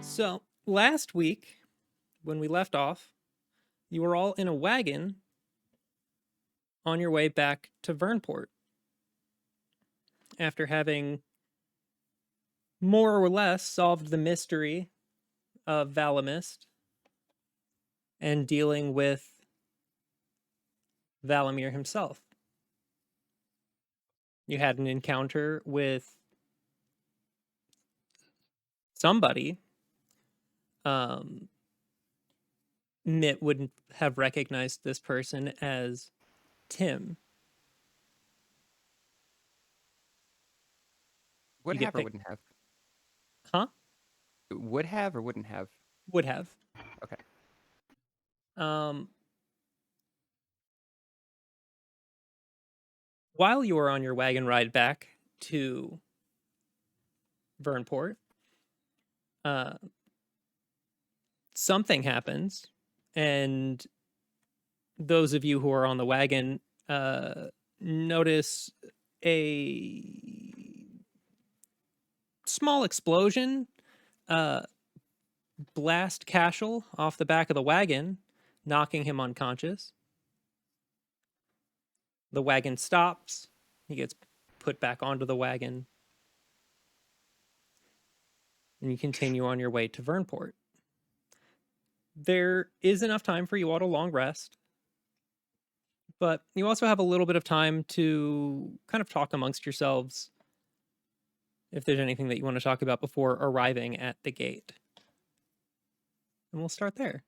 So, last week, when we left off, you were all in a wagon on your way back to Wernport after having more or less solved the mystery of Valamist and dealing with Valamir himself. You had an encounter with somebody. Mitt wouldn't have recognized this person as Tim. Would You get have or picked. wouldn't have? Huh? Would have or wouldn't have? Would have. Okay. While you were on your wagon ride back to Wernport, uh, something happens, and those of you who are on the wagon notice a small explosion blast Kashel off the back of the wagon, knocking him unconscious. The wagon stops. He gets put back onto the wagon, and you continue on your way to Wernport. There is enough time for you all to long rest, but you also have a little bit of time to kind of talk amongst yourselves if there's anything that you want to talk about before arriving at the gate. And we'll start there.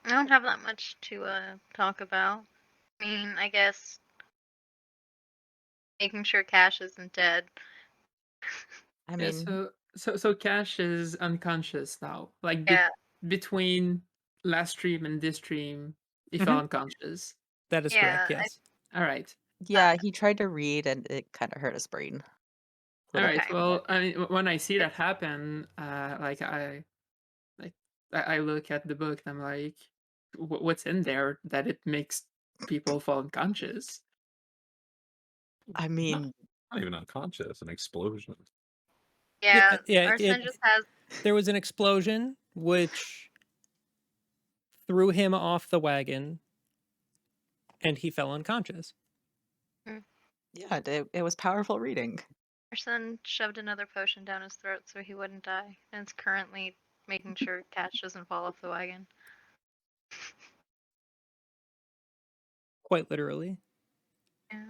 I don't have that much to talk about. I mean, I guess making sure Cash isn't dead. I Yeah, mean, so Cash is unconscious now. Like Yeah, between last stream and this stream, he fell unconscious. That is Yeah, correct, yes. All right. yeah, he tried to read and it kind of hurt his brain. All right. Okay. Well, I mean, when I see that happen, I look at the book and I'm like, what's in there that it makes people fall unconscious? I mean, Not even unconscious, an explosion. Yeah, yeah, Arsen just has. There was an explosion which threw him off the wagon, and he fell unconscious. yeah, it was powerful reading. Arsen shoved another potion down his throat so he wouldn't die, and it's currently making sure Cash doesn't fall off the wagon. Quite literally. Yeah.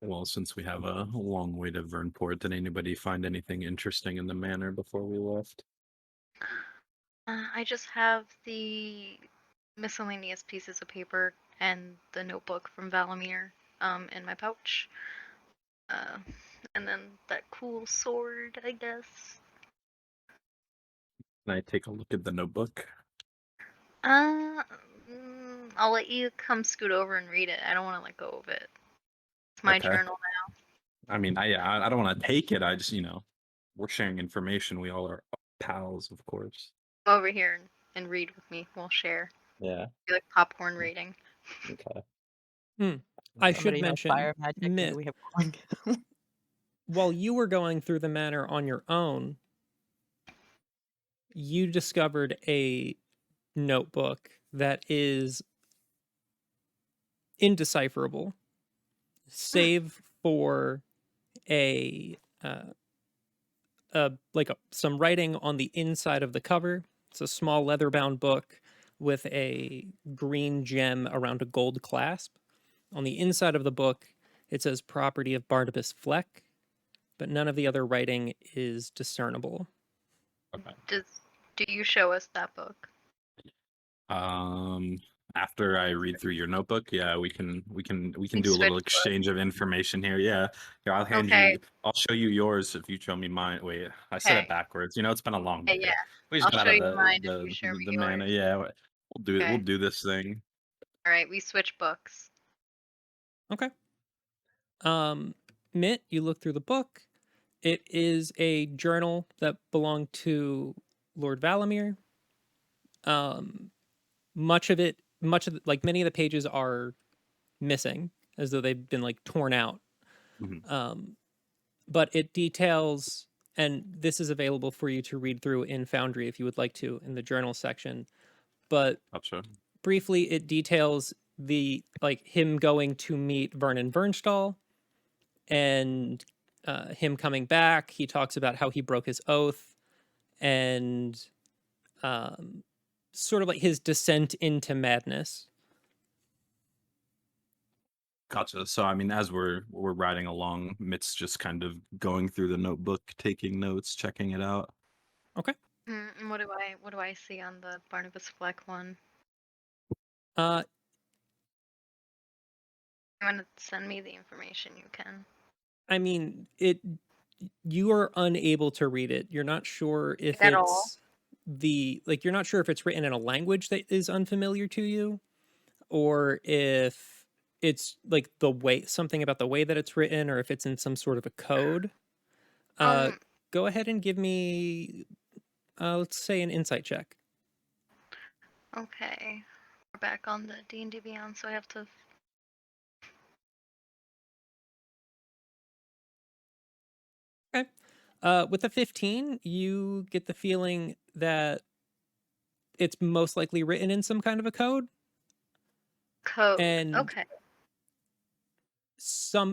Well, since we have a long way to Wernport, did anybody find anything interesting in the manor before we left? I just have the miscellaneous pieces of paper and the notebook from Valamir in my pouch. And then that cool sword, I guess. Can I take a look at the notebook? I'll let you come scoot over and read it. I don't want to let go of it. It's my Okay. journal now. I mean, I don't want to take it. I just, we're sharing information. We all are pals, of course. Go over here and read with me. We'll share. Yeah. Be like popcorn reading. Okay. I Somebody should knows mention, fire magic. Maybe Mitt, we have one. while you were going through the manor on your own, you discovered a notebook that is indecipherable, save for some writing on the inside of the cover. It's a small leather-bound book with a green gem around a gold clasp. On the inside of the book, it says property of Barnabas Fleck, but none of the other writing is discernible. Okay. Do you show us that book? After I read through your notebook, yeah, we can do a switch little books. exchange of information here. Yeah. Here, I'll hand Okay. you. I'll show you yours if you show me mine. Wait, I said Okay. it backwards. It's been a long day. Yeah. We just I'll got show out you of mine if you show me the manor. yours. Yeah, Okay. we'll do this thing. All right, we switch books. Okay. Mitt, you look through the book. It is a journal that belonged to Lord Valamir. Much of like many of the pages are missing, as though they've been like torn out. Mhm. But it details, and this is available for you to read through in Foundry if you would like to, in the journal section. But Gotcha. briefly, it details the like him going to meet Vernon Vernstall and him coming back. He talks about how he broke his oath and sort of like his descent into madness. Gotcha. So I mean, as we're riding along, Mitt's just kind of going through the notebook, taking notes, checking it out. And what do I see on the Barnabas Fleck one? Uh, You want to send me the information, you can. I mean, you are unable to read it. You're not sure if At all? you're not sure if it's written in a language that is unfamiliar to you, or if it's like something about the way that it's written, or if it's in some sort of a code. Go ahead and give me, let's say, an insight check. Okay. We're back on the D&D Beyond, so I have to... Okay. With a 15, you get the feeling that it's most likely written in some kind of a code. Code. And Okay.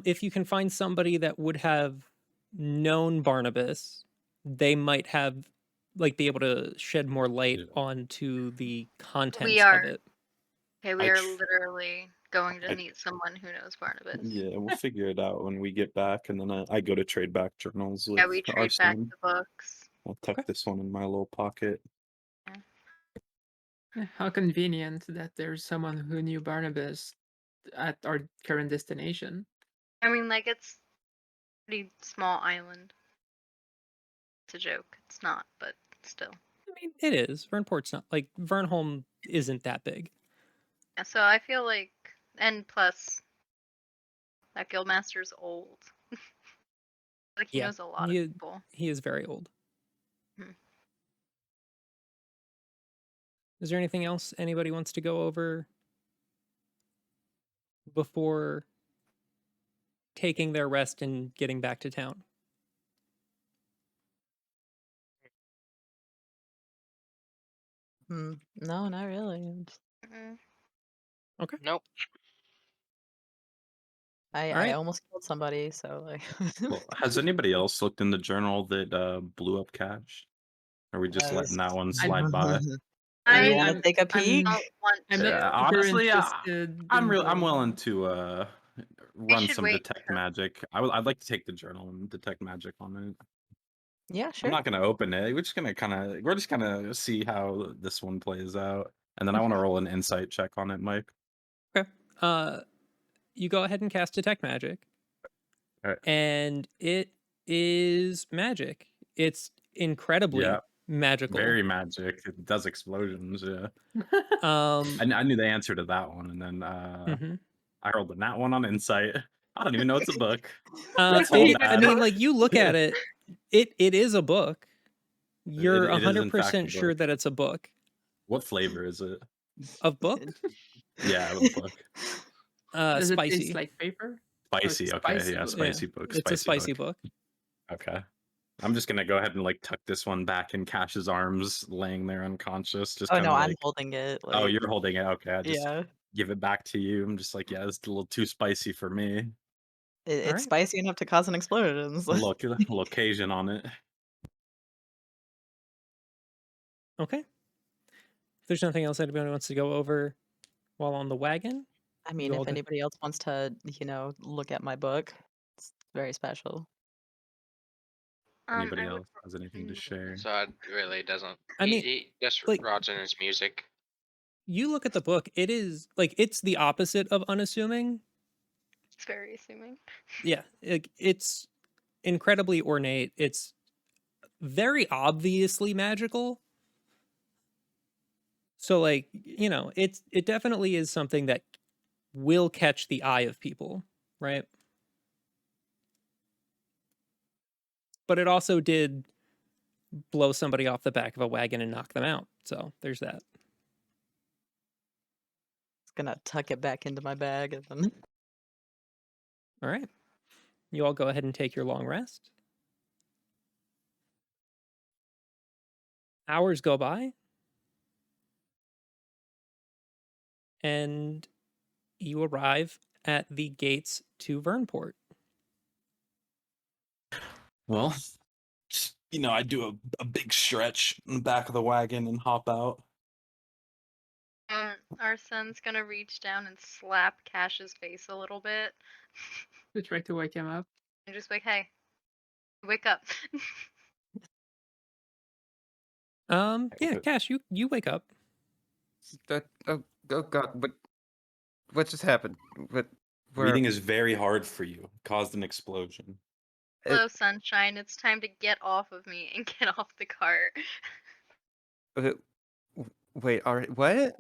if you can find somebody that would have known Barnabas, they might have be able to shed more light onto the contents of it. Okay, we are literally going to meet someone who knows Barnabas. Yeah, we'll figure it out when we get back, and then I go to trade back journals with Yeah, we trade back Arsen. the books. I'll tuck this one in my little pocket. How convenient that there's someone who knew Barnabas at our current destination. I mean, like, it's a pretty small island. It's a joke. It's not, but still. I mean, it is. Vernport's not like Vernholm isn't that big. Yeah, so I feel like, and plus, that guildmaster's old. Like, he knows a lot of people. He is very old. Hmm. Is there anything else anybody wants to go over before taking their rest and getting back to town? No, not really. Okay. Nope. I almost killed somebody, so like. Well, has anybody else looked in the journal that blew up Cash? Are we just letting that one slide by? You want to take a peek? I'm not Honestly, interested I'm in willing the- to run should some wait detect magic. I'd like to take the journal and detect magic on it. Yeah, I'm sure. not gonna open it. We're just gonna see how this one plays out, and then I want to roll an insight check on it, Mike. Okay. You go ahead and cast detect magic. All right. And it is magic. It's incredibly magical. Very magic. It does explosions. Yeah. I knew the answer to that one, and then I rolled a nat one on insight. I don't even know it's a book. I mean, like, you look at it, it is a book. You're It is, in fact, 100% sure that it's a book. What flavor is it? Of book? Yeah, of book. Does Spicy. it taste like paper? Spicy. Okay, yeah, spicy book. It's a spicy book. Okay. I'm just gonna go ahead and like tuck this one back in Cash's arms, laying there unconscious. Just Oh no, like, I'm holding it. oh, Like, you're holding it. Okay, I just yeah, give it back to you. I'm just like, yeah, it's a little too spicy for me. it's Alright. spicy enough to cause an explosion. A little occasion on it. Okay. If there's nothing else anybody wants to go over while on the wagon, I mean, if anybody else wants to, look at my book, it's very special. Anybody else has anything to share? So it really doesn't. I mean, he just like, rods in his music. you look at the book, it is like it's the opposite of unassuming. It's very assuming. Yeah, it's incredibly ornate. It's very obviously magical. So like, it definitely is something that will catch the eye of people, right? But it also did blow somebody off the back of a wagon and knock them out. So there's that. Just gonna tuck it back into my bag and then. All right. You all go ahead and take your long rest. Hours go by. And you arrive at the gates to Wernport. Well, I do a big stretch in the back of the wagon and hop out. Arsen's gonna reach down and slap Cash's face a little bit. To try to wake him up. And just like, hey, wake up. Yeah, Cash, you wake up. Oh God! What just happened? Reading is very hard for you. Caused an explosion. Hello, sunshine. It's time to get off of me and get off the cart. Wait, what?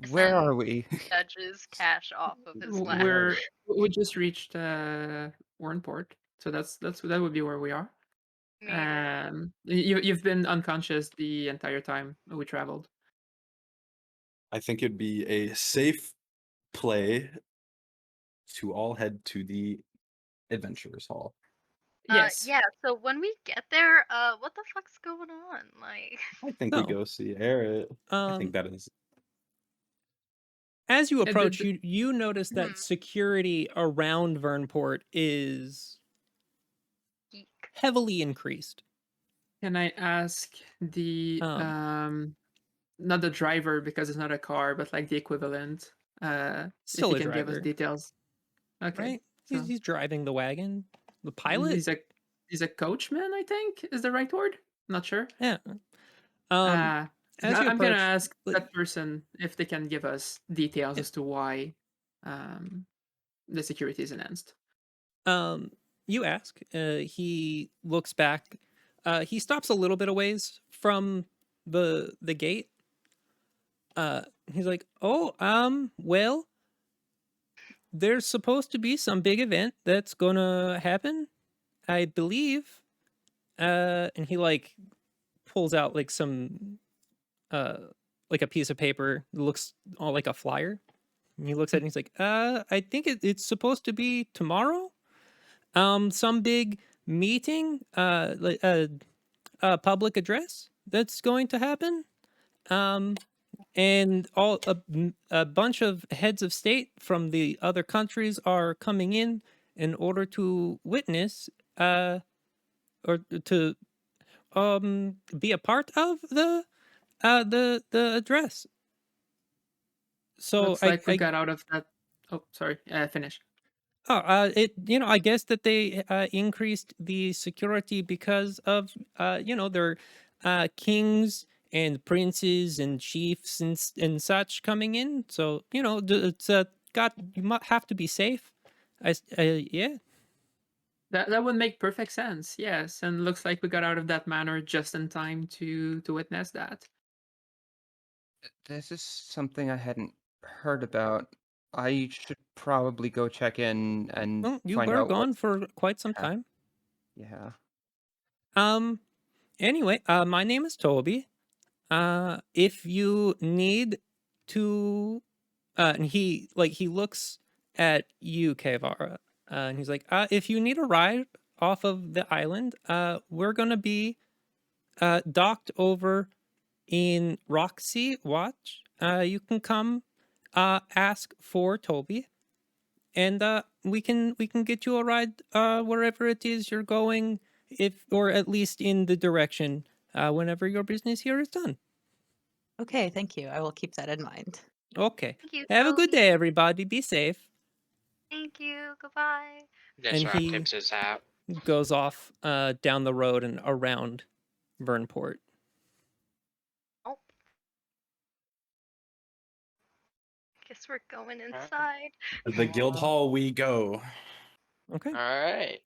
Where are we? Judges Cash off of his lap. We just reached Wernport, so that would be where we are. You've been unconscious the entire time we traveled. I think it'd be a safe play to all head to the Adventurers Hall. Yes. Yeah, so when we get there, what the fuck's going on? Like, I think we go see Eric. I think that is. As you approach, you notice that security around Wernport is heavily increased. Can I ask the not the driver because it's not a car, but like the equivalent? Still if he a can give us driver. details. Okay. Right? He's driving the wagon. The pilot? He's a coachman, I think is the right word. Not sure. Yeah. I'm approach, gonna ask that person if they can give us details as to why the security is enhanced. You ask. He looks back. He stops a little bit a ways from the gate. He's like, "Oh, well, there's supposed to be some big event that's gonna happen, I believe." And he like pulls out like some like a piece of paper that looks all like a flyer. And he looks at it and he's like, I think it's supposed to be tomorrow. Some big meeting, a public address that's going to happen. And a bunch of heads of state from the other countries are coming in order to witness or to be a part of the address. So looks like we got out of that. Oh, sorry. Finish. I guess that they increased the security because of their kings and princes and chiefs and such coming in. So it's you might have to be safe. Yeah. That would make perfect sense. Yes, and looks like we got out of that manor just in time to witness that. This is something I hadn't heard about. I should probably go check in and you find were out gone for quite some time. Yeah. Anyway, my name is Toby. If you need to, and he looks at you, Kevara, and he's like, if you need a ride off of the island, we're gonna be docked over in Roxy Watch. You can come ask for Toby, and we can get you a ride wherever it is you're going, or at least in the direction whenever your business here is done. Okay, thank you. I will keep that in mind. Okay. Thank you, Have a good Toby. day, everybody. Be safe. Thank you. Goodbye. That's right. Tips his hat. Goes off down the road and around Wernport. Oh. Guess we're going inside. The guild hall we go. Okay. All right.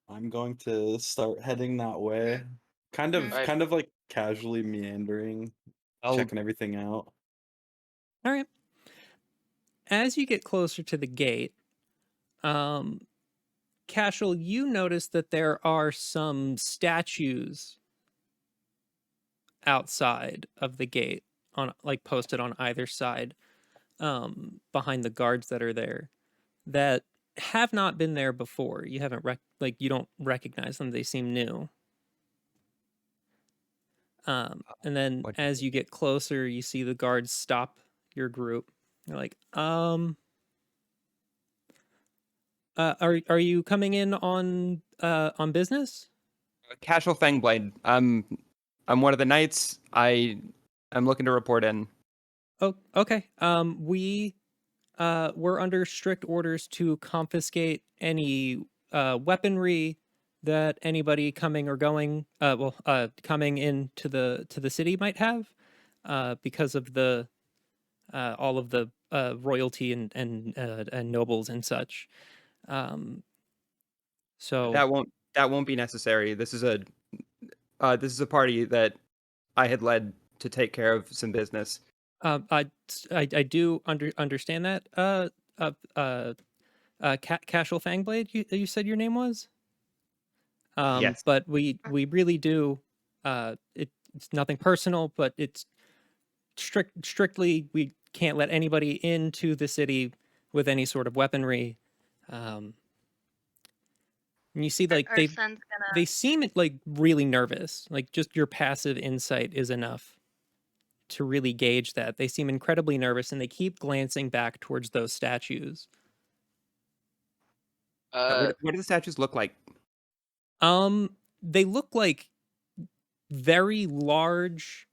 I'm going to start heading that way. Kind of like casually meandering, checking everything out. All right. As you get closer to the gate, Kashel, you notice that there are some statues outside of the gate, on like posted on either side, behind the guards that are there, that have not been there before. You haven't you don't recognize them. They seem new. And then as you get closer, you see the guards stop your group. They're like, are you coming in on business? Kashel Fangblade. I'm one of the knights. I'm looking to report in. Oh, okay. We're under strict orders to confiscate any weaponry that anybody coming or going, coming into the city might have, because of the all of the royalty and nobles and such. So that won't be necessary. This is a party that I had led to take care of some business. I do understand that. Kashel Fangblade, you said your name was? Yes. But we really do. It's nothing personal, but it's strictly we can't let anybody into the city with any sort of weaponry. And you see, like they seem like really nervous. Like just your passive insight is enough to really gauge that. They seem incredibly nervous, and they keep glancing back towards those statues. What do the statues look like? They look like very large,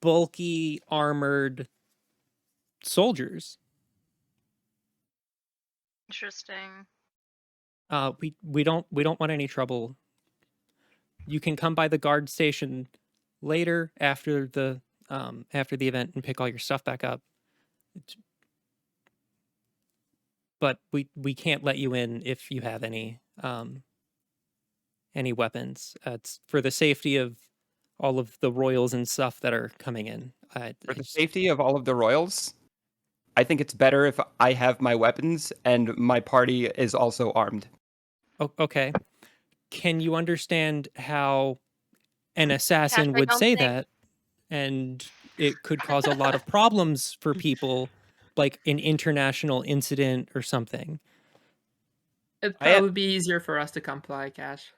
bulky, armored soldiers. Interesting. We don't want any trouble. You can come by the guard station later after the event and pick all your stuff back up. But we can't let you in if you have any weapons. It's for the safety of all of the royals and stuff that are coming in. For the safety of all of the royals, I think it's better if I have my weapons and my party is also armed. Okay. Can you understand how an assassin would say that? And it could cause a lot of problems for people, like an international incident or something. It'd probably be easier for us to comply, Cash.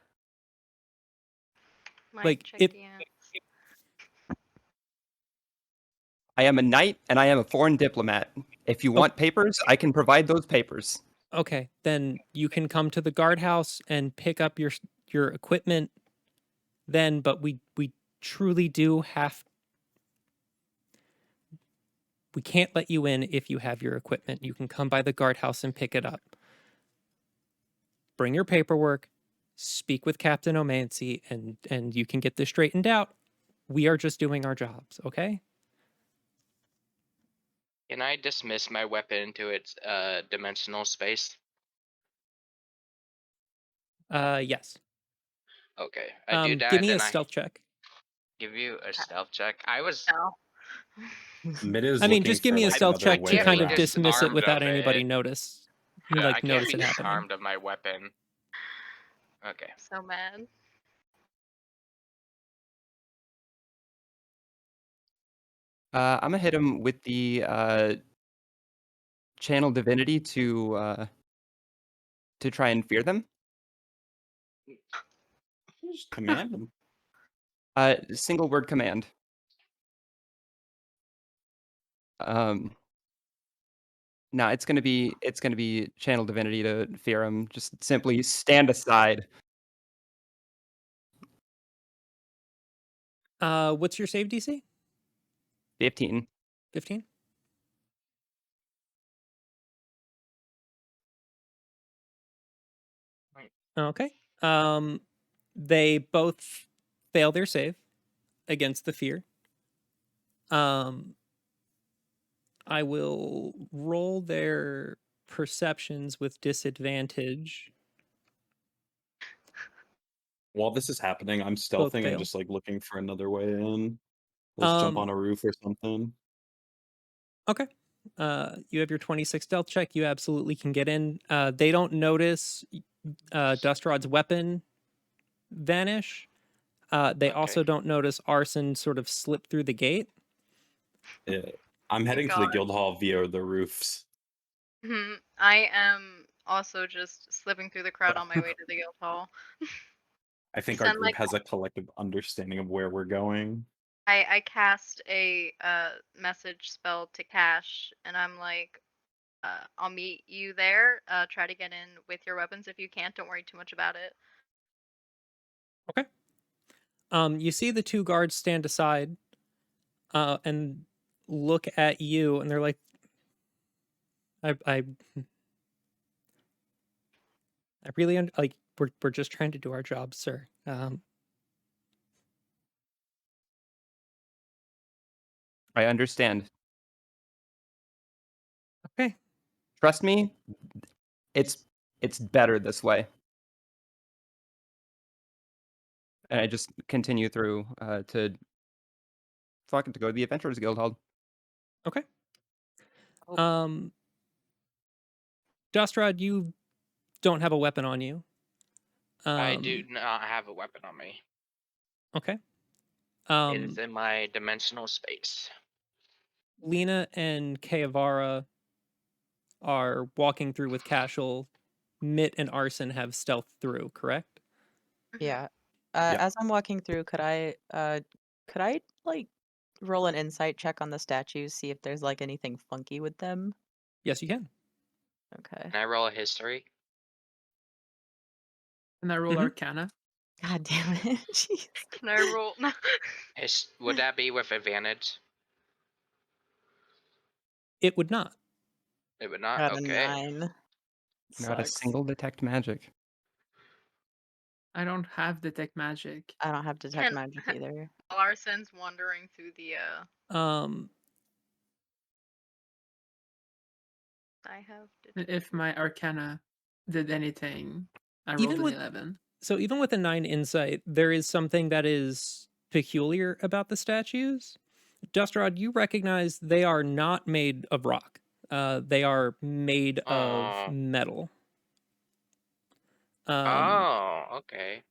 Like it. I am a knight and I am a foreign diplomat. If you want papers, I can provide those papers. Okay, then you can come to the guardhouse and pick up your equipment then, but we truly do have. We can't let you in if you have your equipment. You can come by the guardhouse and pick it up. Bring your paperwork, speak with Captain Omancy, and you can get this straightened out. We are just doing our jobs, okay? Can I dismiss my weapon into its dimensional space? Yes. Okay, I do that. Give me a stealth check. Give you a stealth check. I was. I mean, just give me a stealth check to kind of dismiss it without anybody notice. Yeah, like I notice can't it be happening. disarmed of my weapon. Okay. So mad. I'm gonna hit him with the channel divinity to try and fear them. Just command them. Single word command. No, it's gonna be channel divinity to fear him. Just simply stand aside. What's your save DC? 15. 15? Okay. They both fail their save against the fear. I will roll their perceptions with disadvantage. While this is happening, I'm stealthing and just like looking for another way in. Let's jump on a roof or something. Okay. You have your 26 stealth check. You absolutely can get in. They don't notice Dustrod's weapon vanish. They also don't notice Arsen sort of slip through the gate. Yeah. I'm heading to the guild hall via the roofs. I am also just slipping through the crowd on my way to the guild hall. I think our group has a collective understanding of where we're going. I cast a message spell to Cash, and I'm like, I'll meet you there. Try to get in with your weapons. If you can't, don't worry too much about it. Okay. You see the two guards stand aside and look at you, and they're like, I really like we're just trying to do our job, sir. I understand. Okay. Trust me, it's better this way. And I just continue through to go to the Adventurers Guild Hall. Okay. Dustrod, you don't have a weapon on you. I do not have a weapon on me. Okay. It is in my dimensional space. Lena and Kayavara are walking through with Kashel. Mitt and Arsen have stealth through, correct? Yeah. As I'm walking through, could I like roll an insight check on the statues, see if there's like anything funky with them? Yes, you can. Okay. Can I roll a history? Can I roll Arcana? God damn it. Jeez. Can I roll? Would that be with advantage? It would not. It would not? Got a Okay. 9. Not a Sucks. single detect magic. I don't have detect magic. I don't have detect magic either. Arsen's wandering through the I have If my Arcana did anything, I rolled Even an with 11. So even with a 9 insight, there is something that is peculiar about the statues. Dustrod, you recognize they are not made of rock. They are made of metal. Okay.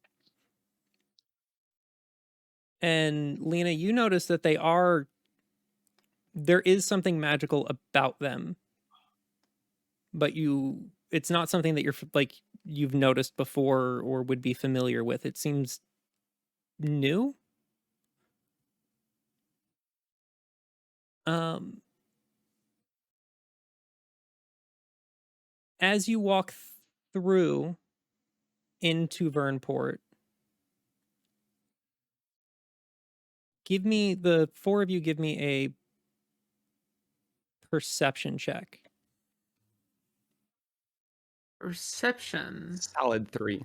And Lena, you notice that there is something magical about them. But it's not something that you've noticed before or would be familiar with. It seems new. As you walk through into Wernport, the four of you give me a perception check. Perception. Solid 3.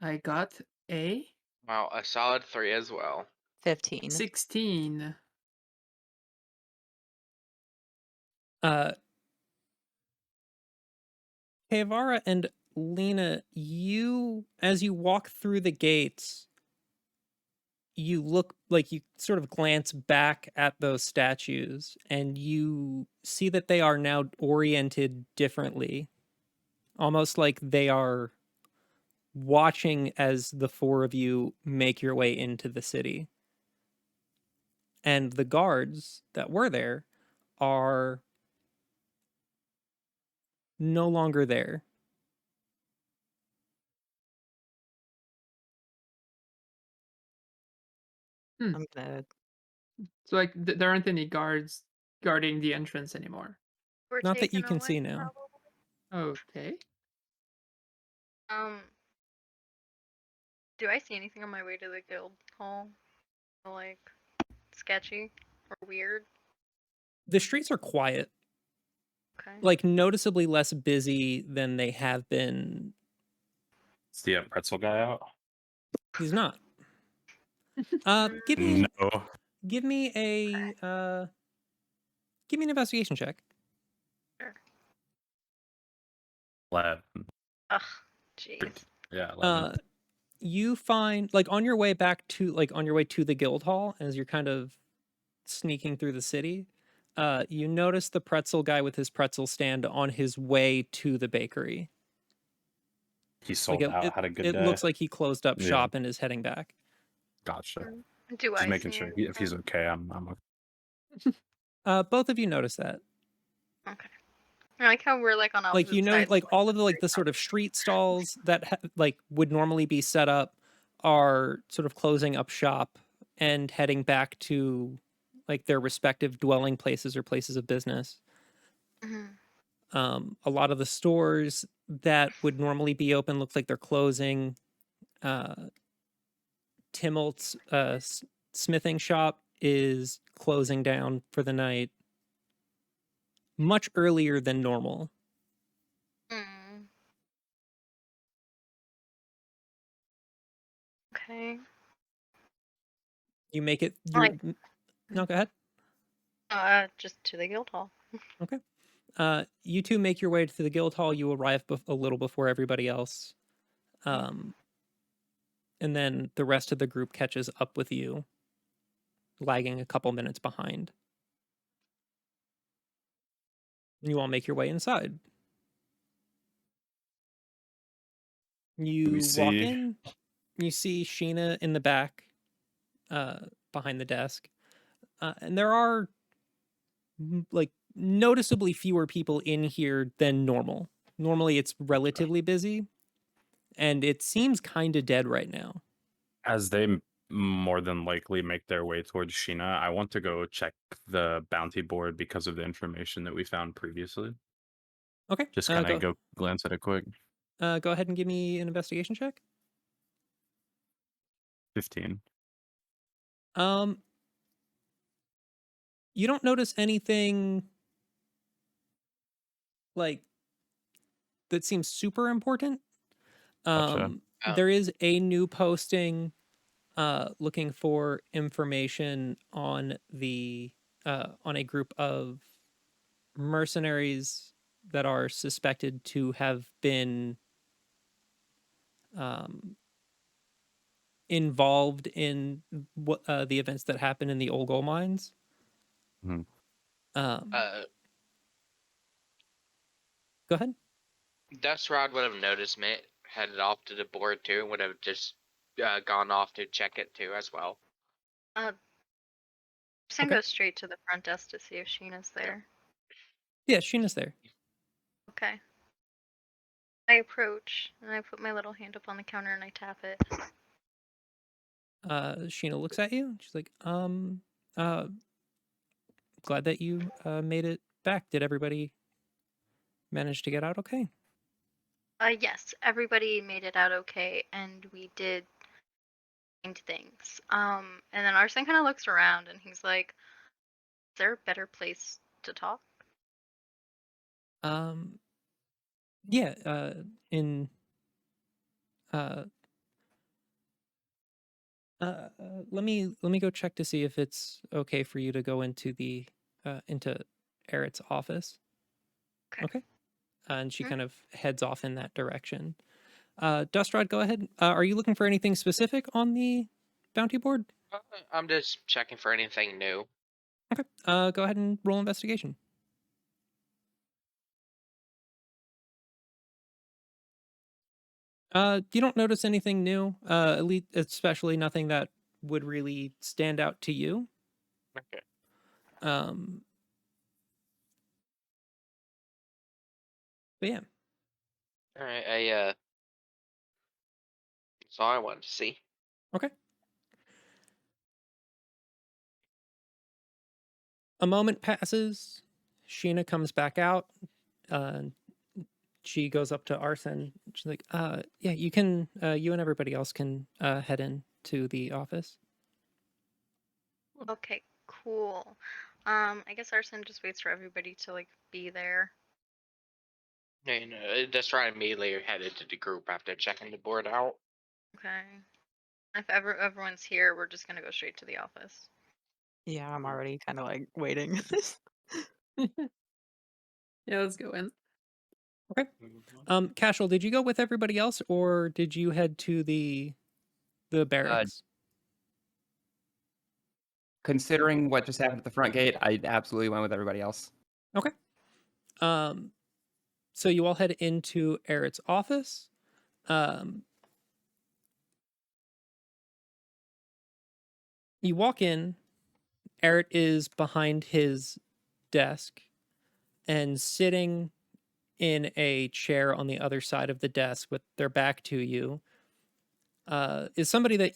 I got a Wow, a solid 3 as well. 15. 16. Kayavara and Lena, as you walk through the gates, you look like you sort of glance back at those statues and you see that they are now oriented differently. Almost like they are watching as the four of you make your way into the city. And the guards that were there are no longer there. I'm gonna. So like there aren't any guards guarding the entrance anymore. Not that you can see now. Okay. Do I see anything on my way to the guild hall? Like sketchy or weird? The streets are quiet. Okay. Like noticeably less busy than they have been. Is the pretzel guy out? He's not. Give me an investigation check. Sure. 11. Ugh, jeez. Yeah, 11. You find on your way to the guild hall as you're kind of sneaking through the city, you notice the pretzel guy with his pretzel stand on his way to the bakery. He sold out. Had a good day. It looks like he closed up shop and is heading back. Gotcha. Do Just I making see sure anything? if he's okay. I'm okay. Both of you notice that. Okay. I like how we're like on opposite Like sides. like all of the sort of street stalls that like would normally be set up are sort of closing up shop and heading back to like their respective dwelling places or places of business. Mm-hmm. A lot of the stores that would normally be open look like they're closing. Timmelt's smithing shop is closing down for the night much earlier than normal. Okay. You make it through. Like, no, go ahead. Just to the guild hall. Okay. You two make your way to the guild hall. You arrive a little before everybody else. And then the rest of the group catches up with you, lagging a couple minutes behind. You all make your way inside. You walk in, you see Sheena in the back, behind the desk. And there are like noticeably fewer people in here than normal. Normally it's relatively busy, and it seems kind of dead right now. As they more than likely make their way towards Sheena, I want to go check the bounty board because of the information that we found previously. Okay. Just kind of go glance at it quick. Go ahead and give me an investigation check. 15. You don't notice anything like that seems super important. Gotcha. There is a new posting looking for information on the on a group of mercenaries that are suspected to have been involved in what the events that happened in the old gold mines. Go ahead. Dust Rod would have noticed me, headed off to the board too, and would have just gone off to check it too as well. Arsen goes straight to the front desk to see if Sheena's there. Yeah, Sheena's there. Okay. I approach and I put my little hand up on the counter and I tap it. Sheena looks at you. She's like, glad that you made it back. Did everybody manage to get out okay? Yes, everybody made it out okay, and we did find things. And then Arsen kind of looks around and he's like, "Is there a better place to talk?" Yeah. Let me go check to see if it's okay for you to go into the into Eric's office. Okay. And she kind of heads off in that direction. Dustrod, go ahead. Are you looking for anything specific on the bounty board? I'm just checking for anything new. Okay. Go ahead and roll investigation. You don't notice anything new, at least, especially nothing that would really stand out to you. Okay. But yeah. All right. That's all I wanted to see. Okay. A moment passes. Sheena comes back out. She goes up to Arsen. She's like, yeah, you can, you and everybody else can head in to the office. Okay, cool. I guess Arsen just waits for everybody to like be there. And just right immediately headed to the group after checking the board out. Okay. If everyone's here, we're just gonna go straight to the office. Yeah, I'm already kind of like waiting. Yeah, let's go in. Okay. Kashel, did you go with everybody else, or did you head to the barracks? Considering what just happened at the front gate, I absolutely went with everybody else. Okay. So you all head into Eric's office. You walk in. Eret is behind his desk, and sitting in a chair on the other side of the desk with their back to you is somebody that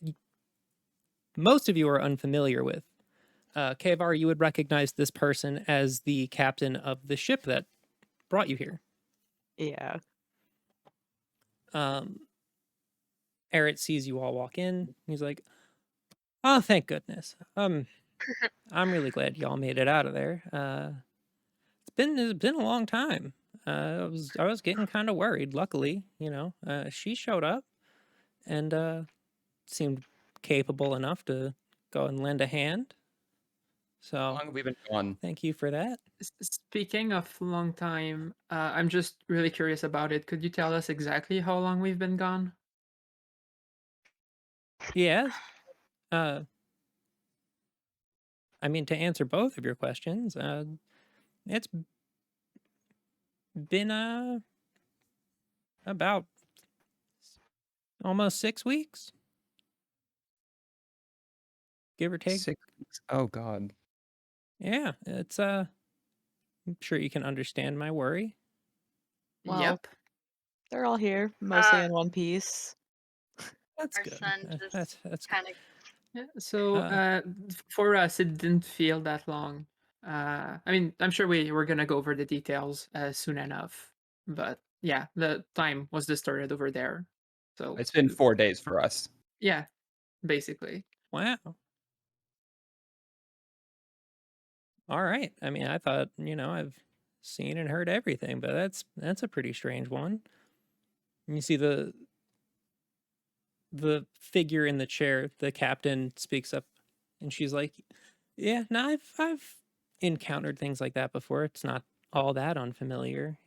most of you are unfamiliar with. Kavar, you would recognize this person as the captain of the ship that brought you here. Yeah. Eret sees you all walk in. He's like, "Oh, thank goodness. I'm really glad y'all made it out of there. It's been a long time. I was getting kind of worried. Luckily, she showed up and seemed capable enough to go and lend a hand. So How long have we been gone? Thank you for that. Speaking of long time, I'm just really curious about it. Could you tell us exactly how long we've been gone? Yes. I mean, to answer both of your questions, it's been about almost 6 weeks, give or take. 6 weeks. Oh God. Yeah, it's I'm sure you can understand my worry. Well, Yep. they're all here, mostly in one piece. That's Our good. son just That's kind of. Yeah, so for us, it didn't feel that long. I mean, I'm sure we were gonna go over the details soon enough, but yeah, the time was distorted over there. So It's been 4 days for us. yeah, basically. Wow. All right. I mean, I thought, I've seen and heard everything, but that's a pretty strange one. And you see the figure in the chair, the captain speaks up, and she's like, "Yeah, no, I've encountered things like that before. It's not all that unfamiliar,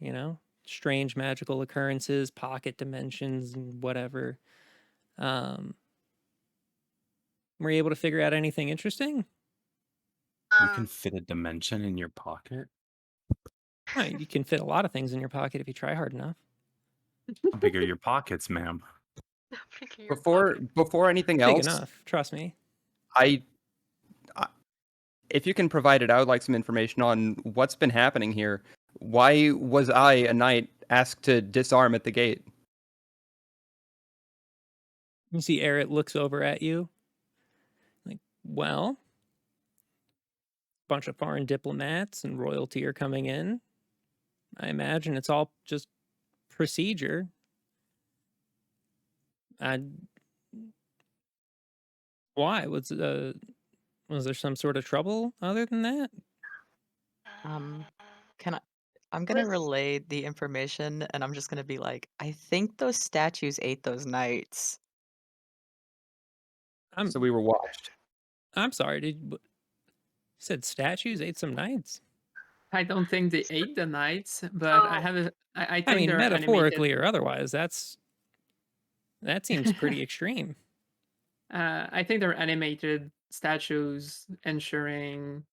strange magical occurrences, pocket dimensions, and whatever. Were you able to figure out anything interesting?" You can fit a dimension in your pocket. Well, you can fit a lot of things in your pocket if you try hard enough. How big are your pockets, ma'am? Before anything Big else, enough, trust me. If you can provide it, I would like some information on what's been happening here. Why was I, a knight, asked to disarm at the gate? You see Eret looks over at you. Like, well, a bunch of foreign diplomats and royalty are coming in. I imagine it's all just procedure. Why? Was there some sort of trouble other than that? I'm gonna relay the information, and I'm just gonna be like, I think those statues ate those knights. So we were watched. I'm sorry. You said statues ate some knights? I don't think they ate the knights, but I think mean, they're metaphorically animated. or otherwise. That seems pretty extreme. I think they're animated statues ensuring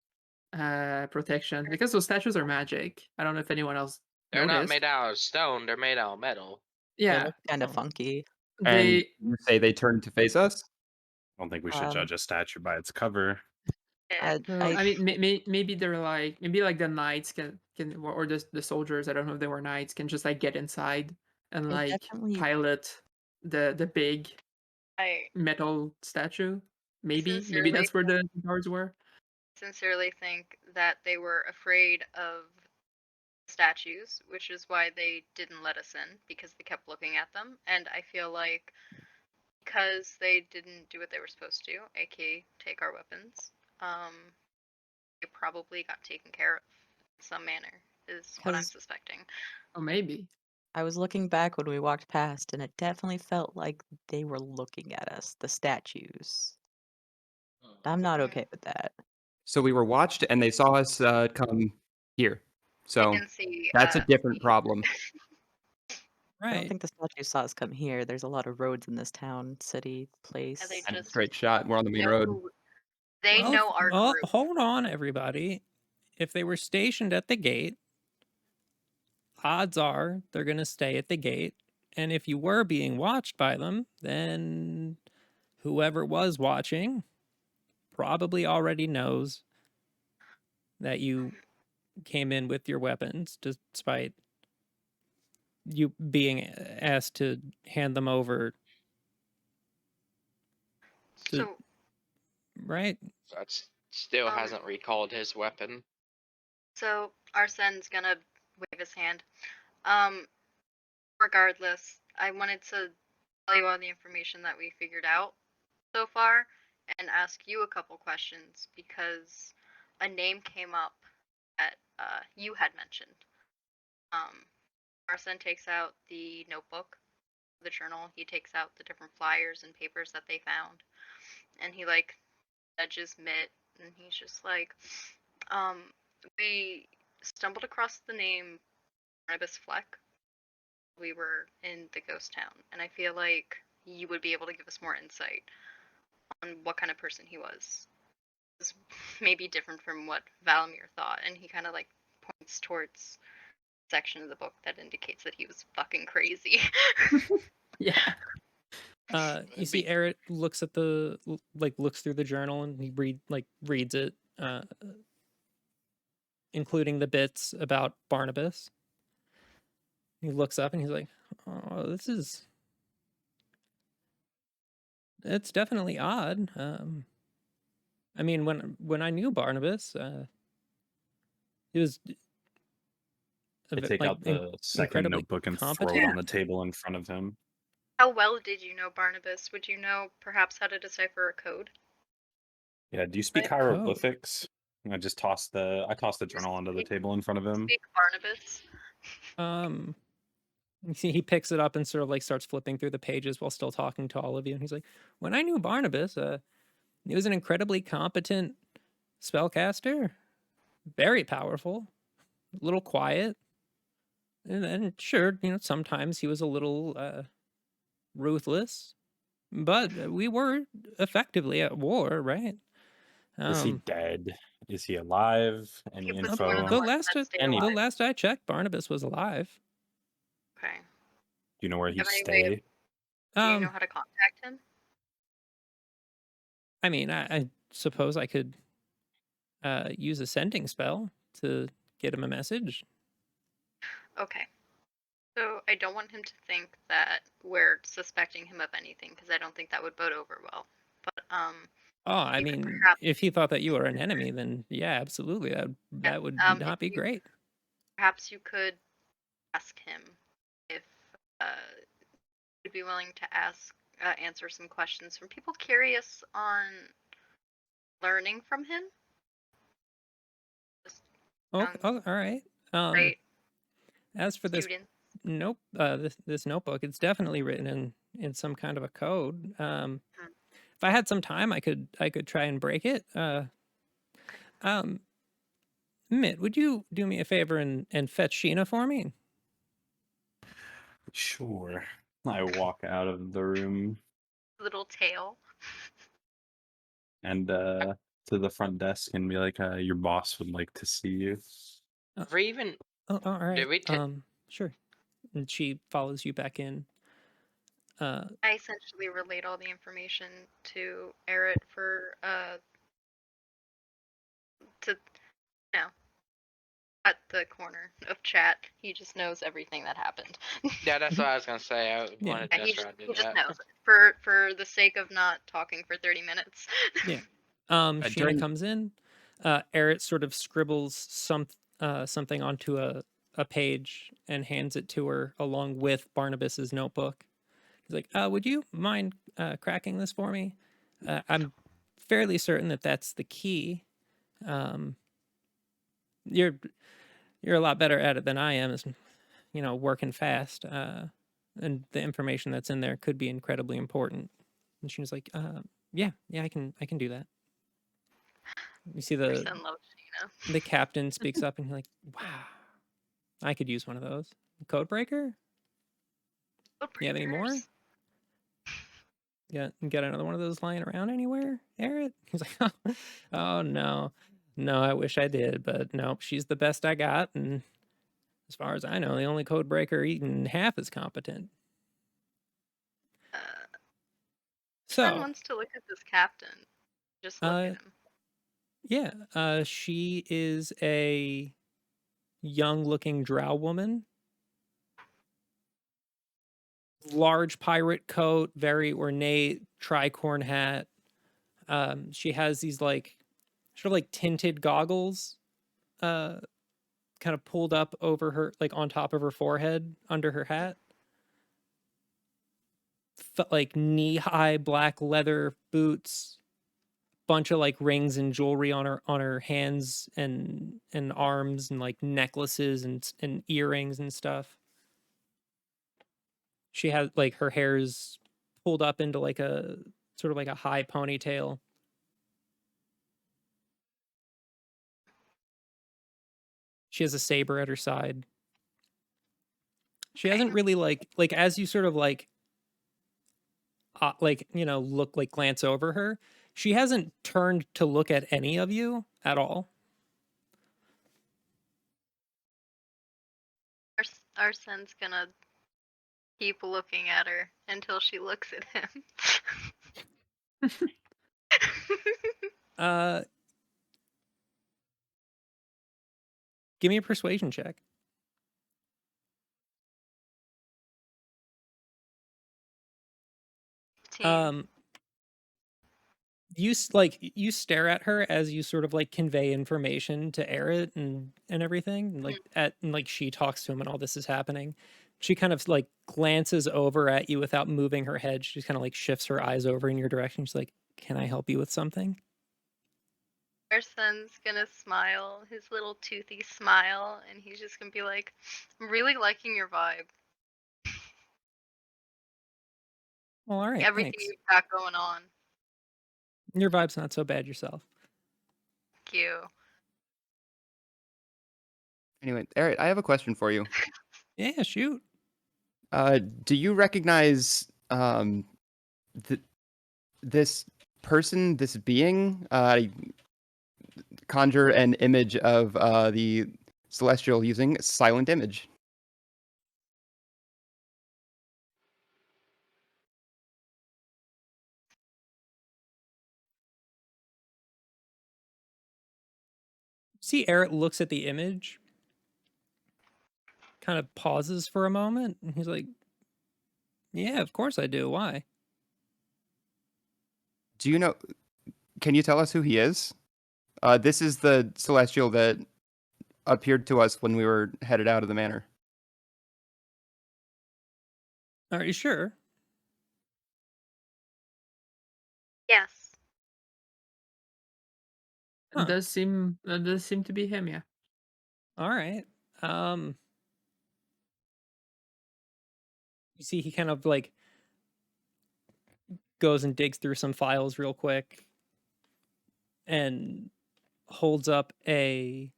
protection because those statues are magic. I don't know if anyone else They're not noticed. made out of stone. They're made out of metal. They Yeah, look kind of funky. And they you say they turned to face us? I don't think we should judge a statue by its cover. I mean, maybe they're like the knights can or the soldiers. I don't know if they were knights can just like get inside and It like definitely- pilot the big metal statue. Maybe that's where the guards were. Sincerely think that they were afraid of statues, which is why they didn't let us in, because they kept looking at them. And I feel like because they didn't do what they were supposed to, aka take our weapons, they probably got taken care of in some manner, is what I'm suspecting. Oh, maybe. I was looking back when we walked past, and it definitely felt like they were looking at us, the statues. I'm not okay with that. So we were watched, and they saw us come here. So can see, that's a different problem. I don't think the statues saw us come here. There's a lot of roads in this town, city, place. they And straight shot. We're on the main road. They know our group. Hold on, everybody. If they were stationed at the gate, odds are they're going to stay at the gate And if you were being watched by them, then whoever was watching probably already knows that you came in with your weapons, despite you being asked to hand them over. So, right? That still hasn't recalled his weapon. So Arsen's gonna wave his hand. Regardless, I wanted to tell you all the information that we figured out so far and ask you a couple questions because a name came up that you had mentioned. Arsen takes out the notebook, the journal. He takes out the different flyers and papers that they found, and he like nudges Mitt, and he's just like, we stumbled across the name Barnabas Fleck. We were in the ghost town, and I feel like you would be able to give us more insight on what kind of person he was. It was maybe different from what Valamir thought, and he kind of like points towards a section of the book that indicates that he was fucking crazy. Yeah. You see Eric looks at looks through the journal, and he reads it, including the bits about Barnabas. He looks up and he's like, "Oh, it's definitely odd. I mean, when I knew Barnabas, he was I take out the second notebook and throw it on the table in front of him. How well did you know Barnabas? Would you know perhaps how to decipher a code? Yeah, do you speak hieroglyphics? I just toss the journal onto the table in front of him. Speak Barnabas. You see, he picks it up and sort of like starts flipping through the pages while still talking to all of you. And he's like, when I knew Barnabas, he was an incredibly competent spellcaster, very powerful, a little quiet. And sure, sometimes he was a little ruthless, but we were effectively at war, right? Is he dead? Is he alive? Any info? The last I checked, Barnabas was alive. Okay. Do you know where he stay? Do you know how to contact him? I mean, I suppose I could use a sending spell to get him a message. Okay. So I don't want him to think that we're suspecting him of anything, because I don't think that would bode over well. But I mean, if he thought that you were an enemy, then yeah, absolutely, that would not be great. Perhaps you could ask him if he'd be willing to answer some questions from people curious on learning from him. All right. Right. As for this this notebook, it's definitely written in some kind of a code. If I had some time, I could try and break it. Mitt, would you do me a favor and fetch Sheena for me? Sure. I walk out of the room. Little tail. And to the front desk and be like, your boss would like to see you. Or even. Oh, all right. Sure. And she follows you back in. I essentially relate all the information to Eric for at the corner of chat. He just knows everything that happened. Yeah, that's what I was gonna say. I wanted he just knows for the sake of not talking for 30 minutes. Yeah. Sheena comes in. Eric sort of scribbles something onto a page and hands it to her along with Barnabas's notebook. He's like, would you mind cracking this for me? I'm fairly certain that that's the key. You're a lot better at it than I am, as working fast. And the information that's in there could be incredibly important. And she was like, yeah, I can do that. You see the captain speaks up and he's like, wow, I could use one of those. Codebreaker? You have any more? Yeah, get another one of those lying around anywhere, Eric? He's like, oh no, I wish I did, but nope, she's the best I got, and as far as I know, the only codebreaker even half as competent. So, wants to look at this captain. Just look at him. Yeah, she is a young-looking drow woman. Large pirate coat, very ornate, tricorn hat. She has these like sort of like tinted goggles, kind of pulled up over her, like on top of her forehead, under her hat. Like knee-high black leather boots, bunch of like rings and jewelry on her hands and arms, and like necklaces and earrings and stuff. She has like her hair's pulled up into like a sort of like a high ponytail. She has a saber at her side. She hasn't really like as you sort of like look, like glance over her, she hasn't turned to look at any of you at all. Arsen's gonna keep looking at her until she looks at him. Give me a persuasion check. You stare at her as you sort of like convey information to Eret and everything, and like she talks to him and all this is happening. She kind of like glances over at you without moving her head. She just kind of like shifts her eyes over in your direction. She's like, "Can I help you with something?" Arsen's gonna smile, his little toothy smile, and he's just gonna be like, "I'm really liking your vibe. Well, all right, Everything thanks. you've got going on. Your vibe's not so bad yourself." Thank you." Anyway, Eric, I have a question for you. Yeah, shoot. Do you recognize this person, this being? Conjure an image of the celestial using silent image. See, Eret looks at the image, kind of pauses for a moment, and he's like, "Yeah, of course I do. Why?" Do you know? Can you tell us who he is? This is the celestial that appeared to us when we were headed out of the manor. Are you sure? Yes. Huh. It does seem to be him, yeah. All right. You see, he kind of like goes and digs through some files real quick and holds up a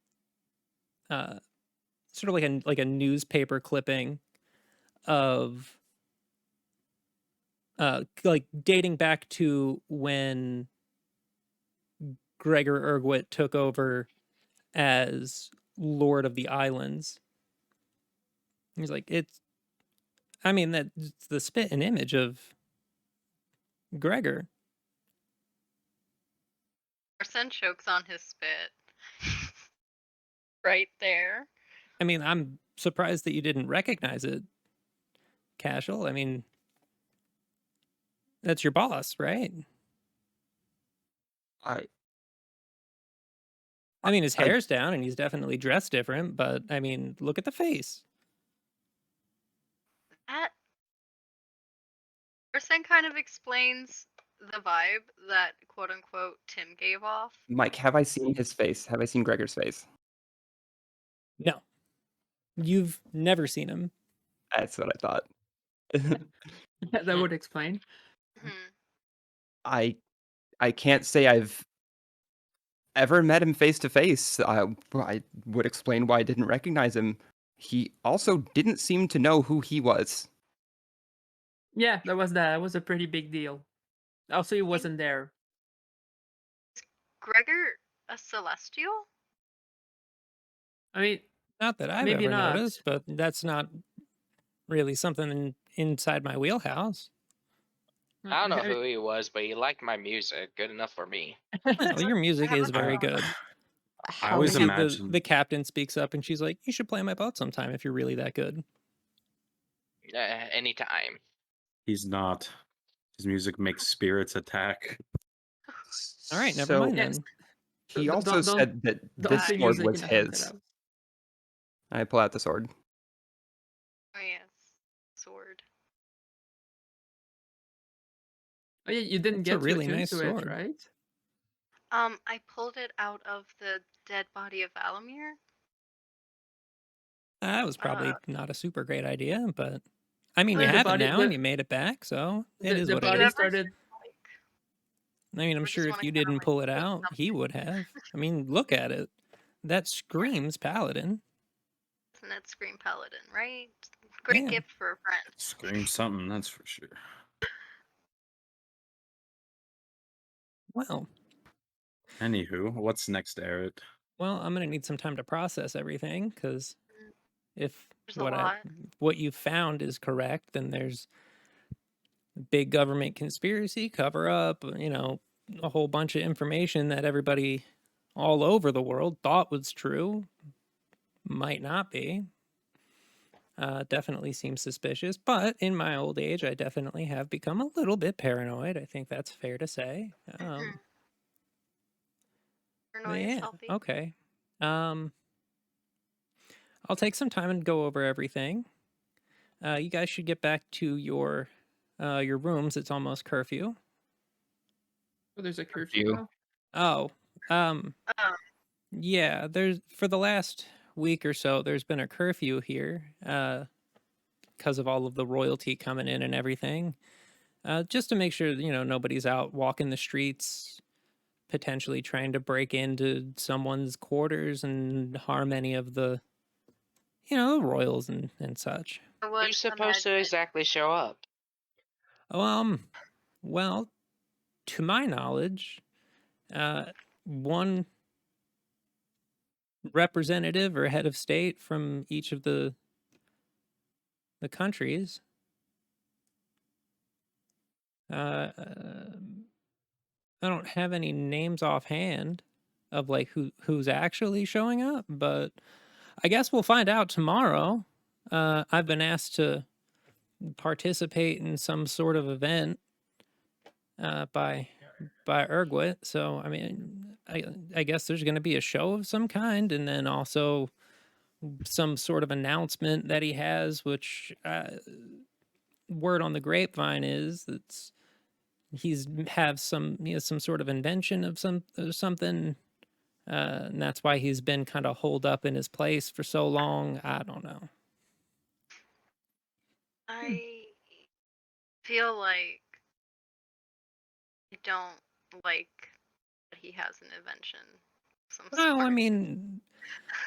sort of like a newspaper clipping of like dating back to when Gregor Urguet took over as Lord of the Islands. He's like, that's the spit and image of Gregor. Arsen chokes on his spit. Right there. I mean, I'm surprised that you didn't recognize it, Kashel. I mean, that's your boss, right? I mean, his hair's down and he's definitely dressed different, but I mean, look at the face. That Arsen kind of explains the vibe that quote unquote Tim gave off. Mike, have I seen his face? Have I seen Gregor's face? No. You've never seen him. That's what I thought. Yeah, that would explain. I can't say I've ever met him face to face. I would explain why I didn't recognize him. He also didn't seem to know who he was. Yeah, that was a pretty big deal. Also, he wasn't there. Is Gregor a celestial? I mean, not that I've maybe ever not. noticed, but that's not really something inside my wheelhouse. I don't know who he was, but he liked my music. Good enough for me. Well, your music is very Uh, good. I How always See, many? imagine the captain speaks up and she's like, "You should play my boat sometime if you're really that good." Anytime. he's not. His music makes spirits attack. All right, never So mind Yes. then. he Don't- also don't- said that Don't this play sword music was in a haunted his. house. I pull out the sword. Oh yes, sword. Oh yeah, you didn't It's a get really to nice into it, sword. right? I pulled it out of the dead body of Valamir. That was probably not a super great idea, but I mean, you The have it body- now the- and you made it back, so it is the what it body is. started. I mean, I'm Or just sure if wanna you kinda, didn't like, pull it say out, he something. would have. I mean, look at it. That screams paladin. Doesn't it scream paladin, right? Great Yeah. gift for a friend. Scream something, that's for sure. Well, Anywho, what's next, Eric? well, I'm gonna need some time to process everything because if There's a lot. what you found is correct, then there's big government conspiracy, cover up, you know, a whole bunch of information that everybody all over the world thought was true, might not be. Definitely seems suspicious, but in my old age, I definitely have become a little bit paranoid. I think that's fair to say. Paranoia is Yeah, healthy. okay. I'll take some time and go over everything. You guys should get back to your rooms. It's almost curfew. Oh, there's a curfew Curfew. now. Oh, Oh, yeah. There's for the last week or so, there's been a curfew here, because of all of the royalty coming in and everything. Just to make sure nobody's out walking the streets, potentially trying to break into someone's quarters and harm any of the royals and such. I would Who's supposed to imagine. exactly show up? Well, to my knowledge, one representative or head of state from each of the countries. I don't have any names offhand of like who's actually showing up, but I guess we'll find out tomorrow. I've been asked to participate in some sort of event by Urguet, so I mean, I guess there's going to be a show of some kind, and then also some sort of announcement that he has, which word on the grapevine is that's he's have some some sort of invention of something, and that's why he's been kind of holed up in his place for so long. I don't know. I feel like I don't like that he has an invention of some Well, I sort. mean,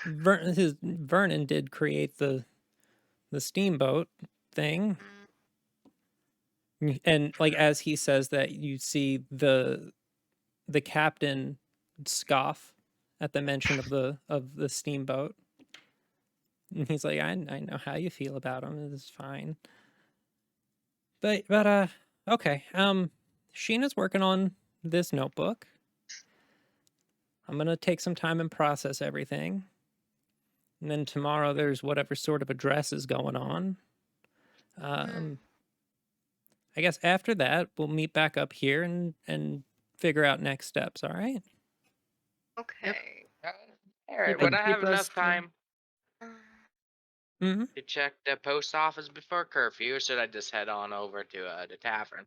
Vernon did create the steamboat thing, and like as he says that, you see the captain scoff at the mention of the steamboat. And he's like, I know how you feel about him. It's fine. But okay. Sheena's working on this notebook. I'm gonna take some time and process everything. And then tomorrow there's whatever sort of address is going on. I guess after that we'll meet back up here and figure out next steps, all right? Okay. All right, Keep would us- I have keep us, enough time Mm-hmm. to check the post office before curfew, or should I just head on over to the tavern?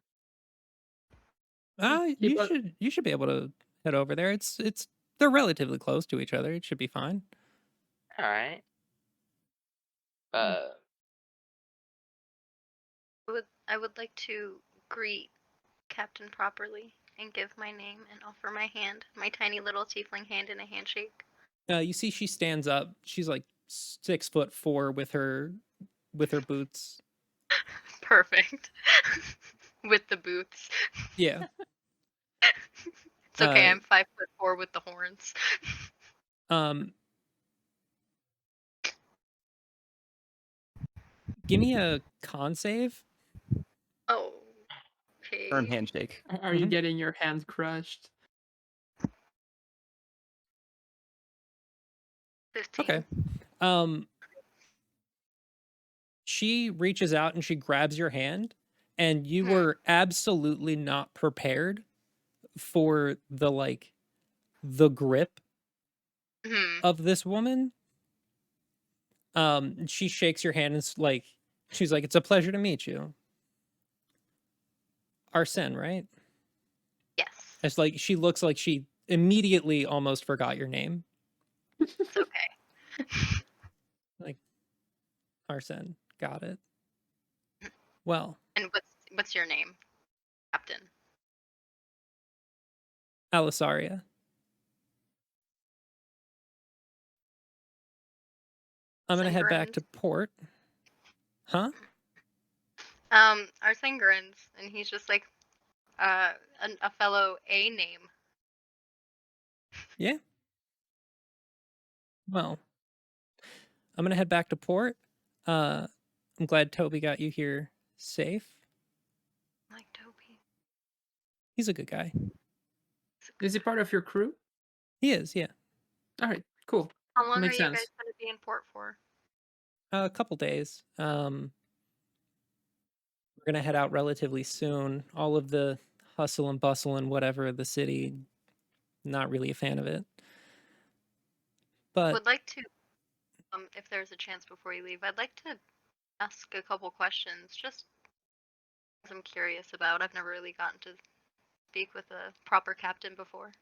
You should be able to head over there. It's they're relatively close to each other. It should be fine. All right. I would like to greet Captain properly and give my name and offer my hand, my tiny little tiefling hand in a handshake. You see, she stands up. She's like 6'4" with her boots. Perfect. With the boots. Yeah. It's okay, I'm 5'4" with the horns. Give me a con save. Oh, okay. Firm handshake. Are you getting your hand crushed? 15. Okay. She reaches out and she grabs your hand, and you were absolutely not prepared for the grip of this woman. She shakes your hand and she's like, "It's a pleasure to meet you." Arsen, right? Yes. It's like she looks like she immediately almost forgot your name. It's okay. Like, Arsen, got it. Well. And what's your name, Captain? Alisaria. I'm gonna head back to port. Huh? Arsen grins, and he's just like, a fellow A name. Yeah. Well, I'm gonna head back to port. I'm glad Toby got you here safe. I like Toby. He's a good guy. Is he part of your crew? He is, yeah. All right, cool. How long Makes are you sense. guys going to be in port for? A couple days. We're gonna head out relatively soon. All of the hustle and bustle and whatever of the city, not really a fan of it. But Would like to, if there's a chance before you leave, I'd like to ask a couple questions. Just I'm curious about. I've never really gotten to speak with a proper captain before.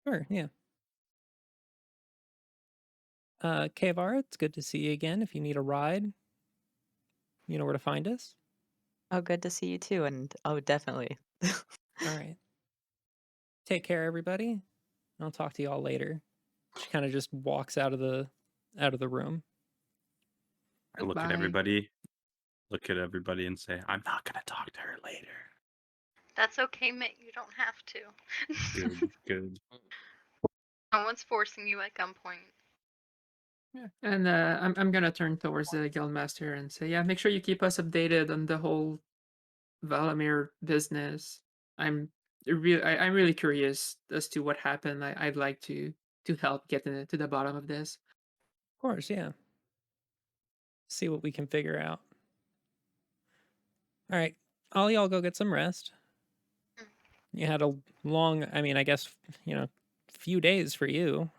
sure, yeah. Kavara, it's good to see you again. If you need a ride, you know where to find us. Oh, good to see you too. And oh, definitely. All right. Take care, everybody. I'll talk to y'all later. She kind of just walks out of the room. I look at everybody, and say, "I'm not gonna talk to her later." That's okay, mate. You don't have to. Good, good. No one's forcing you at gunpoint. Yeah, and I'm gonna turn towards the guildmaster and say, yeah, make sure you keep us updated on the whole Valamir business. I'm really curious as to what happened. I'd like to help get to the bottom of this. Of course, yeah. See what we can figure out. All right, all y'all go get some rest. You had a long, I guess, few days for you.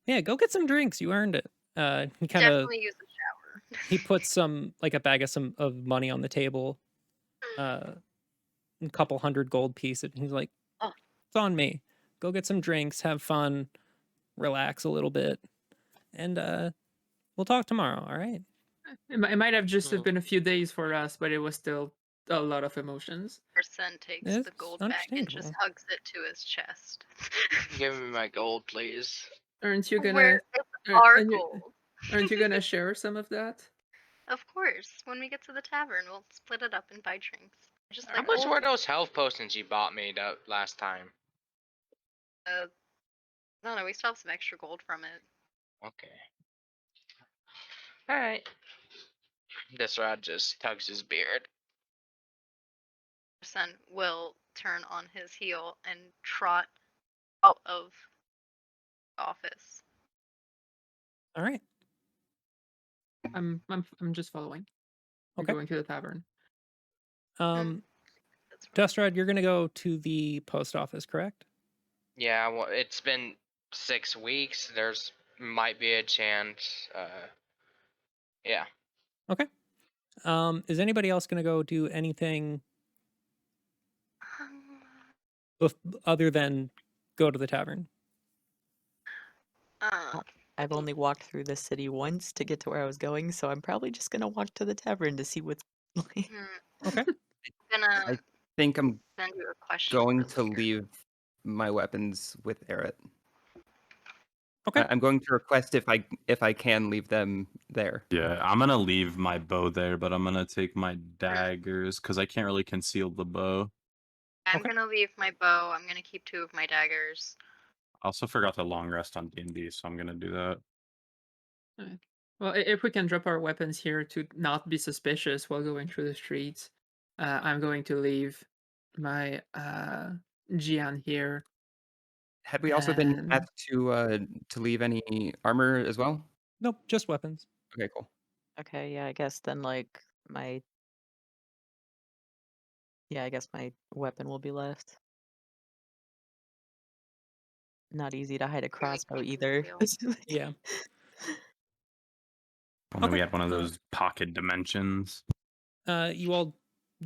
Yeah, go get some drinks. You earned it. He kind of Definitely use a shower. he puts a bag of money on the table, a couple hundred gold pieces. And he's like, Oh. "It's on me. Go get some drinks, have fun, relax a little bit, and we'll talk tomorrow. All right." It might have just have been a few days for us, but it was still a lot of emotions. Arsen takes It's the gold bag and just understandable. hugs it to his chest. Give me my gold, please. Aren't you gonna? Where is our aren't you- gold? Aren't you gonna share some of that? Of course. When we get to the tavern, we'll split it up and buy drinks. Just How like much old. were those health potions you bought me last time? I don't know. We still have some extra gold from it. Okay. All right. This rod just tugs his beard. Arsen will turn on his heel and trot out of the office. All right. I'm just following. I'm Okay. going to the tavern. That's Dustrad, you're gonna go to the post office, correct? Yeah, well, it's been 6 weeks. There's might be a chance. Yeah. Okay. Is anybody else gonna go do anything other than go to the tavern? I've only walked through the city once to get to where I was going, so I'm probably just gonna walk to the tavern to see what's like. Okay. I'm gonna I think I'm send you a question. going for to later. leave my weapons with Eret. Okay. I'm going to request if I can leave them there. Yeah, I'm gonna leave my bow there, but I'm gonna take my daggers because I can't really conceal the bow. I'm Okay. gonna leave my bow. I'm gonna keep 2 of my daggers. I also forgot to long rest on D&D, so I'm gonna do that. Alright. Well, if we can drop our weapons here to not be suspicious while going through the streets, I'm going to leave my Gian here. Had we also been And asked to leave any armor as well? Nope, just weapons. Okay, cool. Okay, yeah, I guess then like my I guess my weapon will be left. Not easy to hide a crossbow either. Yeah. Only we Okay. had one of those pocket dimensions. You all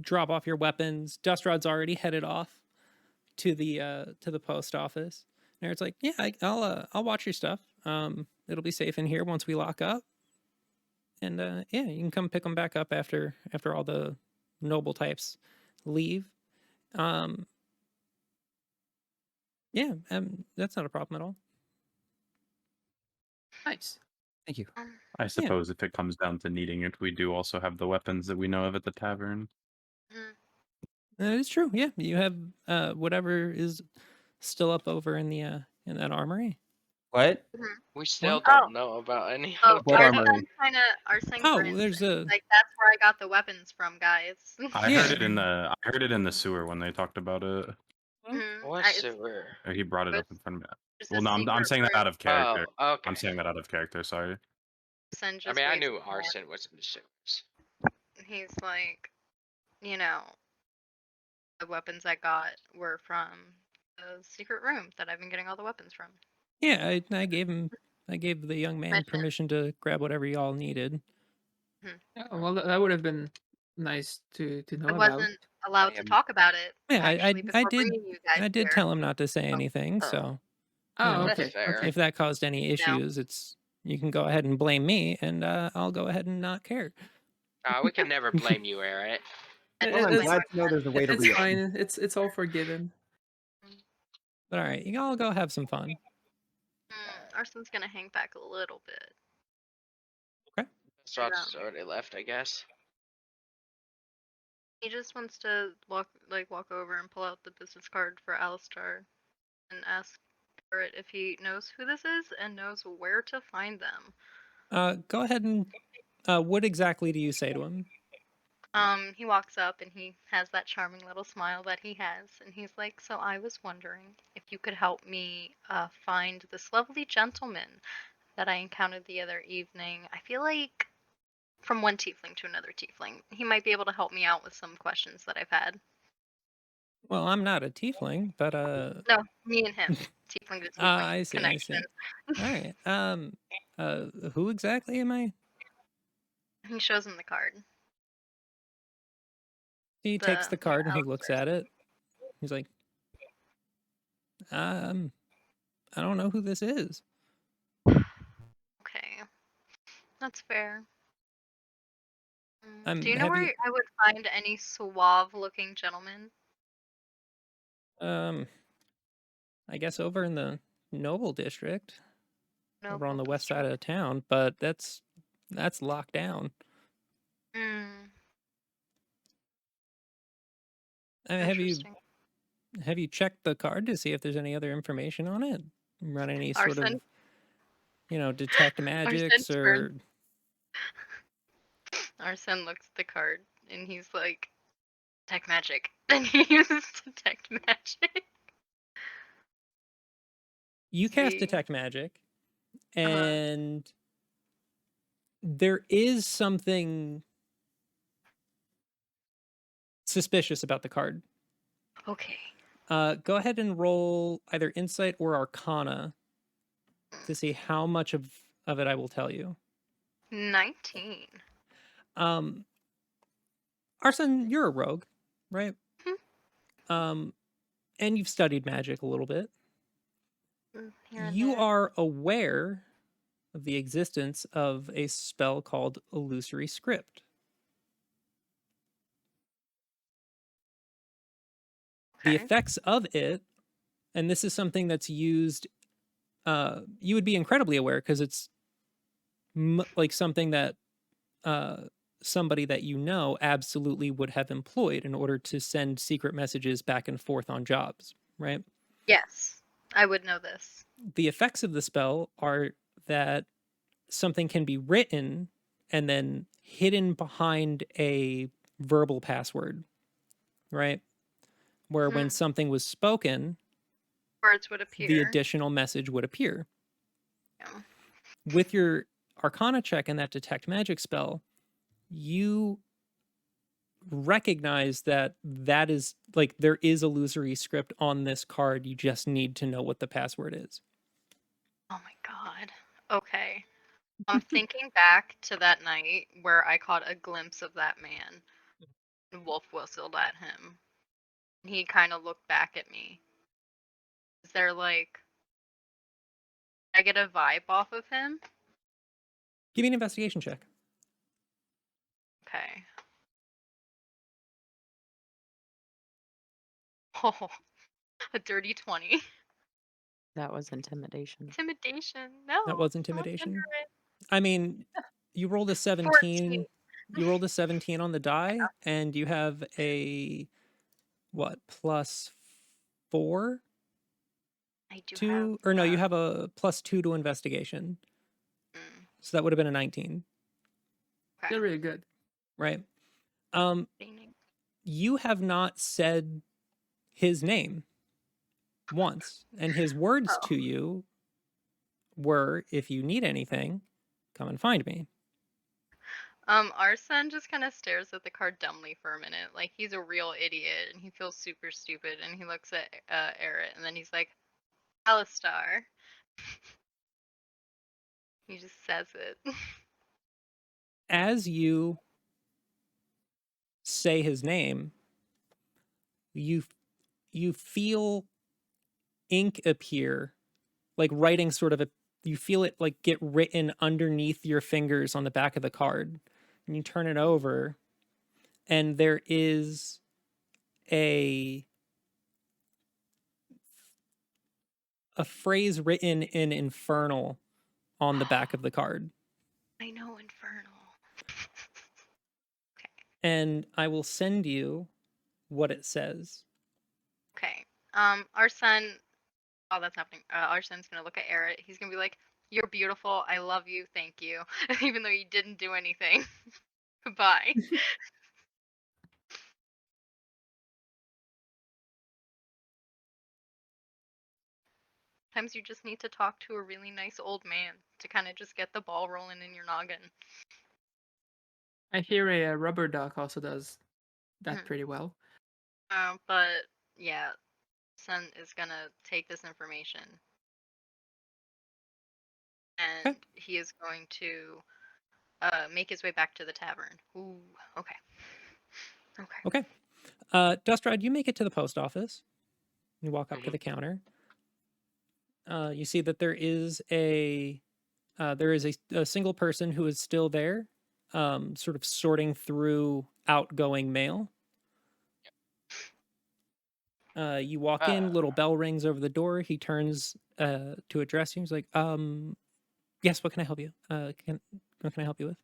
drop off your weapons. Dust Rod's already headed off to the post office. And it's like, yeah, I'll watch your stuff. It'll be safe in here once we lock up. And yeah, you can come pick them back up after all the noble types leave. Yeah, that's not a problem at all. nice. Thank you. I suppose if it comes down to needing it, we do also have the weapons that we know of at the tavern. That is true. Yeah, you have whatever is still up over in the in that armory. What? We still What? don't know about any Oh, of What that. armory? Arsen Oh, grins there's and a- he's like, that's where I got the weapons from, guys. I Yeah. heard it in the sewer when they talked about it. What It's sewer? Or he brought it up in front of me. just Well, a no, I'm secret saying that out room. of character. Oh, okay. I'm saying that out of character. Sorry. Arsen I just mean, I waits knew for more. Arsen was in the sewers. He's like, you know, the weapons I got were from the secret room that I've been getting all the weapons from. Yeah, I gave the young man Mention. permission to grab whatever y'all needed. Oh, well, that would have been nice to know I about. wasn't allowed to talk about it. Yeah, actually, before I did. bringing you guys I did here. tell him not to say anything. Oh. So Oh, know, okay. That's fair. Okay. if that caused any issues, it's you can go ahead and blame me, and I'll go ahead and not care. We can never blame you, Aaron. Well, I'm glad to know there's a way to It's react. fine. It's all forgiven. But all right, you all go have some fun. Arsen's gonna hang back a little bit. Srot's already left, I guess. He just wants to walk over and pull out the business card for Alistar and ask Barrett if he knows who this is and knows where to find them. Go ahead and what exactly do you say to him? He walks up and he has that charming little smile that he has, and he's like, "So I was wondering if you could help me find this lovely gentleman that I encountered the other evening. I feel like from one tiefling to another tiefling, he might be able to help me out with some questions that I've had." Well, I'm not a tiefling, but No, me and him, tiefling to tiefling I see. connection. All right. Who exactly am I? He shows him the card. He takes the card and he looks at it. He's like, I don't know who this is. Okay, that's fair. Do you know where I would find any suave-looking gentlemen? I guess over in the Noble District, over on the Noble west side of town, but that's locked down. Interesting. Have you checked the card to see if there's any other information on it? Run any sort of, detect magics or? Arsen looks at the card and he's like, "Detect magic." And he uses detect magic. You cast detect magic, and there is something suspicious about the card. Okay. Go ahead and roll either insight or arcana to see how much of it I will tell you. 19. Arsen, you're a rogue, right? And you've studied magic a little bit. You are aware of the existence of a spell called Illusory Script. The effects of it, and this is something that's used, you would be incredibly aware because it's like something that somebody that you know absolutely would have employed in order to send secret messages back and forth on jobs, right? Yes, I would know this. The effects of the spell are that something can be written and then hidden behind a verbal password right? Where when something was spoken, words would appear. The additional message would appear. Yeah. With your Arcana check and that detect magic spell, you recognize that is like there is illusory script on this card. You just need to know what the password is. Oh my god. Okay. I'm thinking back to that night where I caught a glimpse of that man. And Wolf whistled at him. He kind of looked back at me. Is there like... I get a vibe off of him? Give me an investigation check. Okay. Oh, a dirty 20. That was intimidation. Intimidation. No. That was intimidation. I mean, you rolled a 17. 14. You rolled a 17 on the die, and you have a what, +4 I do to, have, or no, you have a +2 to investigation. So that would have been a 19. Okay. They're really good. Right. You have not said his name once, and his words to you were, if you need anything, come and find me. Arsen just kind of stares at the card dumbly for a minute, like he's a real idiot, and he feels super stupid, and he looks at Eret, and then he's like, Alistar. He just says it. As you say his name, you feel ink appear, like writing sort of you feel it like get written underneath your fingers on the back of the card, and you turn it over, and there is a phrase written in Infernal on the back of the card. I know Infernal. Okay. And I will send you what it says. Okay. Arsen, while that's happening, Arsen's gonna look at Eret. He's gonna be like, "You're beautiful. I love you. Thank you." Even though you didn't do anything. Goodbye. Sometimes you just need to talk to a really nice old man to kind of just get the ball rolling in your noggin. I hear a rubber duck also does that pretty well. But yeah, Sen is gonna take this information and he is going to make his way back to the tavern. Ooh, okay. Okay. Dustrad, you make it to the post office. You walk up to the counter. You see that there is a single person who is still there, sort of sorting through outgoing mail. You walk in, little bell rings over the door. He turns to address you. He's like, yes, what can I help you? What can I help you with?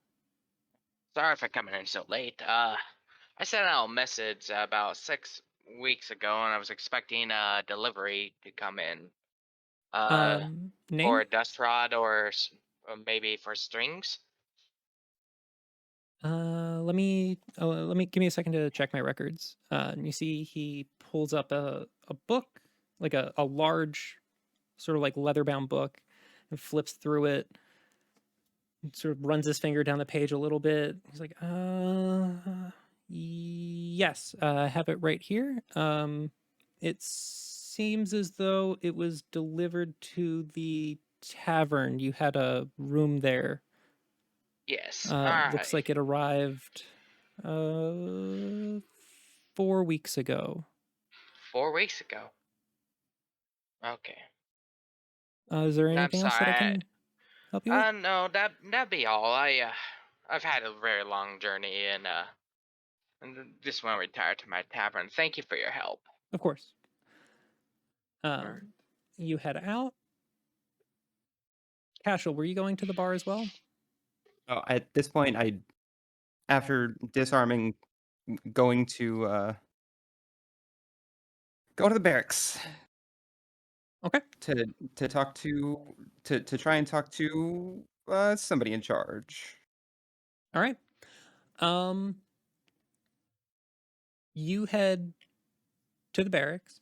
Sorry for coming in so late. I sent out a message about 6 weeks ago, and I was expecting a delivery to come in. Name? For a dust rod or maybe for strings. Let me give me a second to check my records. And you see he pulls up a book, like a large, sort of like leather-bound book, and flips through it. And sort of runs his finger down the page a little bit. He's like, yes, I have it right here. It seems as though it was delivered to the tavern. You had a room there. Yes. Looks like it arrived 4 weeks ago. 4 weeks ago. Okay. Is there anything else that I can help you with? No, that'd be all. I've had a very long journey, and just want to retire to my tavern. Thank you for your help. Of course. You head out. Kashel, were you going to the bar as well? Oh, at this point, after disarming, going to go to the barracks. Okay. To talk to try and talk to somebody in charge. All right. you head to the barracks,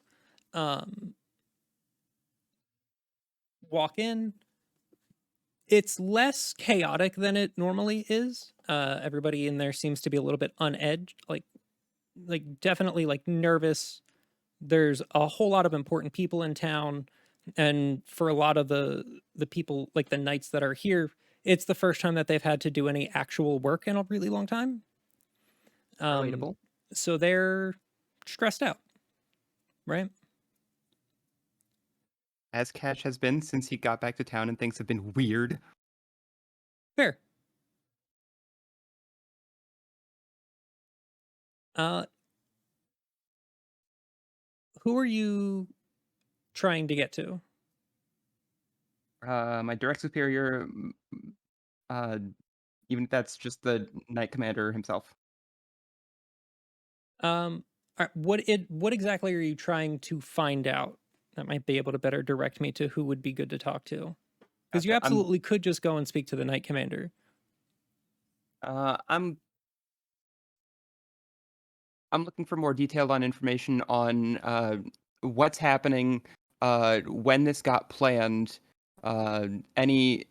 walk in. It's less chaotic than it normally is. Everybody in there seems to be a little bit on edge, like definitely like nervous. There's a whole lot of important people in town, and for a lot of the people, like the knights that are here, it's the first time that they've had to do any actual work in a really long time. Relatable. So they're stressed out, right? As Cash has been since he got back to town and things have been weird. Fair. Who are you trying to get to? My direct superior, even if that's just the Knight Commander himself. What exactly are you trying to find out? That might be able to better direct me to who would be good to talk to. Because you Gotcha. absolutely could just go and speak to the Knight Commander. I'm looking for more detailed on information on what's happening, when this got planned, any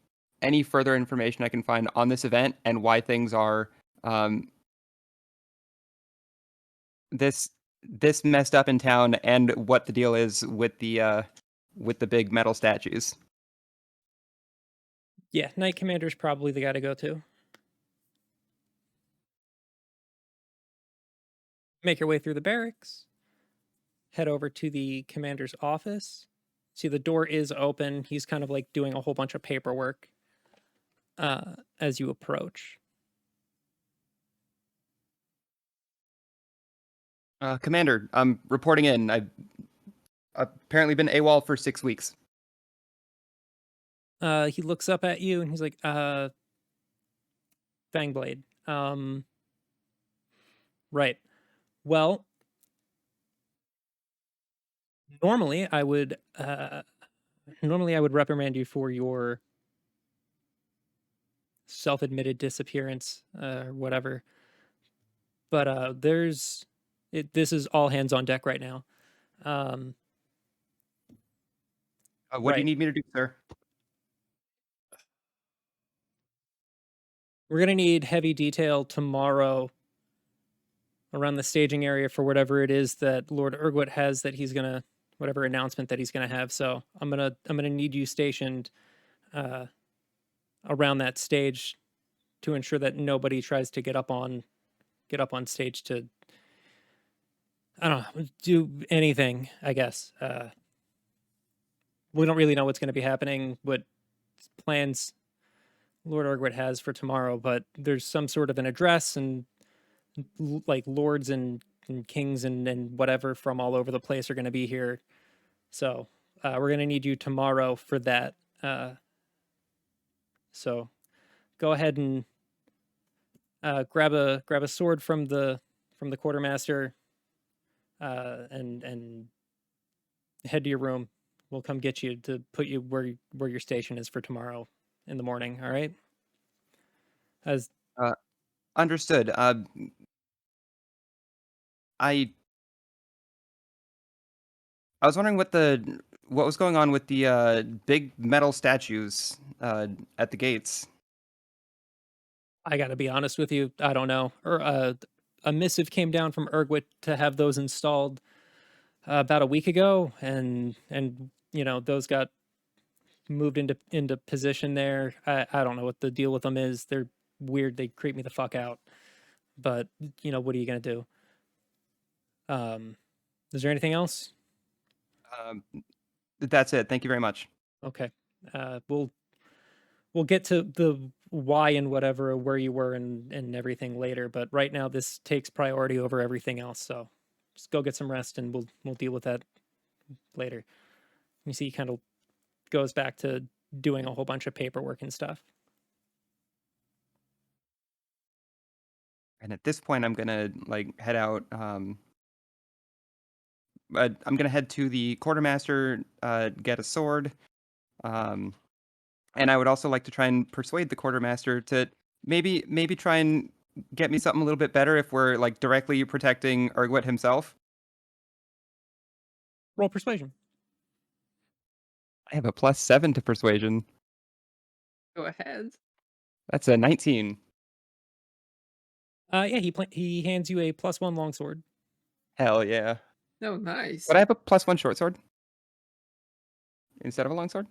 further information I can find on this event and why things are this messed up in town, and what the deal is with the big metal statues. Yeah, Knight Commander's probably the guy to go to. Make your way through the barracks. Head over to the commander's office. See, the door is open. He's kind of like doing a whole bunch of paperwork as you approach. Commander, I'm reporting in. I've apparently been AWOL for 6 weeks. He looks up at you and he's like, Fangblade. Right. Well, normally I would reprimand you for your self-admitted disappearance or whatever. But this is all hands on deck right now. What do you need me to do, sir? We're going to need heavy detail tomorrow around the staging area for whatever it is that Lord Urguet has that he's going to, whatever announcement that he's going to have. So I'm going to need you stationed around that stage to ensure that nobody tries to get up on stage to, I don't know, do anything, I guess. We don't really know what's going to be happening, what plans Lord Urguet has for tomorrow, but there's some sort of an address and like lords and kings and whatever from all over the place are going to be here. So we're going to need you tomorrow for that. So go ahead and grab a sword from the quartermaster and head to your room. We'll come get you to put you where your station is for tomorrow in the morning. All right. As understood. I was wondering what was going on with the big metal statues at the gates. I got to be honest with you, I don't know. Or a missive came down from Urguet to have those installed about a week ago, and you know those got moved into position there. I don't know what the deal with them is. They're weird. They creep me the fuck out. But you know, what are you gonna do? Is there anything else? That's it. Thank you very much. Okay. We'll get to the why and whatever, where you were and everything later. But right now, this takes priority over everything else. So just go get some rest, and we'll deal with that later. You see, he kind of goes back to doing a whole bunch of paperwork and stuff. And at this point, I'm gonna head out. I'm gonna head to the quartermaster, get a sword, and I would also like to try and persuade the quartermaster to maybe try and get me something a little bit better if we're like directly protecting Urguet himself? Roll persuasion. I have a +7 to persuasion. Go ahead. That's a 19. Yeah, he hands you a +1 longsword. Hell yeah. Oh, nice. Would I have a +1 short sword instead of a long sword?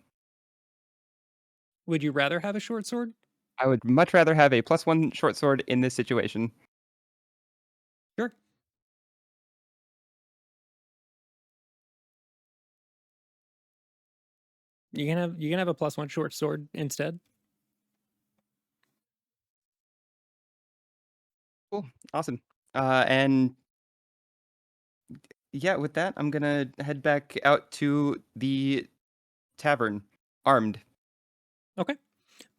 Would you rather have a short sword? I would much rather have a +1 short sword in this situation. Sure. You can have a +1 short sword instead. Cool. Awesome. And yeah, with that, I'm gonna head back out to the tavern, armed. Okay.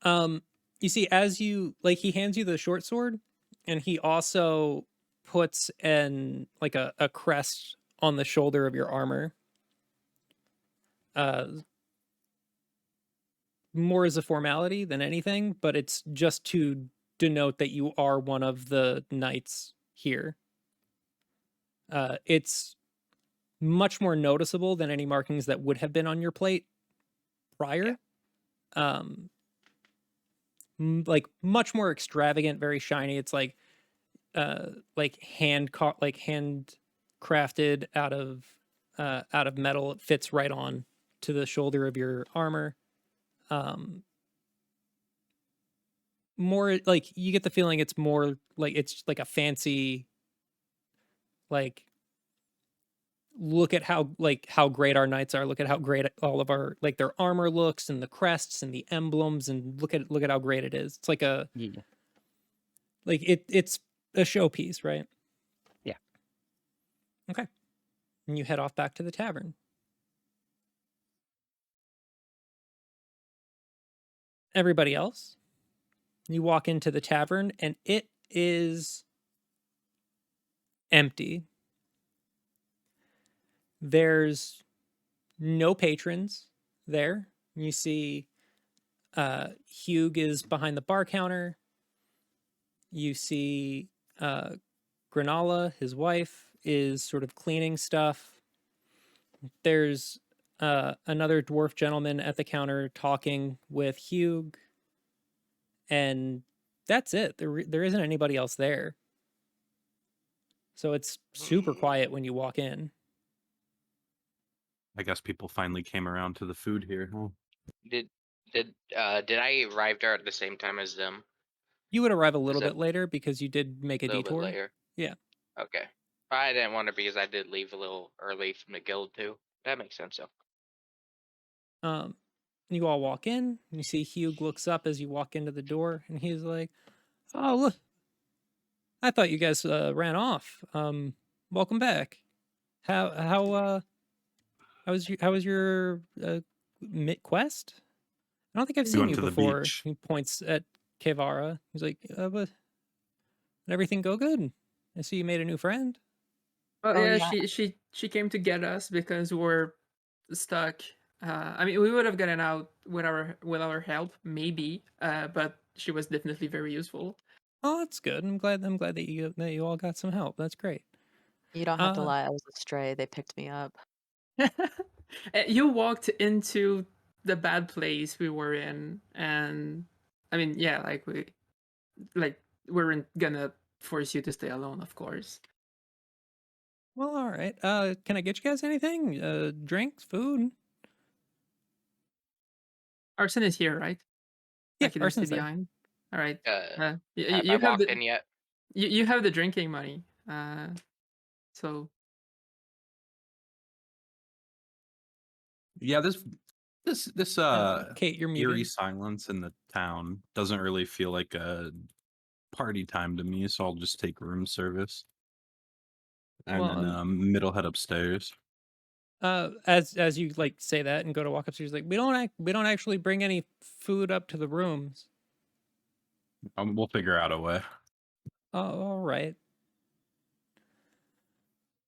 You see, as you he hands you the short sword, and he also puts a crest on the shoulder of your armor. More as a formality than anything, but it's just to denote that you are one of the knights here. It's much more noticeable than any markings that would have been on your plate prior. Yeah. Much more extravagant, very shiny. It's hand crafted out of metal. It fits right on to the shoulder of your armor. More like you get the feeling it's more like it's like a fancy look at how great our knights are, look at how great all of our their armor looks and the crests and the emblems, and look at how great it is. It's like a it's a showpiece, right? Yeah. Okay. And you head off back to the tavern. Everybody else, you walk into the tavern and it is empty. There's no patrons there. You see Hugh is behind the bar counter. You see Granala, his wife, is sort of cleaning stuff. There's another dwarf gentleman at the counter talking with Hugh. And that's it. There isn't anybody else there. So it's super quiet when you walk in. I guess people finally came around to the food here. Huh? Did I arrive there at the same time as them? You would arrive a little bit later because you did make a little detour. bit later. Yeah. Okay. I didn't want to because I did leave a little early from the guild too. That makes sense though. You all walk in. You see Hugh looks up as you walk into the door, and he's like, "Oh, look! I thought you guys ran off. Welcome back. How was your quest? I don't think I've We seen went you to the before." beach. He points at Kevara. He's like, "But did everything go good? I see you made a new friend." Well, Oh, yeah, yeah. she came to get us because we're stuck. I mean, we would have gotten out with our help, maybe. But she was definitely very useful. Oh, that's good. I'm glad that you all got some help. That's great. You don't have to lie. I was a stray. They picked me up. You walked into the bad place we were in, and I mean, yeah, we weren't gonna force you to stay alone, of course. Well, all right. Can I get you guys anything? Drinks, food? Arsen is here, right? Yeah, Like he didn't see Arsen's the there. iron. All right. Have You I have walked the in yet? you have the drinking money. So Yeah, this Kait, you're eerie muted. silence in the town doesn't really feel like a party time to me, so I'll just take room service. And then Middle head upstairs. As you say that and go to walk upstairs, we don't actually bring any food up to the rooms. We'll figure out a way. Oh, all right.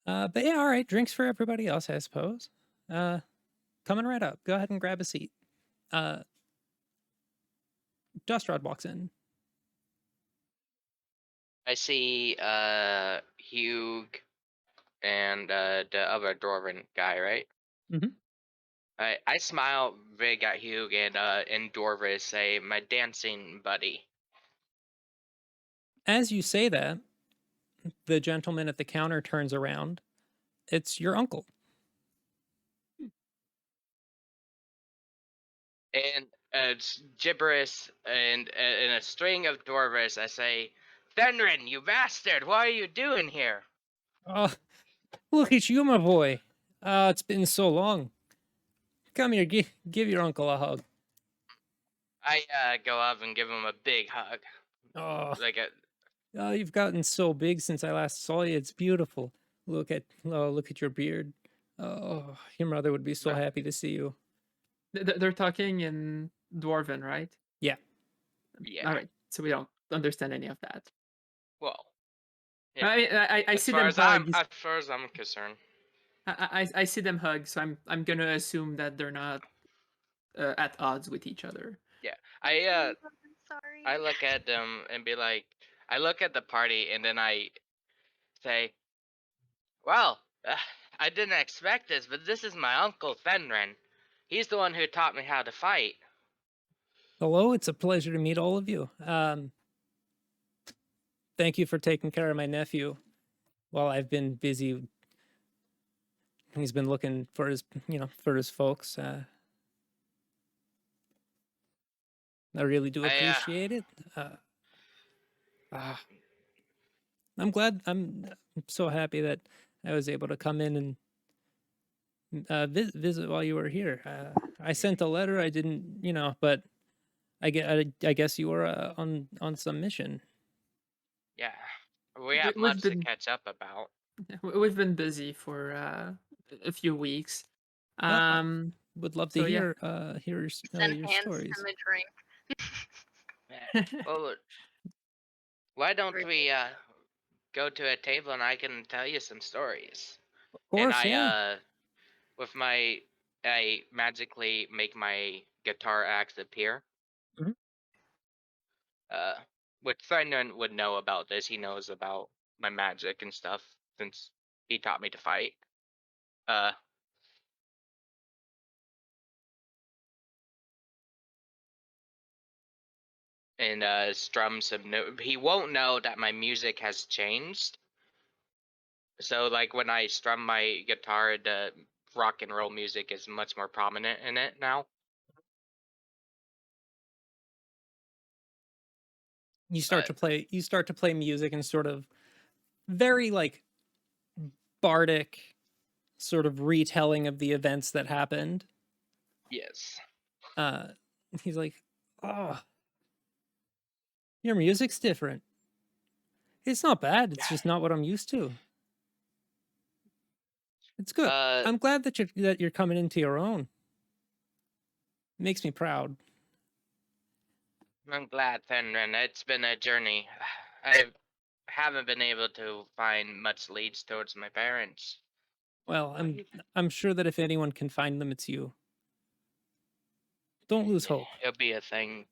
But yeah, all right. Drinks for everybody else, I suppose. Coming right up. Go ahead and grab a seat. Dustrod walks in. I see Hugh and the other dwarven guy, right? Mm-hmm. I smile big at Hugh and in Dwarvish say, "My dancing buddy." As you say that, the gentleman at the counter turns around. It's your uncle. And it's gibberish and in a string of Dwarvish, I say, "Fenrin, you bastard! What are you doing here?" Oh, look at you, my boy. It's been so long. Come here, give your uncle a hug. I go up and give him a big hug. Oh, Like a oh, you've gotten so big since I last saw you. It's beautiful. Look at your beard. Oh, your mother would be so No. happy to see you. They're talking in Dwarven, right? Yeah. Yeah. All right. So we don't understand any of that. Well, yeah. I mean, I as see far them as hug. as far as I'm concerned. I see them hug, so I'm gonna assume that they're not at odds with each other. Yeah. I'm sorry. I look at them and be like, I look at the party and then I say, "Well, I didn't expect this, but this is my uncle Fenrin. He's the one who taught me how to fight." Hello, it's a pleasure to meet all of you. Thank you for taking care of my nephew while I've been busy. He's been looking for his folks. I really do appreciate it. I'm glad. I'm so happy that I was able to come in and visit while you were here. I sent a letter. I didn't, but I guess you were on some mission. Yeah. We have We've much to been- catch up about. We've been busy for a few weeks. Would love to So, yeah. hear your Enhance stories. the drink. Well, why don't we go to a table and I can tell you some stories? Of course, And yeah. with I magically make my guitar axe appear. Mhm. Which Fenrir would know about this. He knows about my magic and stuff since he taught me to fight. And strum some note. He won't know that my music has changed. So like when I strum my guitar, the rock and roll music is much more prominent in it now. You start to play music and sort of very like bardic sort of retelling of the events that happened. Yes. He's like, "Oh, your music's different. It's not bad. It's just not what I'm used to. It's good. I'm glad that you're coming into your own. Makes me proud." I'm glad, Fenrir. It's been a journey. I haven't been able to find much leads towards my parents. Well, I'm sure that if anyone can find them, it's you. Don't lose hope. It'll be a thing.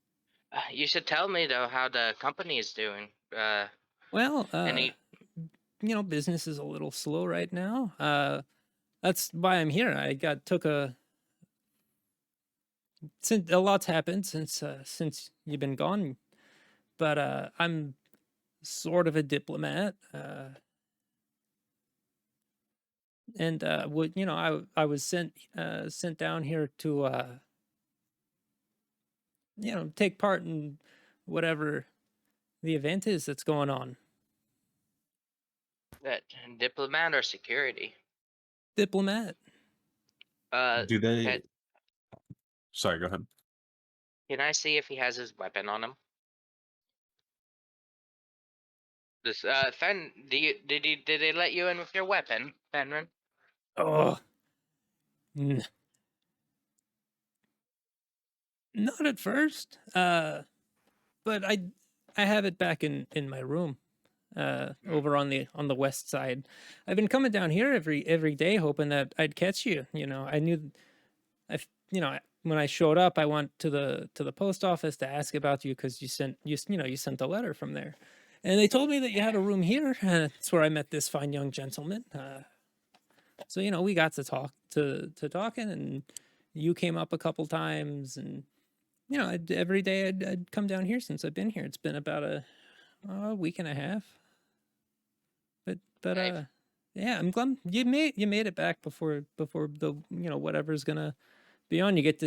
You should tell me though how the company is doing. Well, Any business is a little slow right now. That's why I'm here. Since a lot's happened since you've been gone, but I'm sort of a diplomat. And I was sent down here to take part in whatever the event is that's going on. that diplomat or security? Diplomat. Do they? Sorry, go ahead. Can I see if he has his weapon on him? This Fen, did they let you in with your weapon, Fenrir? Oh, not at first. But I have it back in my room, over on the west side. I've been coming down here every day, hoping that I'd catch you. I knew, when I showed up, I went to the post office to ask about you because you sent a letter from there, And they told me that you had a room here. That's where I met this fine young gentleman. So we got to talking, and you came up a couple times, and every day I'd come down here since I've been here. It's been about a week and a half. But Nice. yeah, I'm glad you made it back before the whatever's gonna be on. You get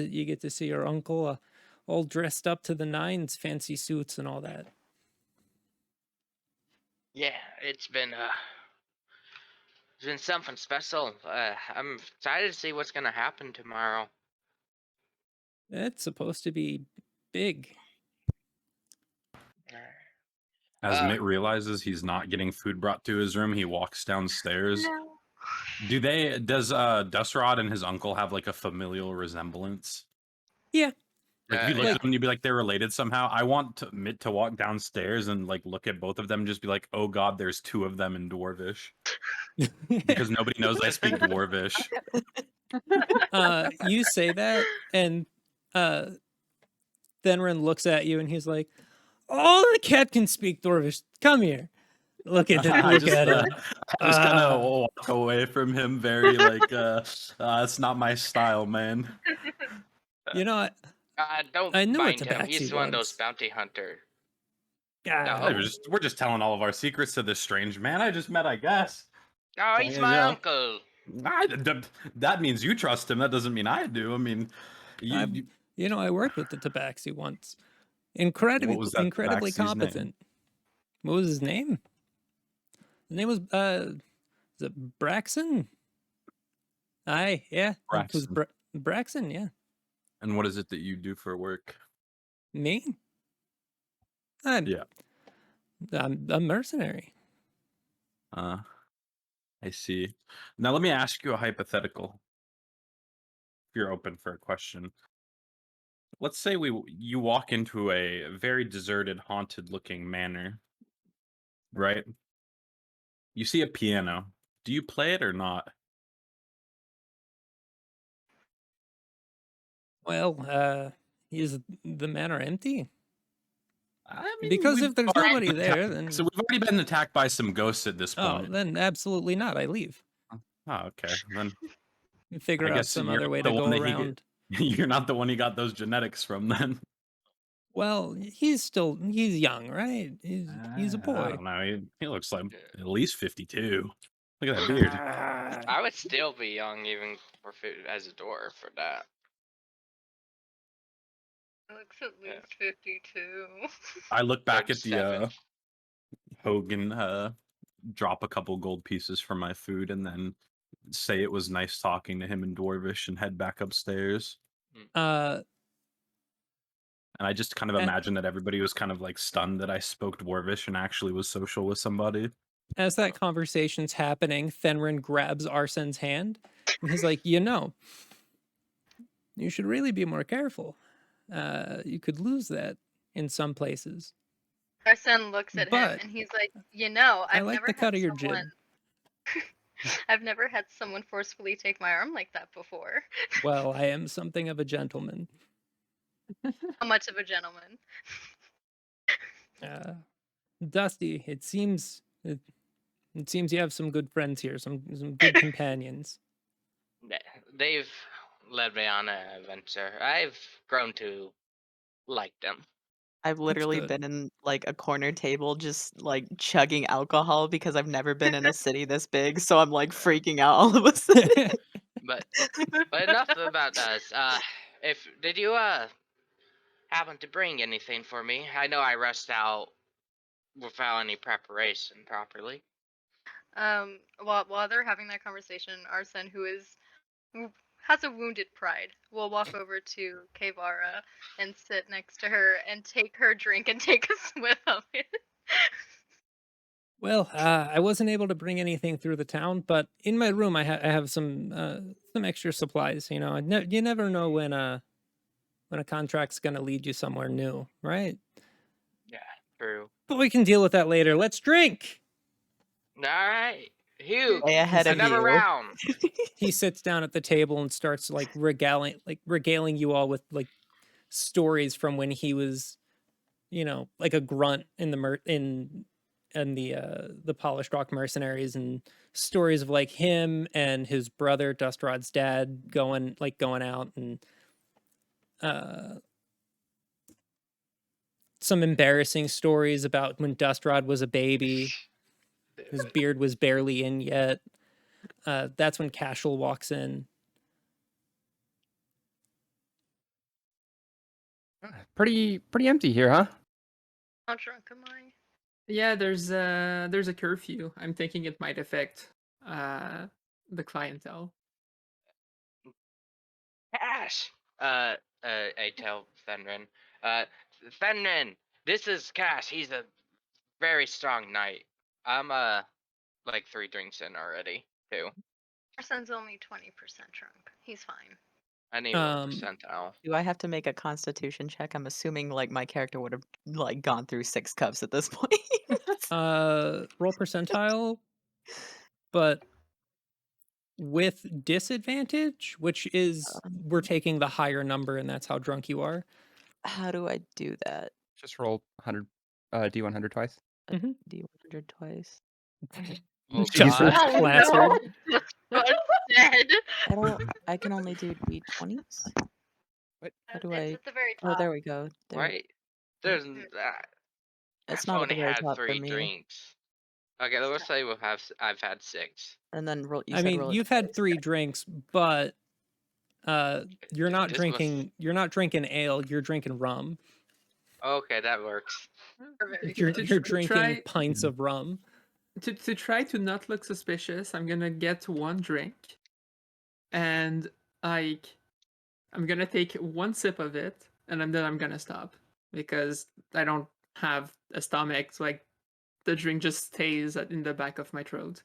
to see your uncle all dressed up to the nines, fancy suits and all that. Yeah, it's been something special. I'm excited to see what's gonna happen tomorrow. It's supposed to be big. As Mitt realizes he's not getting food brought to his room, he walks downstairs. No. Does Dusrod and his uncle have like a familial resemblance? Yeah. Like if you look at them, you'd be like, they're related somehow. I want Mitt to walk downstairs and like look at both of them and just be like, oh god, there's two of them in Dwarvish. Because nobody knows I speak Dwarvish. You say that, and Thenrin looks at you and he's like, "Oh, the cat can speak Dwarvish. Come here. Look at him. I just kind of walk away from him, very like, it's not my style, man. Don't I knew mind what him. Tabaxi He's one of those was. bounty hunter. We're just telling all of our secrets to this strange man I just met, I guess. Oh, he's my uncle. That means you trust him. That doesn't mean I do. I mean, I worked with the Tabaxi once. Incredibly Tabaxi's competent. name? What was his name? His name was is it Braxton? Aye, yeah. It was Braxton, yeah. And what is it that you do for work? Me? I'm a mercenary. I see. Now let me ask you a hypothetical. If you're open for a question. Let's say you walk into a very deserted, haunted-looking manor, right? You see a piano. Do you play it or not? Well, is the manor empty? I mean, because if there's nobody there, then so we've already been attacked by some ghosts at this point. Oh, then absolutely not. I leave. Oh, okay. Then figure out some other way to go around. You're not the one he got those genetics from, then. Well, he's young, right? He's a boy. I don't know. He looks like at least 52. Look at that beard. I would still be young even as a dwarf for that. Looks at least 52. I look back at the Hogan drop a couple gold pieces for my food and then say it was nice talking to him in Dwarvish and head back upstairs. And I just kind of imagine that everybody was kind of like stunned that I spoke Dwarvish and actually was social with somebody. As that conversation's happening, Thenrin grabs Arsen's hand and he's like, you should really be more careful. You could lose that in some places. Arsen looks at him and he's like, I like the cut of your jib. I've never had someone forcefully take my arm like that before. Well, I am something of a gentleman. How much of a gentleman? Dusty, it seems you have some good friends here, some good companions. They've led me on an adventure. I've grown to like them. I've literally been in like a corner table just like chugging alcohol because I've never been in a city this big, so I'm like freaking out all of a sudden. But enough about us. Did you happen to bring anything for me? I know I rushed out without any preparation properly. While they're having that conversation, Arsen, who has a wounded pride, will walk over to Kavara and sit next to her and take her drink and take a swig of it. Well, I wasn't able to bring anything through the town, but in my room I have some extra supplies. You never know when a contract's gonna lead you somewhere new, right? Yeah, true. But we can deal with that later. Let's drink. All right. Hugh, way ahead of another you. round. He sits down at the table and starts like regaling you all with like stories from when he was, like a grunt in the Polished Rock Mercenaries, and stories of like him and his brother Dustrod's dad going out, and some embarrassing stories about when Dustrod was a baby. His beard was barely in yet. That's when Kashel walks in. Pretty empty here, huh? How drunk am I? Yeah, there's a curfew. I'm thinking it might affect the clientele. Cash. I tell Fenrin. Fenrin, this is Cash. He's a very strong knight. I'm like 3 drinks in already too. Arsen's only 20% drunk. He's fine. I need 1% now. Do I have to make a constitution check? I'm assuming like my character would have like gone through 6 cups at this point. Roll percentile, but with disadvantage, which is we're taking the higher number, and that's how drunk you are. How do I do that? Just roll 100 D100 twice. D100 twice. Oh, Just God. Oh, plastered. no. What's dead? I can only do D20s. What? How do It's I? at the very Oh, top. there we go. There. Right? There's It's I've not at the only very had top for 3 me. drinks. Okay, let's say I've had 6. And then roll. You I said mean, roll it you've had twice. 3 drinks, but you're not This drinking. You're not drinking ale. You're drinking rum. Okay, that works. You're To drinking try- pints of rum. To try to not look suspicious, I'm gonna get 1 drink, and I'm gonna take 1 sip of it, and then I'm gonna stop because I don't have a stomach, so like the drink just stays in the back of my throat.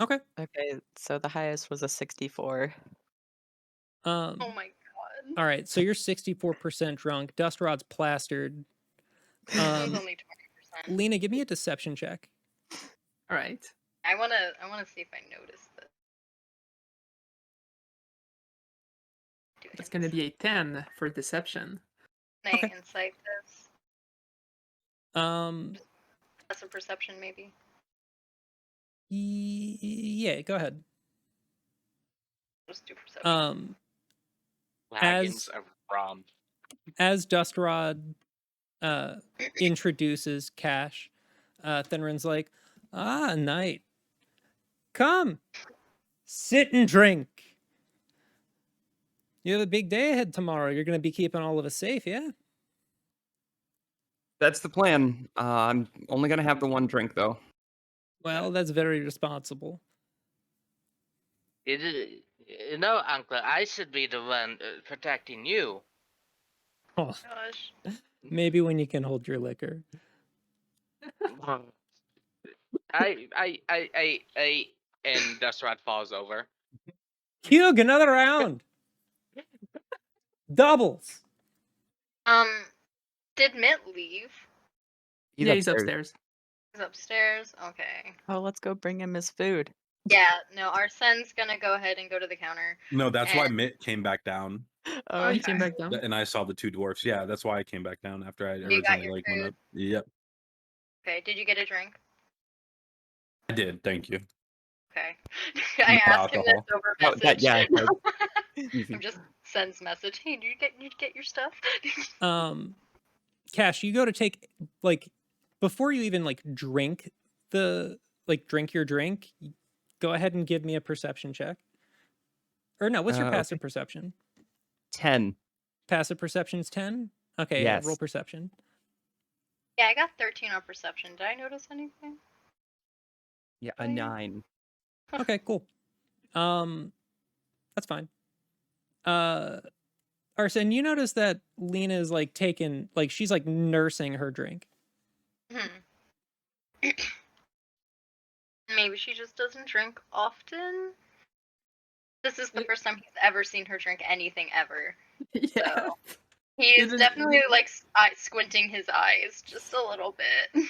Okay. Okay, so the highest was a 64. Oh my god. All right, so you're 64% drunk. Dustrod's plastered. It was only 20%. Lena, give me a deception check. All right. I wanna see if I noticed this. That's gonna be a 10 for deception. Can I Okay. insight this? That's a perception, maybe. Yeah, go ahead. Just do perception. Wagons of rum. As Dustrod introduces Cash, Fenrin's like, knight. Come, sit and drink. You have a big day ahead tomorrow. You're going to be keeping all of us safe, yeah? That's the plan. I'm only gonna have the 1 drink though. Well, that's very responsible. No, Uncle, I should be the one protecting you. Oh, Gosh. maybe when you can hold your liquor. And Dustrod falls over. Hugh, another round. Doubles. Did Mitt leave? He's upstairs. He's upstairs. Okay. Oh, let's go bring him his food. Yeah. No, Arsen's gonna go ahead and go to the counter. No, that's why And- Mitt came back down, Oh, he Okay. came back down. and I saw the 2 dwarfs. Yeah, that's why I came back down after I You got originally your went food? up. Yep, Okay. Did you get a drink? I did. Thank you. Okay. I asked him this alcohol. over Oh, message. that- yeah, Easy. I'm just sends message. Hey, did you get your stuff? Cash, you go to take, like, before you even like drink your drink, go ahead and give me a perception check. Or no, what's your passive Okay. perception? 10. Passive perception's 10? Okay, Yes. roll perception. Yeah, I got 13 on perception. Did I notice anything? Yeah, a 9. Okay, cool. That's fine. Arsen, you notice that Lena is like she's like nursing her drink. Maybe she just doesn't drink often. This is the first time he's ever seen her drink anything ever. Yeah. So he's Isn't- definitely like squinting his eyes just a little bit.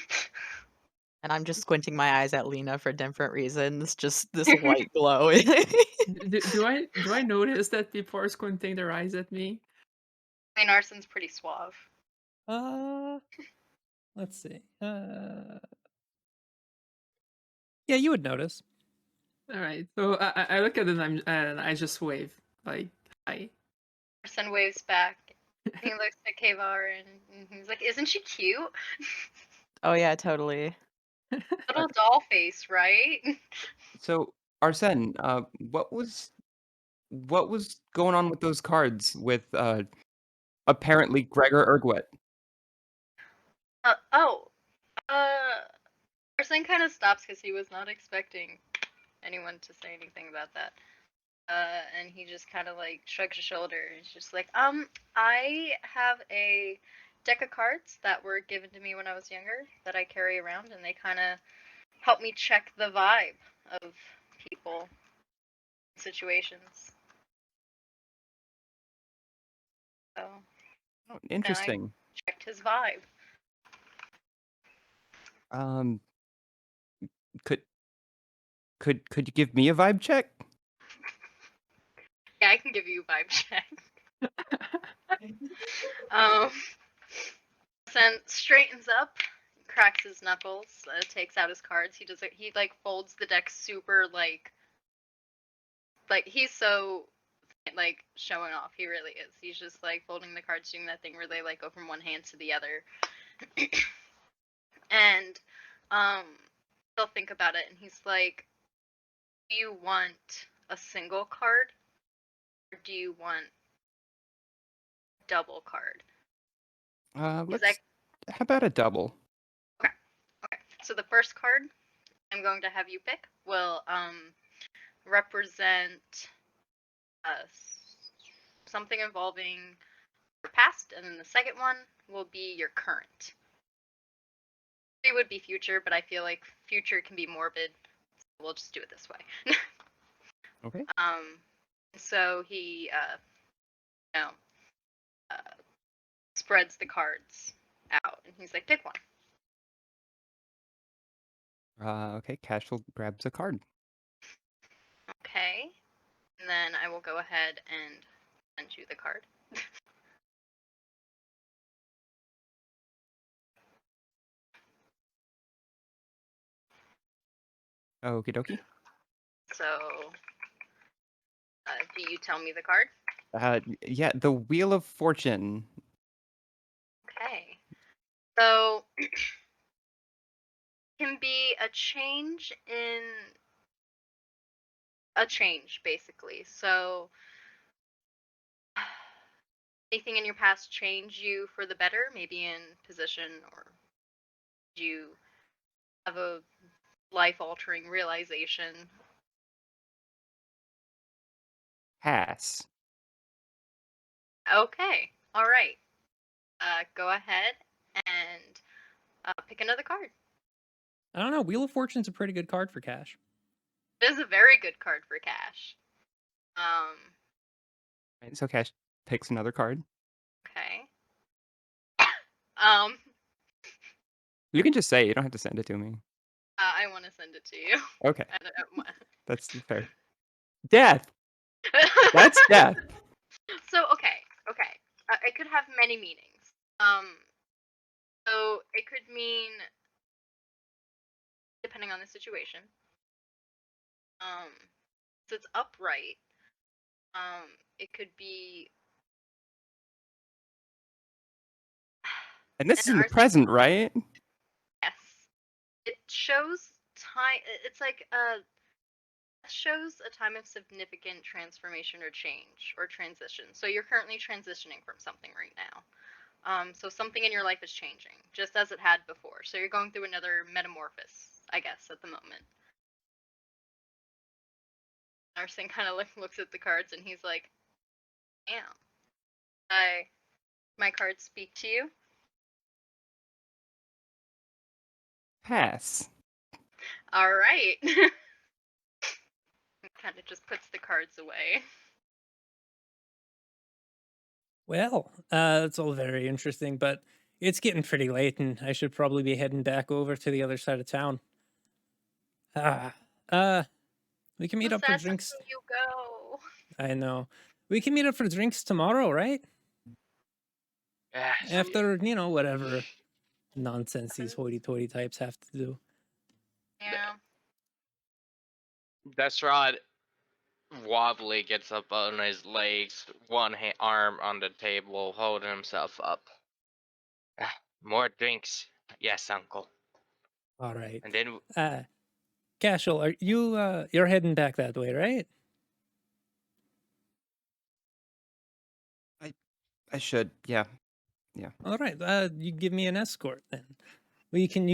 And I'm just squinting my eyes at Lena for different reasons. Just this white glow. do I notice that people are squinting their eyes at me? I mean, Arsen's pretty suave. Let's see. Yeah, you would notice. All right. So I look at it and I just wave like hi. Arsen waves back. He looks at Kavar and he's like, "Isn't she cute? Oh yeah, totally. Little doll face, right?" So, Arsen, what was going on with those cards with apparently Gregor Urguet? Oh, Arsen kind of stops because he was not expecting anyone to say anything about that. And he just kind of like shrugs his shoulder. He's just like, I have a deck of cards that were given to me when I was younger that I carry around, and they kind of help me check the vibe of people, situations. So, Oh, and I interesting. checked his vibe. Um, could could you give me a vibe check? Yeah, I can give you a vibe check. Um, Sen straightens up, cracks his knuckles, takes out his cards. He does it. He like folds the deck super like he's so like showing off. He really is. He's just like folding the cards, doing that thing where they like go from one hand to the other. And he'll think about it, and he's like, "Do you want a single card, or do you want double card?" Let's. like, How about a double? Okay. So the first card I'm going to have you pick will represent something involving your past, and then the second one will be your current. It would be future, but I feel like future can be morbid. So we'll just do it this way. Okay. So he, spreads the cards out, and he's like, "Pick one." Okay. Kashel grabs a card. Okay. And then I will go ahead and send you the card. Okie dokie. So, do you tell me the card? Yeah, the Wheel of Fortune. Okay. So, can be a change in a change, basically. So, anything in your past change you for the better, maybe in position, or do you have a life-altering realization? Pass. Okay. All right. Go ahead and pick another card. I don't know. Wheel of Fortune's a pretty good card for cash. It is a very good card for cash. Right, so Cash picks another card. Okay. You can just say it, you don't have to send it to me. I want to send it to you. Okay. I don't, That's fair. Death! That's death. So okay. It could have many meanings. So it could mean, depending on the situation. So it's upright. It could be. And this is in the Arsen, present, right? yes. It shows time. It's like shows a time of significant transformation or change or transition. So you're currently transitioning from something right now. So something in your life is changing, just as it had before. So you're going through another metamorphosis, I guess, at the moment. Arsen kind of looks at the cards, and he's like, "Damn, my cards speak to you." Pass. All right. Kind of just puts the cards away. Well, it's all very interesting, but it's getting pretty late, and I should probably be heading back over to the other side of town. Ah, we can meet So up for sad to drinks. see you go. I know. We can meet up for drinks tomorrow, right? Yes. After, whatever nonsense these hoity-toity types have to do. Yeah. Desrod wobbly gets up on his legs, one arm on the table, holding himself up. More drinks, yes, uncle. All right. And then Kashel, are you you're heading back that way, right? I should, yeah. All right. You give me an escort then. Well, you can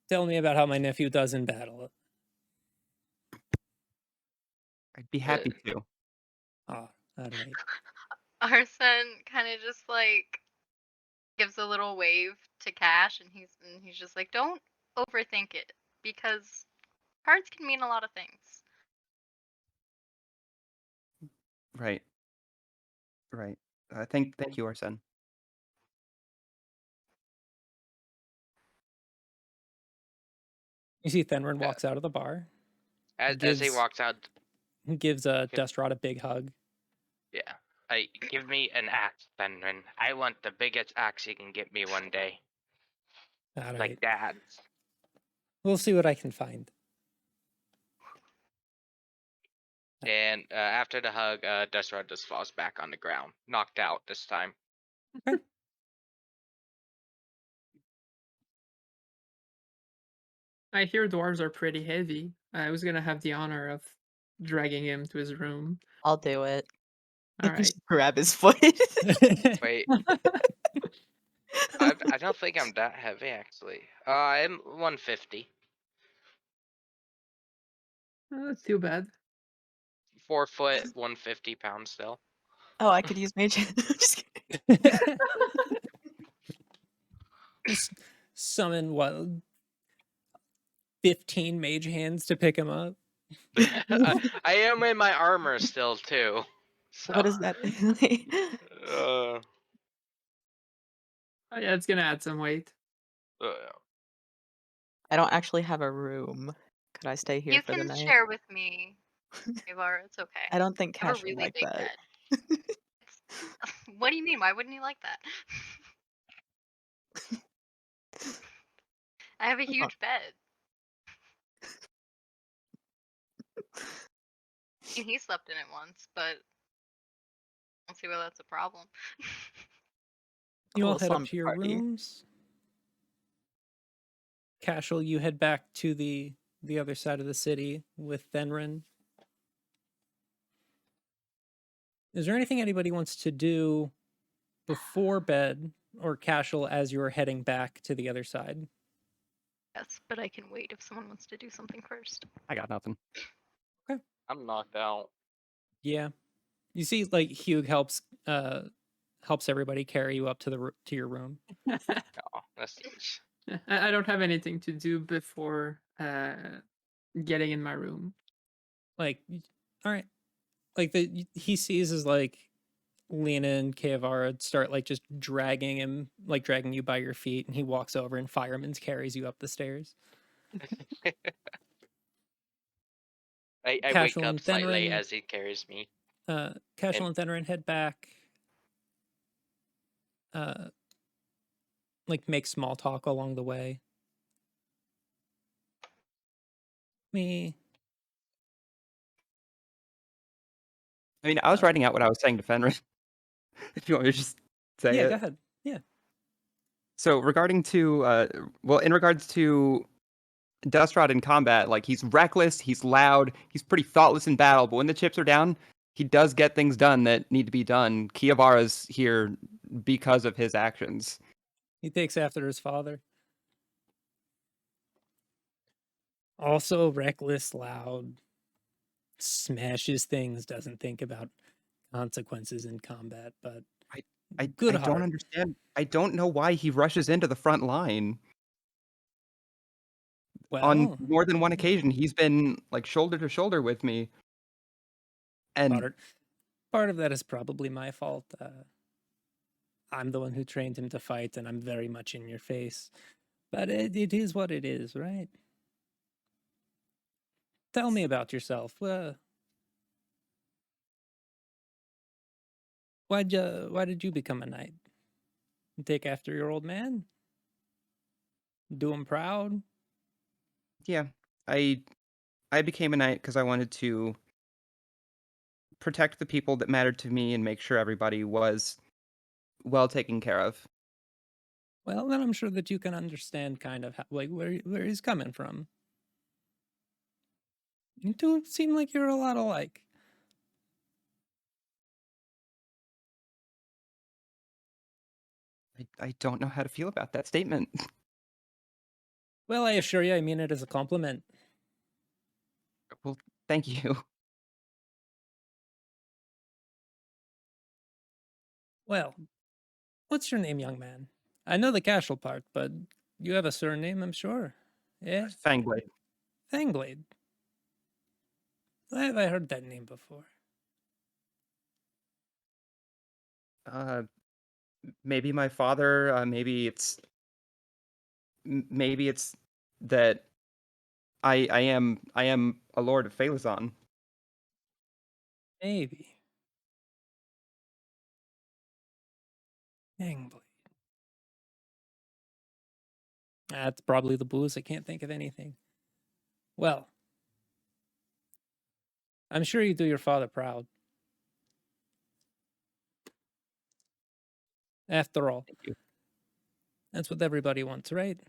tell me about how my nephew does in battle. I'd be happy to. Oh, all right. Arsen kind of just like gives a little wave to Cash, and he's just like, don't overthink it because cards can mean a lot of things. Right. Thank you, Arsen. You see Fenrir walks out of the bar. as he walks out, Gives Destrod a big hug. yeah, give me an axe, Fenrin. I want the biggest axe you can get me one day, All right. like Dad's. We'll see what I can find. And after the hug, Desrod just falls back on the ground, knocked out this time. I hear dwarves are pretty heavy. I was gonna have the honor of dragging him to his room. I'll do it. All right. Just grab his foot. Wait, I don't think I'm that heavy actually. I'm 150. That's too bad. 4 foot, 150 pounds still. Oh, I could use mage. Just kidding. Summon what? 15 mage hands to pick him up. I am in my armor still too. So. What is that? Uh, Oh, yeah, it's gonna add some weight. I don't actually have a room. Could I stay here You for the can night? share with me, Avar. It's okay. I don't think I have Cash a would really like big that. bed. What do you mean? Why wouldn't you like that? I have a huge bed. And he slept in it once, but I don't see why that's a problem. You all Little head up slumber to your party. rooms. Kashel, you head back to the other side of the city with Fenrin. Is there anything anybody wants to do before bed or Kashel as you're heading back to the other side? Yes, but I can wait if someone wants to do something first. I got nothing. I'm knocked out. Yeah. You see like Hugh helps everybody carry you up to your room. Oh, that's nice. I don't have anything to do before getting in my room. Like, all right. Like he sees as like Lena and Keavara start like just dragging him, like dragging you by your feet, and he walks over and Fireman's carries you up the stairs. I wake Kashel up and slightly Fenrir, as he carries me. Kashel and Fenrir head back. Like make small talk along the way. Me. I mean, I was writing out what I was saying to Fenrir. If you want me to just say Yeah, it. go ahead. Yeah. So regarding to in regards to Destrod in combat, like he's reckless, he's loud, he's pretty thoughtless in battle, but when the chips are down, he does get things done that need to be done. Kiavara's here because of his actions. He takes after his father. Also reckless, loud, smashes things, doesn't think about consequences in combat, but I good don't heart. understand. I don't know why he rushes into the front line. Well, On more than one occasion, he's been like shoulder to shoulder with me. And part of that is probably my fault. I'm the one who trained him to fight, and I'm very much in your face. But it is what it is, right? Tell me about yourself. Why did you become a knight? Take after your old man? Do him proud? yeah, I I became a knight because I wanted to protect the people that mattered to me and make sure everybody was well taken care of. Well, then I'm sure that you can understand kind of how, like where he's coming from. You two seem like you're a lot alike. I don't know how to feel about that statement. Well, I assure you, I mean it as a compliment. Well, thank you. Well, what's your name, young man? I know the Kashel part, but you have a surname, I'm sure. Yeah, Fangblade. Fangblade. Why have I heard that name before? Maybe my father. Maybe it's that I am a lord of Phalazon. Maybe. Fangblade. That's probably the booze. I can't think of anything. Well, I'm sure you do your father proud. After all, Thank you. that's what everybody wants, right?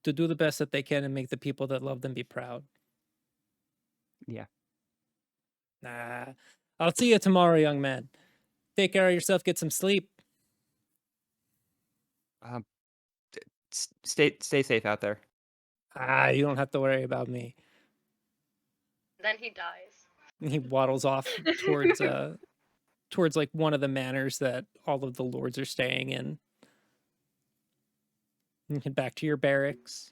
To do the best that they can and make the people that love them be proud. Yeah. Nah. I'll see you tomorrow, young man. Take care of yourself, get some sleep. Stay safe out there. You don't have to worry about me. Then he dies. And he waddles off towards towards like one of the manors that all of the lords are staying in. You head back to your barracks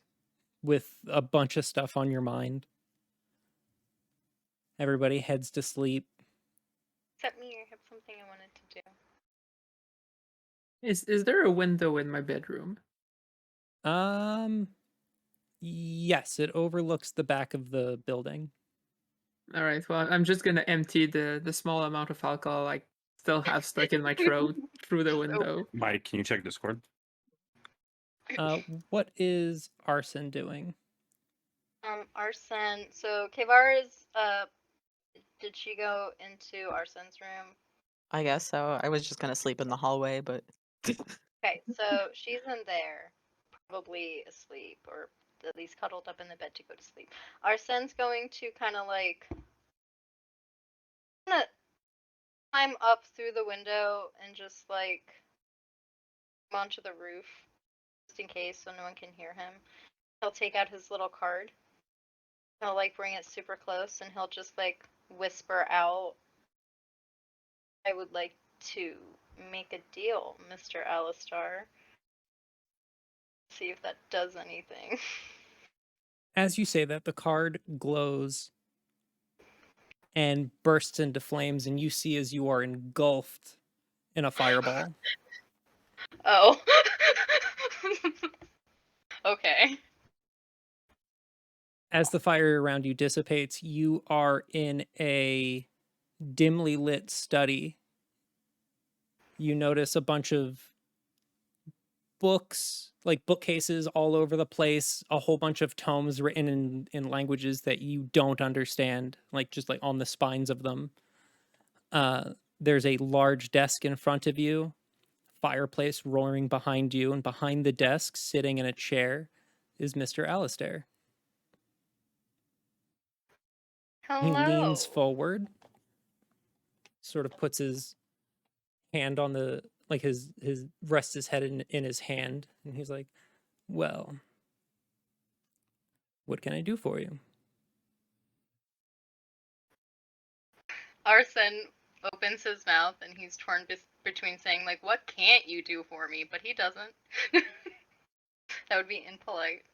with a bunch of stuff on your mind. Everybody heads to sleep. Except me, I have something I wanted to do. Is there a window in my bedroom? Yes, it overlooks the back of the building. All right. Well, I'm just gonna empty the small amount of alcohol I still have stuck in my throat through the window. Mike, can you check Discord? What is Arsen doing? Arsen. So Kavar is. Did she go into Arsen's room? I guess so. I was just gonna sleep in the hallway, but Okay, so she's in there, probably asleep, or at least cuddled up in the bed to go to sleep. Arsen's going to kind of like climb up through the window and just like come onto the roof, just in case, so no one can hear him. He'll take out his little card. He'll like bring it super close, and he'll just like whisper out, "I would like to make a deal, Mr. Alistar." See if that does anything. As you say that, the card glows and bursts into flames, and you see as you are engulfed in a fireball. Oh. Okay. As the fire around you dissipates, you are in a dimly lit study. You notice a bunch of books, like bookcases all over the place, a whole bunch of tomes written in languages that you don't understand, like just like on the spines of them. There's a large desk in front of you, fireplace roaring behind you, and behind the desk, sitting in a chair, is Mr. Alistair. Hello. He leans forward, sort of puts his hand on the, like his rests his head in his hand, and he's like, well, what can I do for you? Arsen opens his mouth and he's torn between saying like, "What can't you do for me?" But he doesn't. That would be impolite.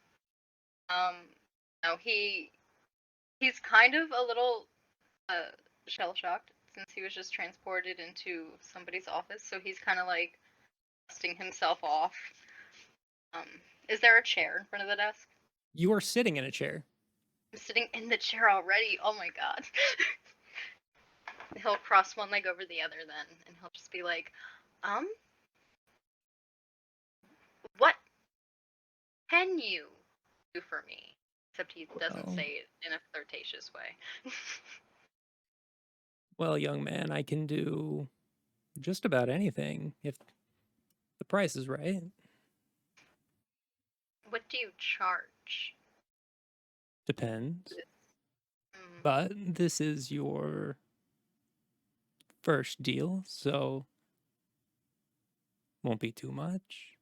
No, he's kind of a little shell shocked since he was just transported into somebody's office, so he's kind of like dusting himself off. Is there a chair in front of the desk? You are sitting in a chair. I'm sitting in the chair already. Oh my god. He'll cross one leg over the other then, and he'll just be like, what can you do for me, Except he doesn't Well. say it in a flirtatious way. Well, young man, I can do just about anything if the price is right. What do you charge? Depends. Mm, But this is your first deal, so won't be too much.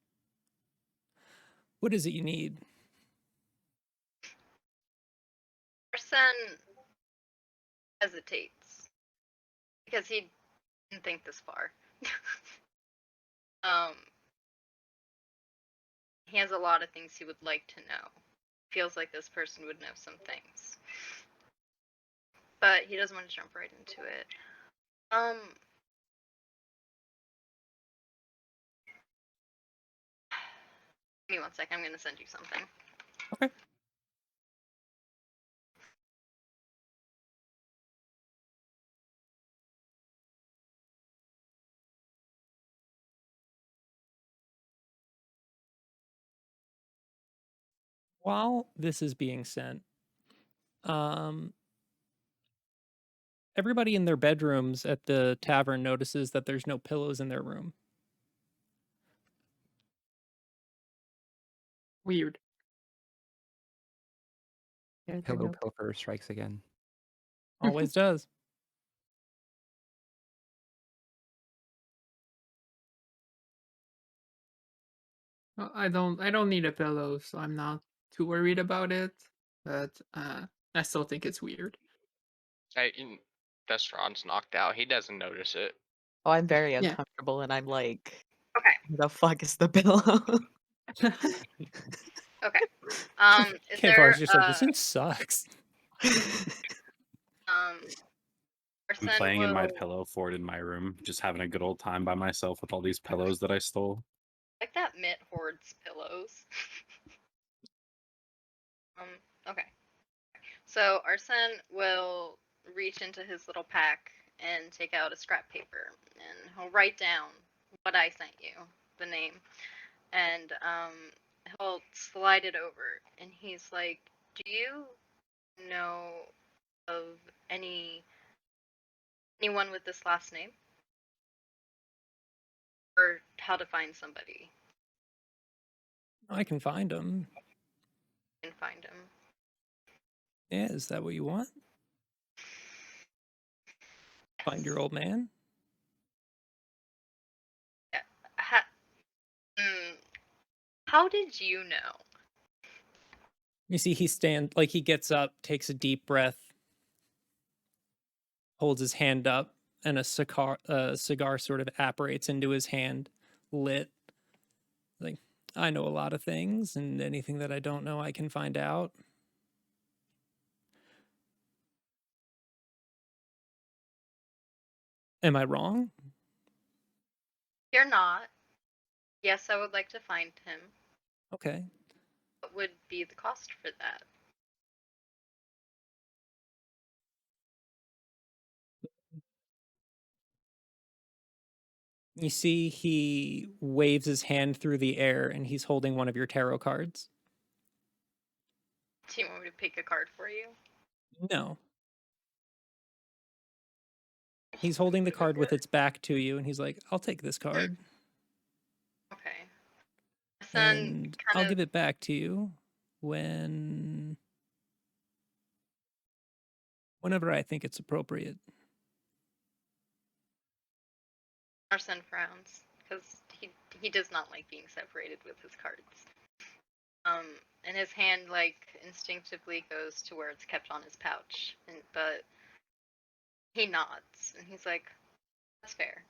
What is it you need? Arsen hesitates because he didn't think this far. He has a lot of things he would like to know. Feels like this person would know some things, but he doesn't want to jump right into it. Give me 1 second. I'm gonna send you something. Okay. While this is being sent, everybody in their bedrooms at the tavern notices that there's no pillows in their room. Weird. Pillow pilfer strikes again. Always does. Well, I don't need a pillow, so I'm not too worried about it. But I still think it's weird. Destron's knocked out. He doesn't notice it. Oh, I'm very Yeah. uncomfortable, and I'm like, Okay. who the fuck is the pillow? Okay. Is Kevar's there just like, this thing sucks. I'm Arsen playing in my will- pillow fort in my room, just having a good old time by myself with all these pillows that I stole. like that Mitt hoards pillows. Okay. So Arsen will reach into his little pack and take out a scrap paper, and he'll write down what I sent you, the name, and he'll slide it over, and he's like, "Do you know of anyone with this last name, or how to find somebody?" I can find them. And find him. Yeah, is that what you want? Find your old man? How did you know? You see, he gets up, takes a deep breath, holds his hand up, and a cigar sort of apparates into his hand, lit. Like, I know a lot of things, and anything that I don't know, I can find out. Am I wrong? You're not. Yes, I would like to find him. Okay. What would be the cost for that? You see, he waves his hand through the air, and he's holding one of your tarot cards. Do you want me to pick a card for you? No. He's holding the card with its back to you, and he's like, I'll take this card. Okay. And I'll give it back to you whenever I think it's appropriate. Arsen frowns because he does not like being separated with his cards. And his hand instinctively goes to where it's kept on his pouch, but he nods and he's like, "That's fair."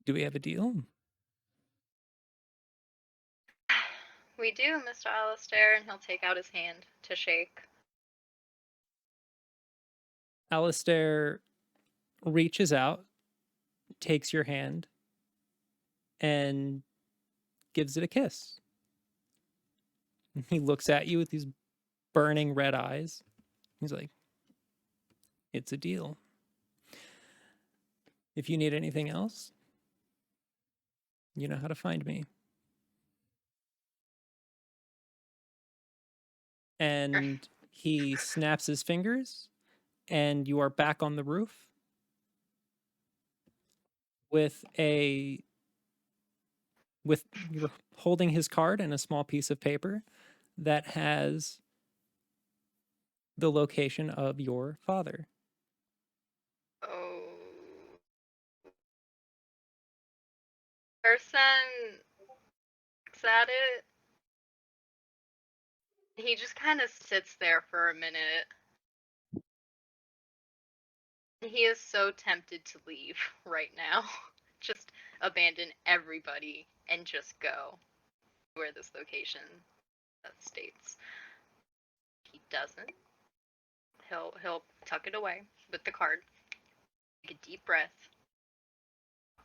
Do we have a deal? We do, Mr. Alistair, and he'll take out his hand to shake. Alistair reaches out, takes your hand, and gives it a kiss. He looks at you with these burning red eyes. He's like, it's a deal. If you need anything else, you know how to find me. and he snaps his fingers, and you are back on the roof with you're holding his card and a small piece of paper that has the location of your father. Oh. Arsen looks at it. He just kind of sits there for a minute. He is so tempted to leave right now. Just abandon everybody and just go where this location states. He doesn't. He'll tuck it away with the card. Take a deep breath.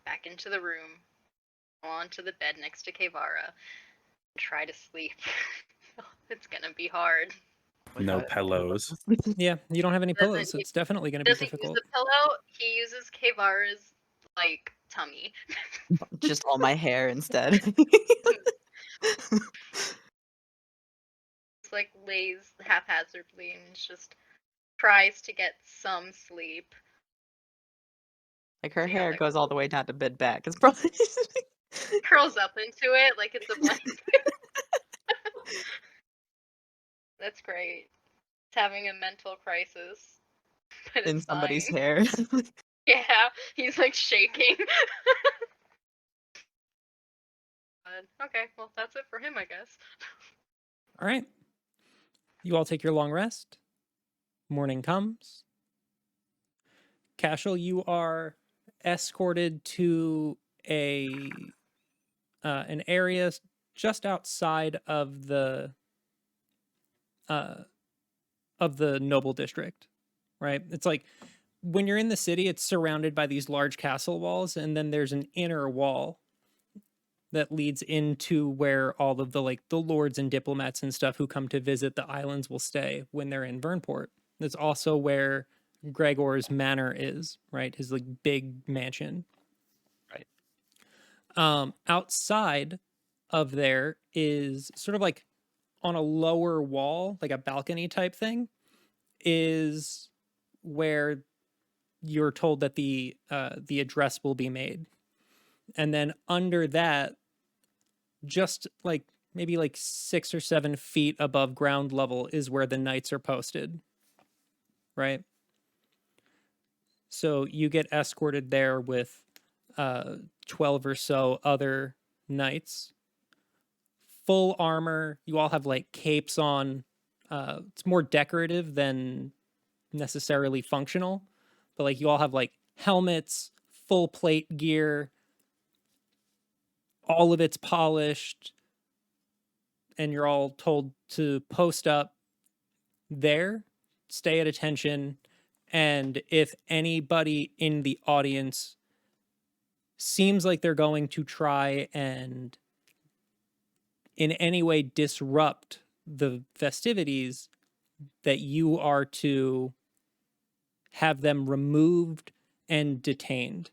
Back into the room. Onto the bed next to Kevara. And try to sleep. It's gonna be hard. No pillows. Yeah, you don't have any pillows. Doesn't- It's definitely going to be Doesn't use difficult. the pillow. He uses Kevara's like tummy. Just all my hair instead. Just like lays haphazardly and just tries to get some sleep. Like her See how hair that goes all the way down to mid back. It's probably Curls up into it like it's a blanket. That's great. It's having a mental crisis. But in it's somebody's fine. hair. Yeah, he's like shaking. But, okay, well that's it for him, I guess. All right. You all take your long rest. Morning comes. Kashel, you are escorted to an area just outside of the noble district, right? It's like when you're in the city, it's surrounded by these large castle walls, and then there's an inner wall that leads into where all of the lords and diplomats and stuff who come to visit the islands will stay when they're in Wernport. That's also where Gregor's manor is, right? His like big mansion. Right. Outside of there is sort of like on a lower wall, like a balcony type thing, is where you're told that the address will be made. And then under that, just like maybe like 6 or 7 feet above ground level is where the knights are posted, right? So you get escorted there with 12 or so other knights, full armor. You all have like capes on. It's more decorative than necessarily functional, but like you all have like helmets, full plate gear, all of it's polished, and you're all told to post up there, stay at attention, and if anybody in the audience seems like they're going to try and in any way disrupt the festivities, that you are to have them removed and detained.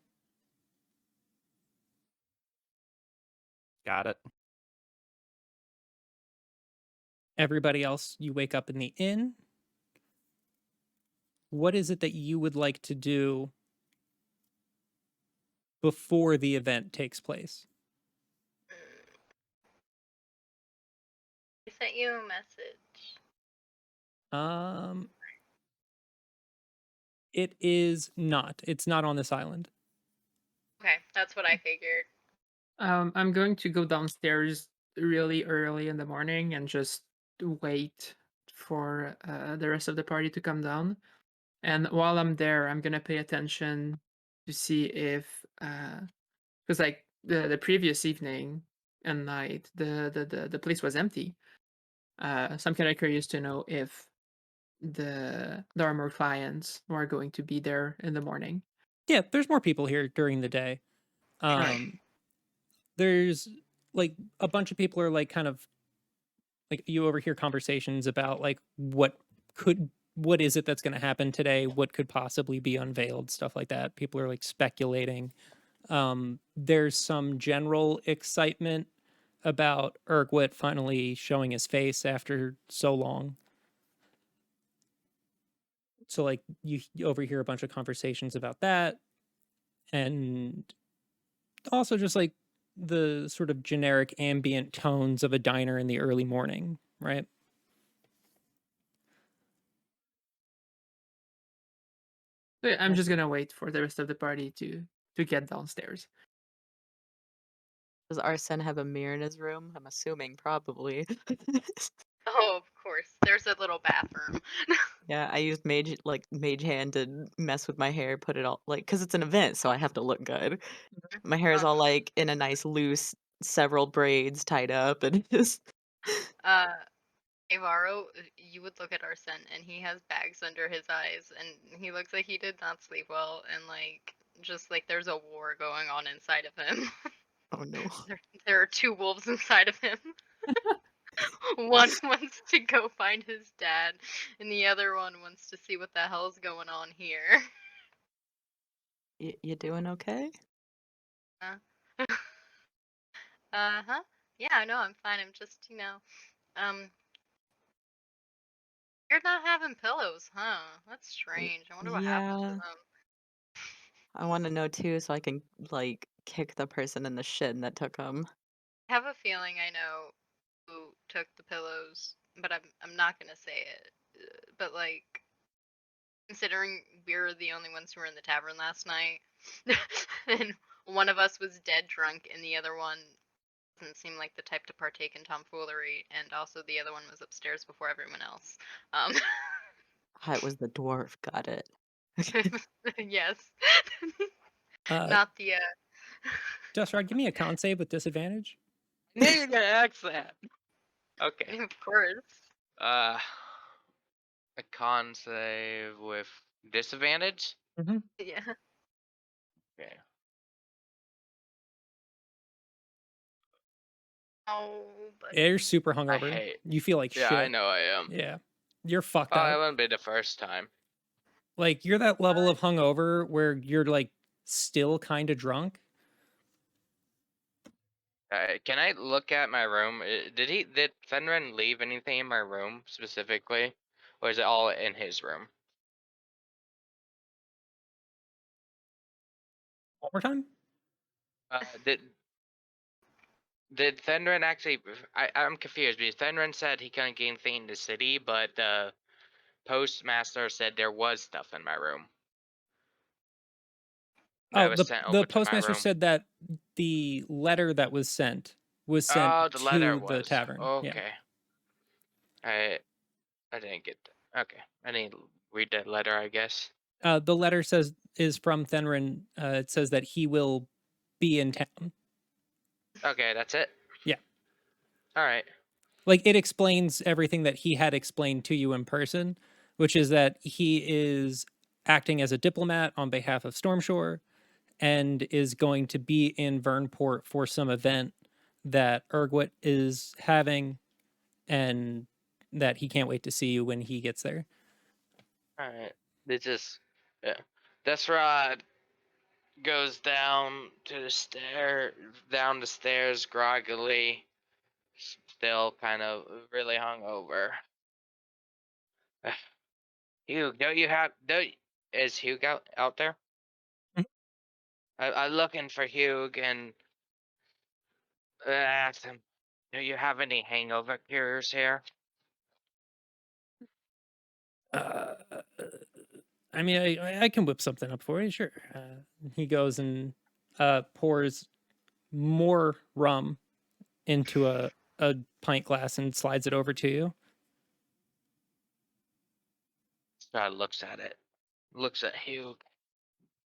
Got it. Everybody else, you wake up in the inn. What is it that you would like to do before the event takes place? I sent you a message. It is not. It's not on this island. Okay, that's what I figured. I'm going to go downstairs really early in the morning and just wait for the rest of the party to come down. And while I'm there, I'm gonna pay attention to see if, because like the previous evening and night, the place was empty. So I'm kind of curious to know if there are more clients who are going to be there in the morning. Yeah, there's more people here during the day. There's like a bunch of people are like kind of like you overhear conversations about like what is it that's going to happen today, what could possibly be unveiled, stuff like that. People are like speculating. There's some general excitement about Urguet finally showing his face after so long. So like you overhear a bunch of conversations about that, and also just like the sort of generic ambient tones of a diner in the early morning, right? So, yeah, I'm just gonna wait for the rest of the party to get downstairs. Does Arsen have a mirror in his room? I'm assuming probably. Oh, of course. There's a little bathroom. Yeah, I used mage hand to mess with my hair, put it all like because it's an event, so I have to look good. My hair is all like in a nice loose, several braids tied up, and just Avaro, you would look at Arsen and he has bags under his eyes and he looks like he did not sleep well and like just like there's a war going on inside of him. oh no. There are two wolves inside of him. One wants to go find his dad and the other one wants to see what the hell's going on here. You doing okay? Uh-huh. Yeah, no, I'm fine. I'm just, um, you're not having pillows, huh? That's strange. I wonder what happened to Yeah, them. I want to know too, so I can like kick the person in the shin that took them. I have a feeling I know who took the pillows, but I'm not gonna say it. But like, considering we were the only ones who were in the tavern last night, and one of us was dead drunk, and the other one doesn't seem like the type to partake in tomfoolery, and also the other one was upstairs before everyone else. It was the dwarf, got it. Yes, Uh, not the. Just give me a con save with disadvantage. I knew you were gonna ask that. Okay. Of course. A con save with disadvantage. Yeah. Okay. Oh, but Yeah, you're super I hungover. hate. You feel like Yeah, shit. I know I am. Yeah, you're fucked Oh, up. it wouldn't be the first time. Like you're that level of hungover where you're like still kind of drunk. Can I look at my room? Did Fenrir leave anything in my room specifically, or is it all in his room? One more time. Did Fenrir actually? I'm confused because Fenrir said he couldn't get anything in the city, but the postmaster said there was stuff in my room that Oh, was the sent the over to my postmaster room. said that the letter that was sent Oh, the letter to the was tavern. Yeah. okay. I didn't get that. Okay, I didn't read that letter, I guess. The letter is from Thenrin. It says that he will be in town. Okay, that's it. Yeah. All right. Like it explains everything that he had explained to you in person, which is that he is acting as a diplomat on behalf of Stormshore and is going to be in Wernport for some event that Urguet is having, and that he can't wait to see you when he gets there. All right. They just yeah. Desrod goes down the stairs groggily, still kind of really hungover. Hugh, is Hugh out there? Mhm. I'm looking for Hugh and asked him, do you have any hangover cures here? Uh, I mean, I can whip something up for you, sure. He goes and pours more rum into a pint glass and slides it over to you. Strahd looks at it, looks at Hugh,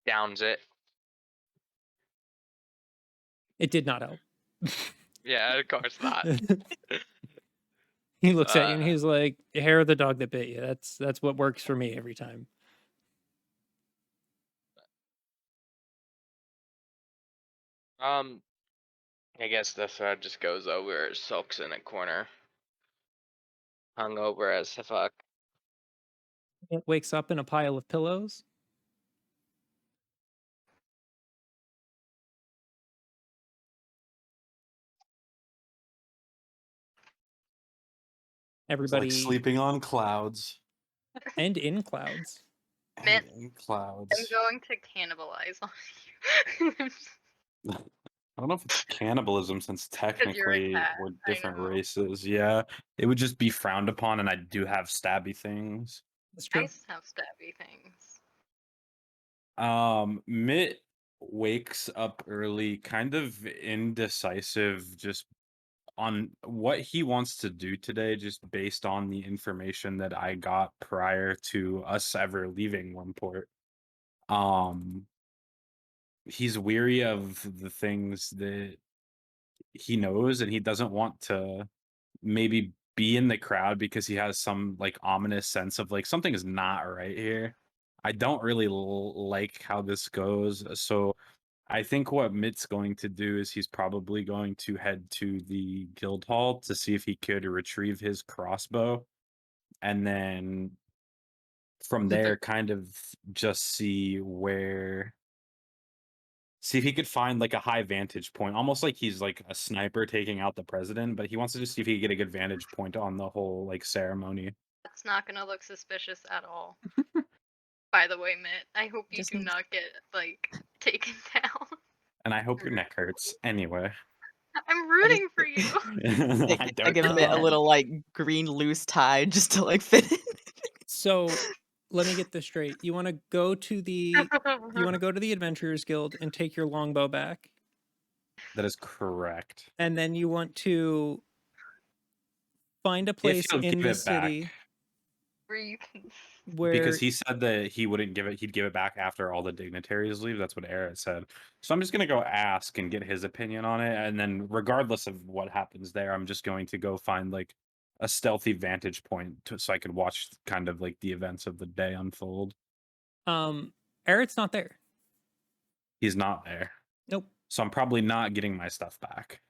downs it. It did not help. Yeah, of course not. He looks at you and he's like, "Hair of the dog that bit you. That's what works for me every time." I guess the thread just goes over, sulks in a corner, hungover as fuck. It wakes up in a pile of pillows. It's like Everybody sleeping on clouds. and in clouds. Mitt, Hanging I'm clouds. going to cannibalize on you. I don't know if it's cannibalism since you're a technically cat. we're I different know. races. Yeah, it would just be frowned upon, and I do have stabby things. That's I true. have stabby things. Mitt wakes up early, kind of indecisive, just on what he wants to do today, just based on the information that I got prior to us ever leaving Wernport. He's weary of the things that he knows, and he doesn't want to maybe be in the crowd because he has some like ominous sense of like something is not right here. I don't really like how this goes. So I think what Mitt's going to do is he's probably going to head to the guild hall to see if he could retrieve his crossbow, and then from there kind of just see if he could find like a high vantage point, almost like he's like a sniper taking out the president, but he wants to just see if he could get a good vantage point on the whole like ceremony. That's not gonna look suspicious at all. By the way, Mitt, I hope you Just do needs- not get like taken down. And I hope your neck hurts. Anyway. I'm rooting for you. I I don't give Mitt a know. little like green loose tie just to like fit in. So let me get this straight. You want to go to the Adventurers Guild and take your longbow back, That is correct. and then you want to find a If place he'll in give the it back. city Where you can where Because he said that he wouldn't give it, he'd give it back after all the dignitaries leave. That's what Eric said. So I'm just gonna go ask and get his opinion on it, and then regardless of what happens there, I'm just going to go find like a stealthy vantage point so I could watch kind of like the events of the day unfold. Eric's not there. He's not there. Nope. So I'm probably not getting my stuff back.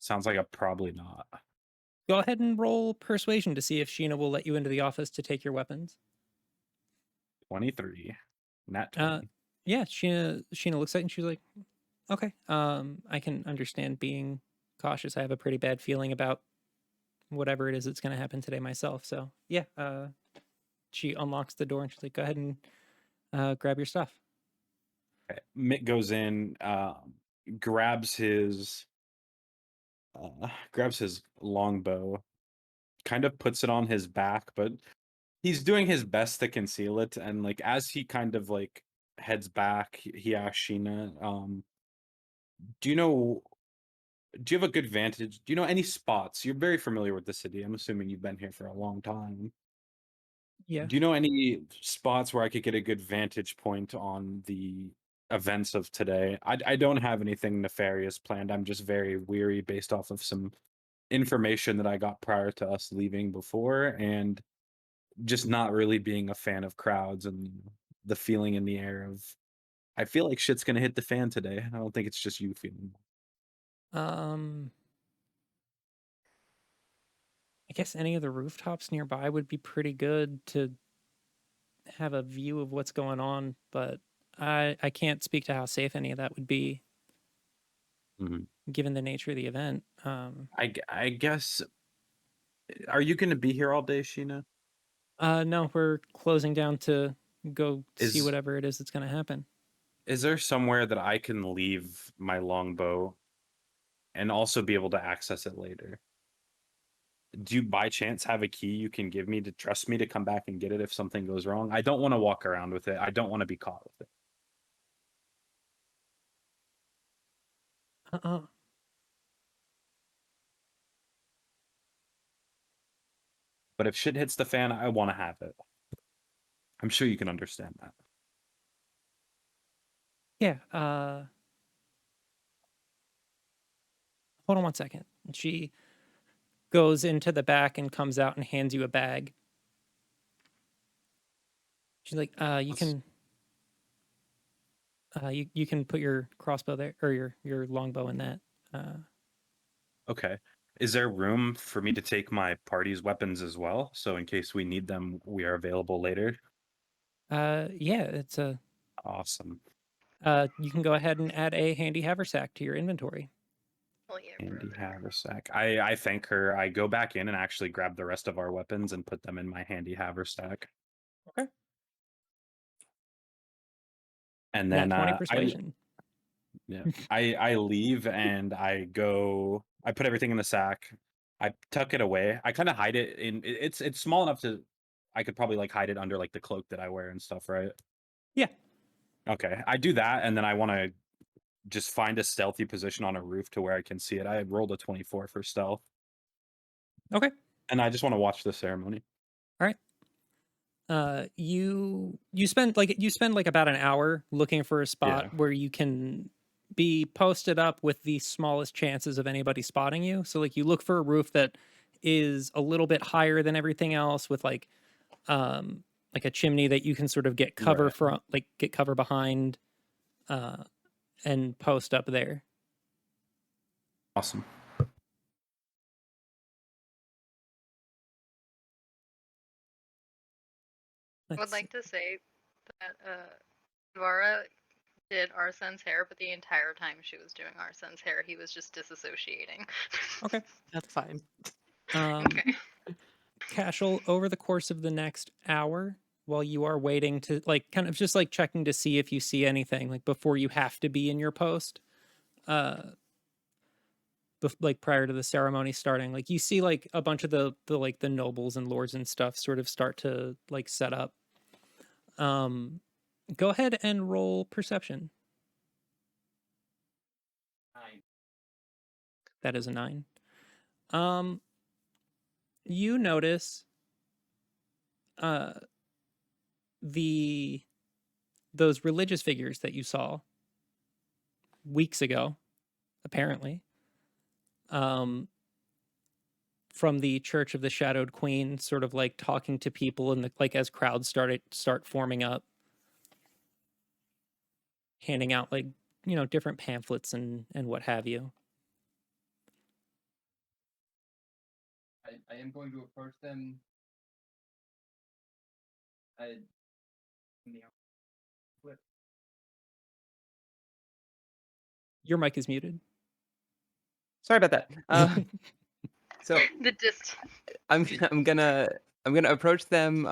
Sounds like a probably not. Go ahead and roll persuasion to see if Sheena will let you into the office to take your weapons. 23. Nat 20. Yeah, Sheena looks at it and she's like, okay, I can understand being cautious. I have a pretty bad feeling about whatever it is that's going to happen today myself. So yeah, she unlocks the door and she's like, go ahead and grab your stuff. Okay. Mick goes in, grabs his longbow, kind of puts it on his back, but he's doing his best to conceal it. And like as he kind of like heads back, he asks Sheena, do you have a good vantage? Do you know any spots? You're very familiar with the city. I'm assuming you've been here for a long time. Yeah. Do you know any spots where I could get a good vantage point on the events of today? I don't have anything nefarious planned. I'm just very weary based off of some information that I got prior to us leaving before, and just not really being a fan of crowds and the feeling in the air of I feel like shit's gonna hit the fan today. I don't think it's just you feeling. I guess any of the rooftops nearby would be pretty good to have a view of what's going on, but I can't speak to how safe any of that would be given the nature of the event. I guess. Are you gonna be here all day, Sheena? No, we're closing down to go see Is whatever it is that's going to happen. is there somewhere that I can leave my longbow and also be able to access it later? Do you by chance have a key you can give me to trust me to come back and get it if something goes wrong? I don't want to walk around with it. I don't want to be caught with it. But if shit hits the fan, I want to have it. I'm sure you can understand that. Yeah, hold on one second. She goes into the back and comes out and hands you a bag. She's like, you can you can put your crossbow there or your longbow in that. Okay. Is there room for me to take my party's weapons as well? So in case we need them, we are available later. Yeah, it's a Awesome. you can go ahead and add a handy haversack to your inventory. Well, yeah, Handy brother. haversack. I thank her. I go back in and actually grab the rest of our weapons and put them in my handy haversack. Okay. And Nat then 20 persuasion. I leave and I go. I put everything in the sack. I tuck it away. I kind of hide it in. It's small enough to. I could probably like hide it under like the cloak that I wear and stuff, right? Yeah. Okay, I do that, and then I want to just find a stealthy position on a roof to where I can see it. I rolled a 24 for stealth. Okay. And I just want to watch the ceremony. All right. You spend like about an hour looking for a spot where you can be posted up with the smallest chances of anybody spotting you. So like you look for a roof that is a little bit higher than everything else with like a chimney that you can sort of get cover Right. from, like get cover behind, and post up there. Awesome. I would like to say that Dvara did Arsen's hair, but the entire time she was doing Arsen's hair, he was just disassociating. Okay. That's fine. Okay. Kashel, over the course of the next hour, while you are waiting to like kind of just like checking to see if you see anything like before you have to be in your post, like prior to the ceremony starting, like you see like a bunch of the like the nobles and lords and stuff sort of start to like set up. Go ahead and roll perception. 9. That is a 9. You notice those religious figures that you saw weeks ago, apparently, from the Church of the Shadowed Queen, sort of like talking to people and like as crowds start forming up, handing out like different pamphlets and what have you. I am going to approach them. Your mic is muted. Sorry about that. So The dist. I'm gonna approach them,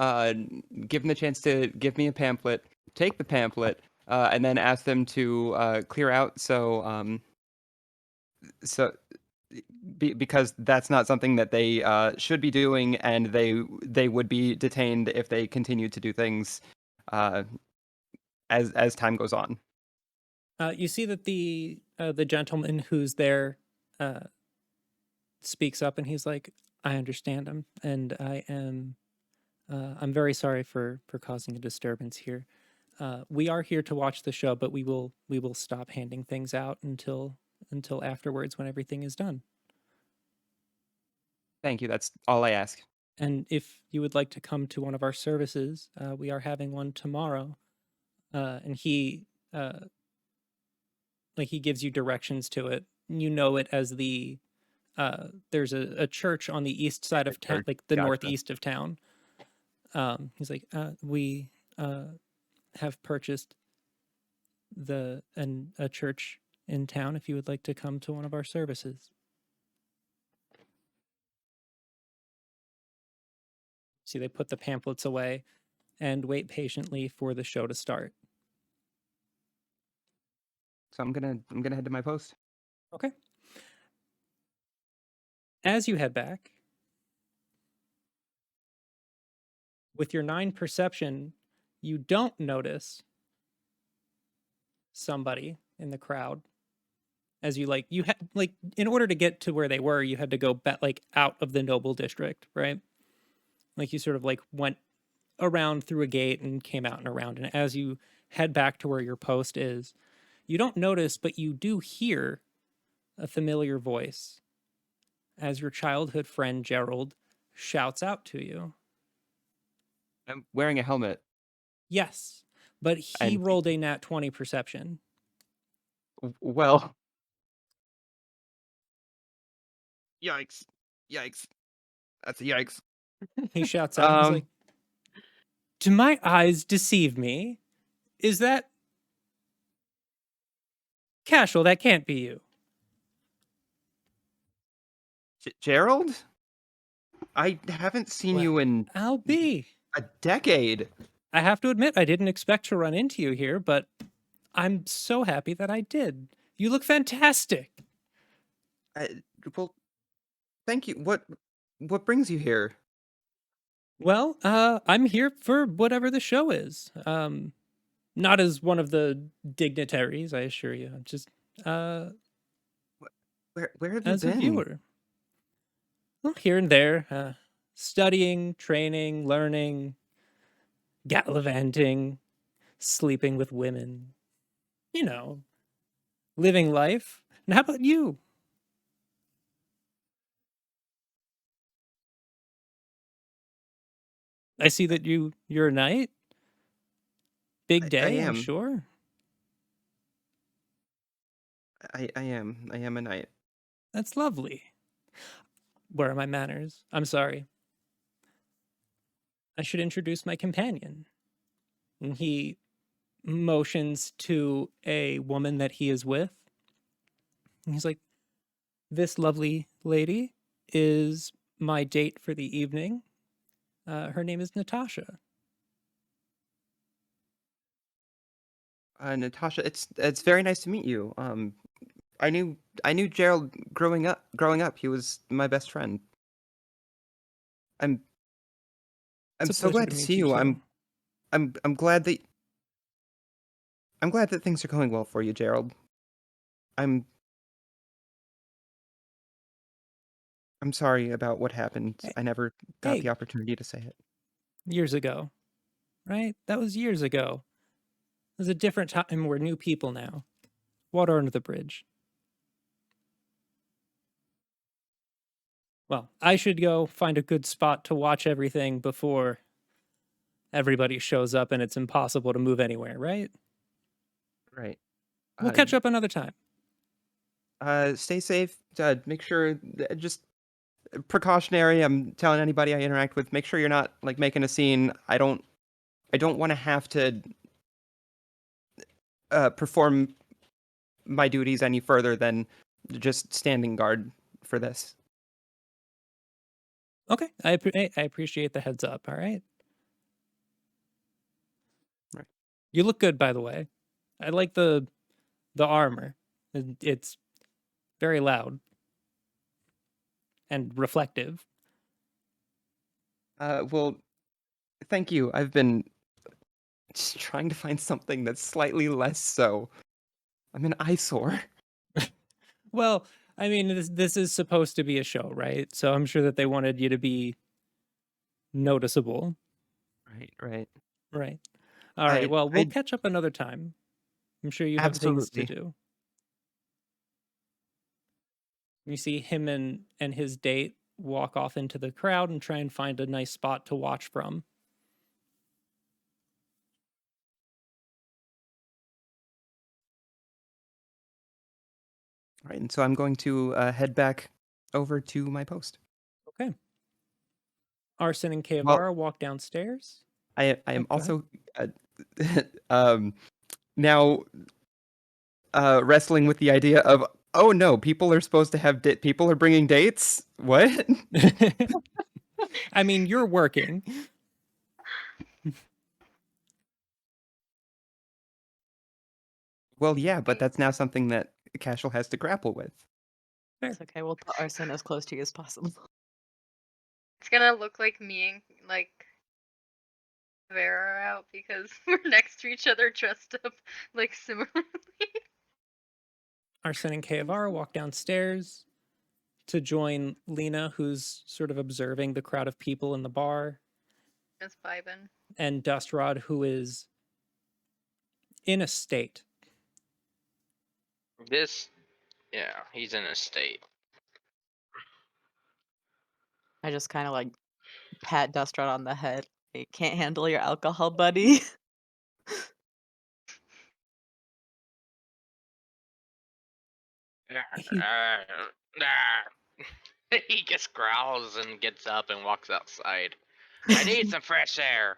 give them the chance to give me a pamphlet, take the pamphlet, and then ask them to clear out. Because that's not something that they should be doing, and they would be detained if they continue to do things as time goes on. You see that the gentleman who's there speaks up, and he's like, "I understand him, and I'm very sorry for causing a disturbance here. We are here to watch the show, but we will stop handing things out until afterwards when everything is done. Thank you. That's all I ask. And if you would like to come to one of our services, we are having one tomorrow." And he he gives you directions to it. You know it as the there's a church on the east side of town, like the Gotcha. northeast of town. He's like, we have purchased a church in town if you would like to come to one of our services. See, they put the pamphlets away and wait patiently for the show to start. So I'm gonna head to my post. Okay. As you head back, with your 9 perception, you don't notice somebody in the crowd. As you had in order to get to where they were, you had to go out of the noble district, right? Like you sort of went around through a gate and came out and around. And as you head back to where your post is, you don't notice, but you do hear a familiar voice as your childhood friend Gerald shouts out to you. I'm wearing a helmet. Yes, but he rolled a nat 20 perception. Well, yikes. That's a yikes. He shouts out, he's like, "Do my eyes deceive me? Is that... Kashel, that can't be you." Gerald? I haven't seen you in I'll be. a decade. I have to admit, I didn't expect to run into you here, but I'm so happy that I did. You look fantastic. Well, thank you. What brings you here? Well, I'm here for whatever the show is. Not as one of the dignitaries, I assure you. Just Where have you as a been? viewer. Well, here and there, studying, training, learning, gallivanting, sleeping with women. You know, living life. And how about you? I see that you're a knight. Big I day, I'm am. sure. I am. I am a knight. That's lovely. Where are my manners? I'm sorry. I should introduce my companion. And he motions to a woman that he is with. And he's like, this lovely lady is my date for the evening. Her name is Natasha. Natasha, it's very nice to meet you. I knew Gerald growing up. Growing up, he was my best friend. I'm It's a so pleasure glad to to meet see you you. too. I'm glad that things are going well for you, Gerald. I'm sorry about what happened. Hey, I never got hey, the opportunity to say it. years ago, right? That was years ago. It was a different time. We're new people now. Water under the bridge. Well, I should go find a good spot to watch everything before everybody shows up and it's impossible to move anywhere, right? Right. We'll Uh, catch up another time. Stay safe. Make sure just precautionary. I'm telling anybody I interact with, make sure you're not like making a scene. I don't want to have to perform my duties any further than just standing guard for this. Okay, I appreciate the heads up. All right. Right. You look good, by the way. I like the armor. It's very loud and reflective. Well, thank you. I've been just trying to find something that's slightly less so. I'm an eyesore. Well, I mean, this is supposed to be a show, right? So I'm sure that they wanted you to be noticeable. Right. Right. All right. Well, we'll I catch up another time. I'm sure you have things to absolutely. do. You see him and his date walk off into the crowd and try and find a nice spot to watch from. Right, and so I'm going to head back over to my post. Okay. Arsen and Well, Kaevara walk downstairs. I am go ahead. also now wrestling with the idea of, oh no, people are supposed to have people are bringing dates. What? I mean, you're working. Well, yeah, but that's now something that Kashel has to grapple with. It's okay. We'll put Arsen as close to you as possible. It's gonna look like me and like Vera are out because we're next to each other dressed up like similarly. Arsen and Kaevara walk downstairs to join Lena, who's sort of observing the crowd of people in the bar, Just vibing. and Dustrod, who is in a state. Yeah, he's in a state. I just kind of like pat Dustrod on the head. You can't handle your alcohol, buddy. He- He just growls and gets up and walks outside. I need some fresh air.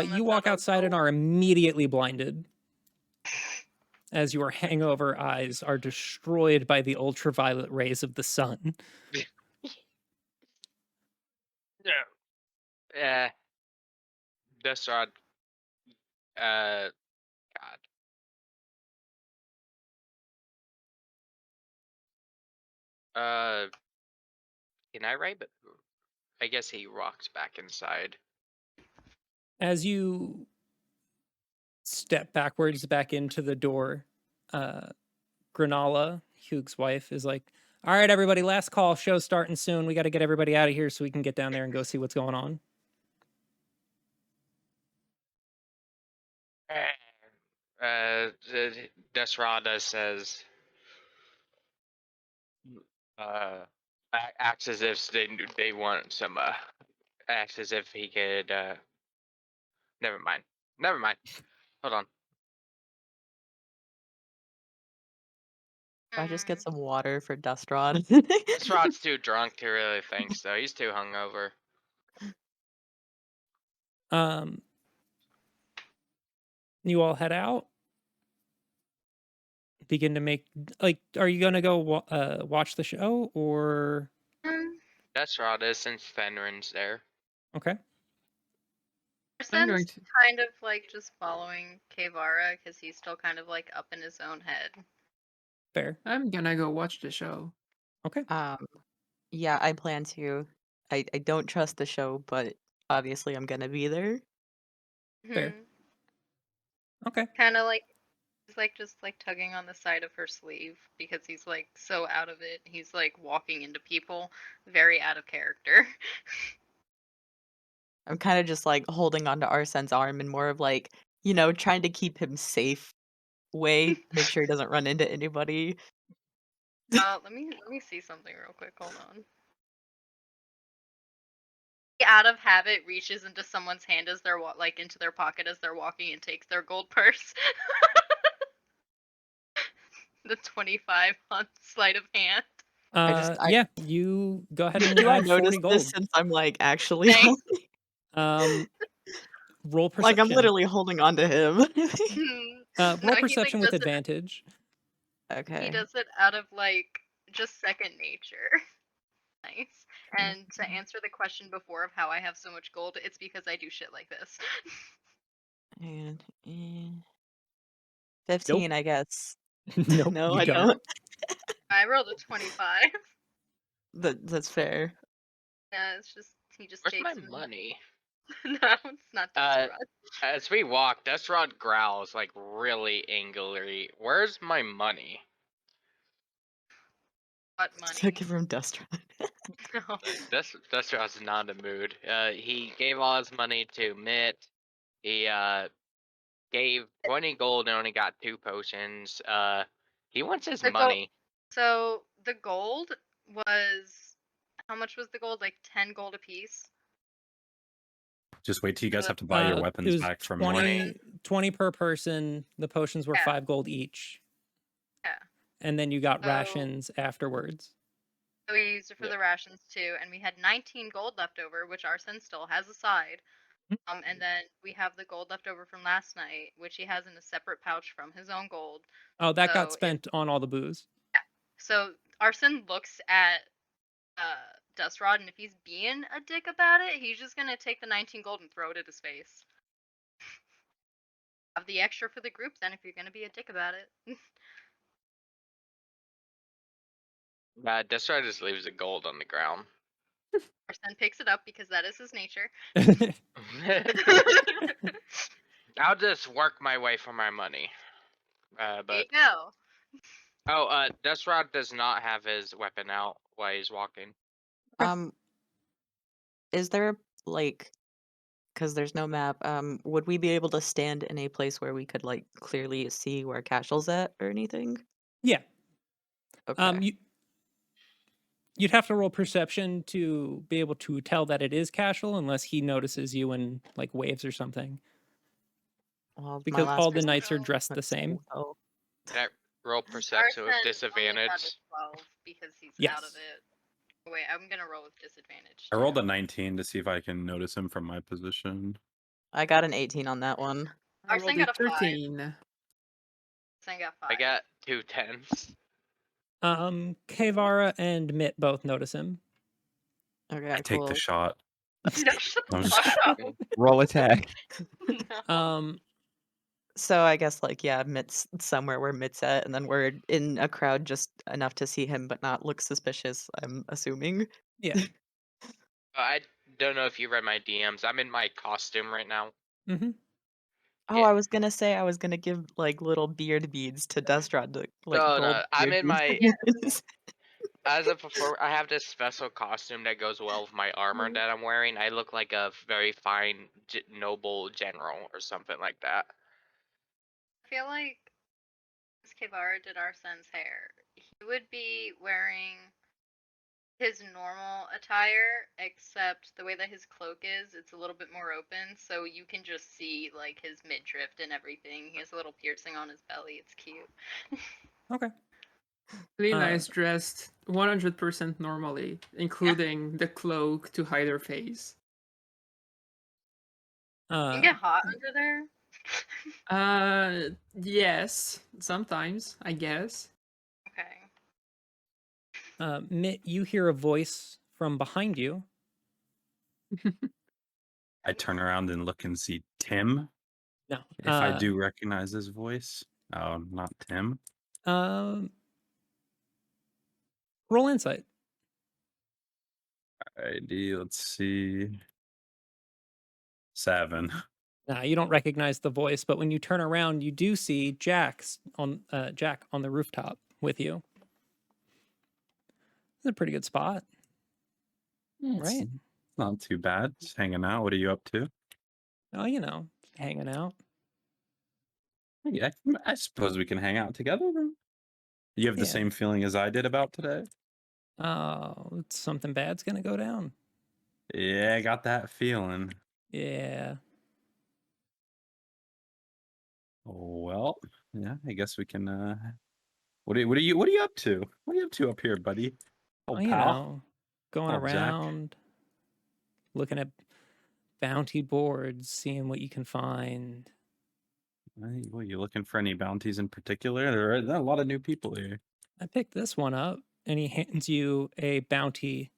You walk outside and are immediately blinded. as your hangover eyes are destroyed by the ultraviolet rays of the sun. Yeah. Desrod. God. Can I write? But I guess he walks back inside. As you step backwards back into the door, Granala, Hugh's wife, is like, "All right, everybody, last call. Show's starting soon. We got to get everybody out of here so we can get down there and go see what's going on." Desrada says, acts as if they want some, acts as if he could, never mind. Hold on. If I just get some water for Dustrod. Desrod's too drunk to really think so. He's too hungover. You all head out. Begin to make, like, are you gonna go watch the show, or Desrod is, since Fenrin's there. okay? I'm going Arsen's to. kind of like just following Kavara because he's still kind of like up in his own head. Fair. I'm gonna go watch the show. Okay. Yeah, I plan to. I don't trust the show, but obviously I'm gonna be there. Fair. Okay. Kind of like he's like just like tugging on the side of her sleeve because he's like so out of it. He's like walking into people, very out of character. I'm kind of just like holding onto Arsen's arm and more of like, trying to keep him safe way, make sure he doesn't run into anybody. Let me see something real quick. Hold on. He out of habit reaches into someone's hand as they're like into their pocket as they're walking and takes their gold purse. The 25 on sleight of hand. Yeah, you go ahead and Do I have notice 40 gold. this since I'm like actually Thanks. Roll perception. like I'm literally holding on to him. Roll No, he, perception like, with does it- advantage. Okay. He does it out of like just second nature. Nice. And to answer the question before of how I have so much gold, it's because I do shit like this. And 15, I guess. Nope, No, you I don't. don't. I rolled a 25. That's fair. Yeah, it's just he just Where's takes my them. money? No, it's not Desrod. As we walk, Desrod growls like really angrily. Where's my money? What money? Took it from Dustrod. No. Desrod's not in the mood. He gave all his money to Mitt. He gave 20 gold and only got 2 potions. He wants his money. So the gold was how much was the gold? Like 10 gold apiece. Just wait till you guys have to buy your It weapons was back from 20 per person. The potions were 5 gold each. Yeah. And then you got rations afterwards. So we used it for the rations too, and we had 19 gold left over, which Arsen still has aside. And then we have the gold left over from last night, which he has in a separate pouch from his own gold. Oh, that got spent on all the booze. Yeah. So Arsen looks at Dustrod, and if he's being a dick about it, he's just gonna take the 19 gold and throw it at his face. Have the extra for the group then if you're gonna be a dick about it. Destrod just leaves the gold on the ground. Arsen picks it up because that is his nature. I'll just work my way for my money. There But you go. oh, Destrod does not have his weapon out while he's walking. Is there like, because there's no map, would we be able to stand in a place where we could like clearly see where Kashel's at or anything? Yeah. Okay. You'd have to roll perception to be able to tell that it is Kashel, unless he notices you and like waves or something. Well, because all the knights are dressed the same. Can I roll perception with Arsen only got a disadvantage? 12 because he's out of Yes. it. Wait, I'm gonna roll with disadvantage. I rolled a 19 to see if I can notice him from my position. I got an 18 on that one. I Arsen rolled got a a 5. 13. So I got 5. I got 2 10s. Kavara and Mitt both notice him. Okay, I take cool. the shot. No, shut the I'm fuck just- up. Roll attack. No. So I guess like yeah, Mitt's somewhere where Mitt's at, and then we're in a crowd just enough to see him, but not look suspicious. I'm assuming. Yeah. I don't know if you read my DMs. I'm in my costume right now. Mm-hmm. Oh, Yeah. I was gonna say I was gonna give like little beard beads to Destrod to like No, gold no, I'm beard in beads. as a performer. I have this special costume that goes well with my armor that I'm wearing. I look like a very fine, noble general or something like that. I feel like if Kavara did Arsen's hair, he would be wearing his normal attire, except the way that his cloak is, it's a little bit more open, so you can just see like his midriff and everything. He has a little piercing on his belly. It's cute. Okay. Lena Uh, is dressed 100% normally, including the cloak to hide her face. You get hot under there. Yes, sometimes, I guess. Okay. Mitt, you hear a voice from behind you. I turn around and look and see Tim. No. If I do recognize his voice. Oh, not Tim. Roll insight. Alrighty, let's see. 7. Nah, you don't recognize the voice, but when you turn around, you do see Jack on the rooftop with you. It's a pretty good spot, right? Not too bad. Just hanging out. What are you up to? Oh, you know, hanging out. Yeah, I suppose we can hang out together then. You have the Yeah. same feeling as I did about today? Oh, something bad's gonna go down. Yeah, I got that feeling. Yeah. Well, yeah, I guess we can what are you up to? What are you up to up here, buddy? Oh, Old you pal. know, going Oh, Jack. around, looking at bounty boards, seeing what you can find. Well, you looking for any bounties in particular? There are a lot of new people here. I picked this one up, and he hands you a bounty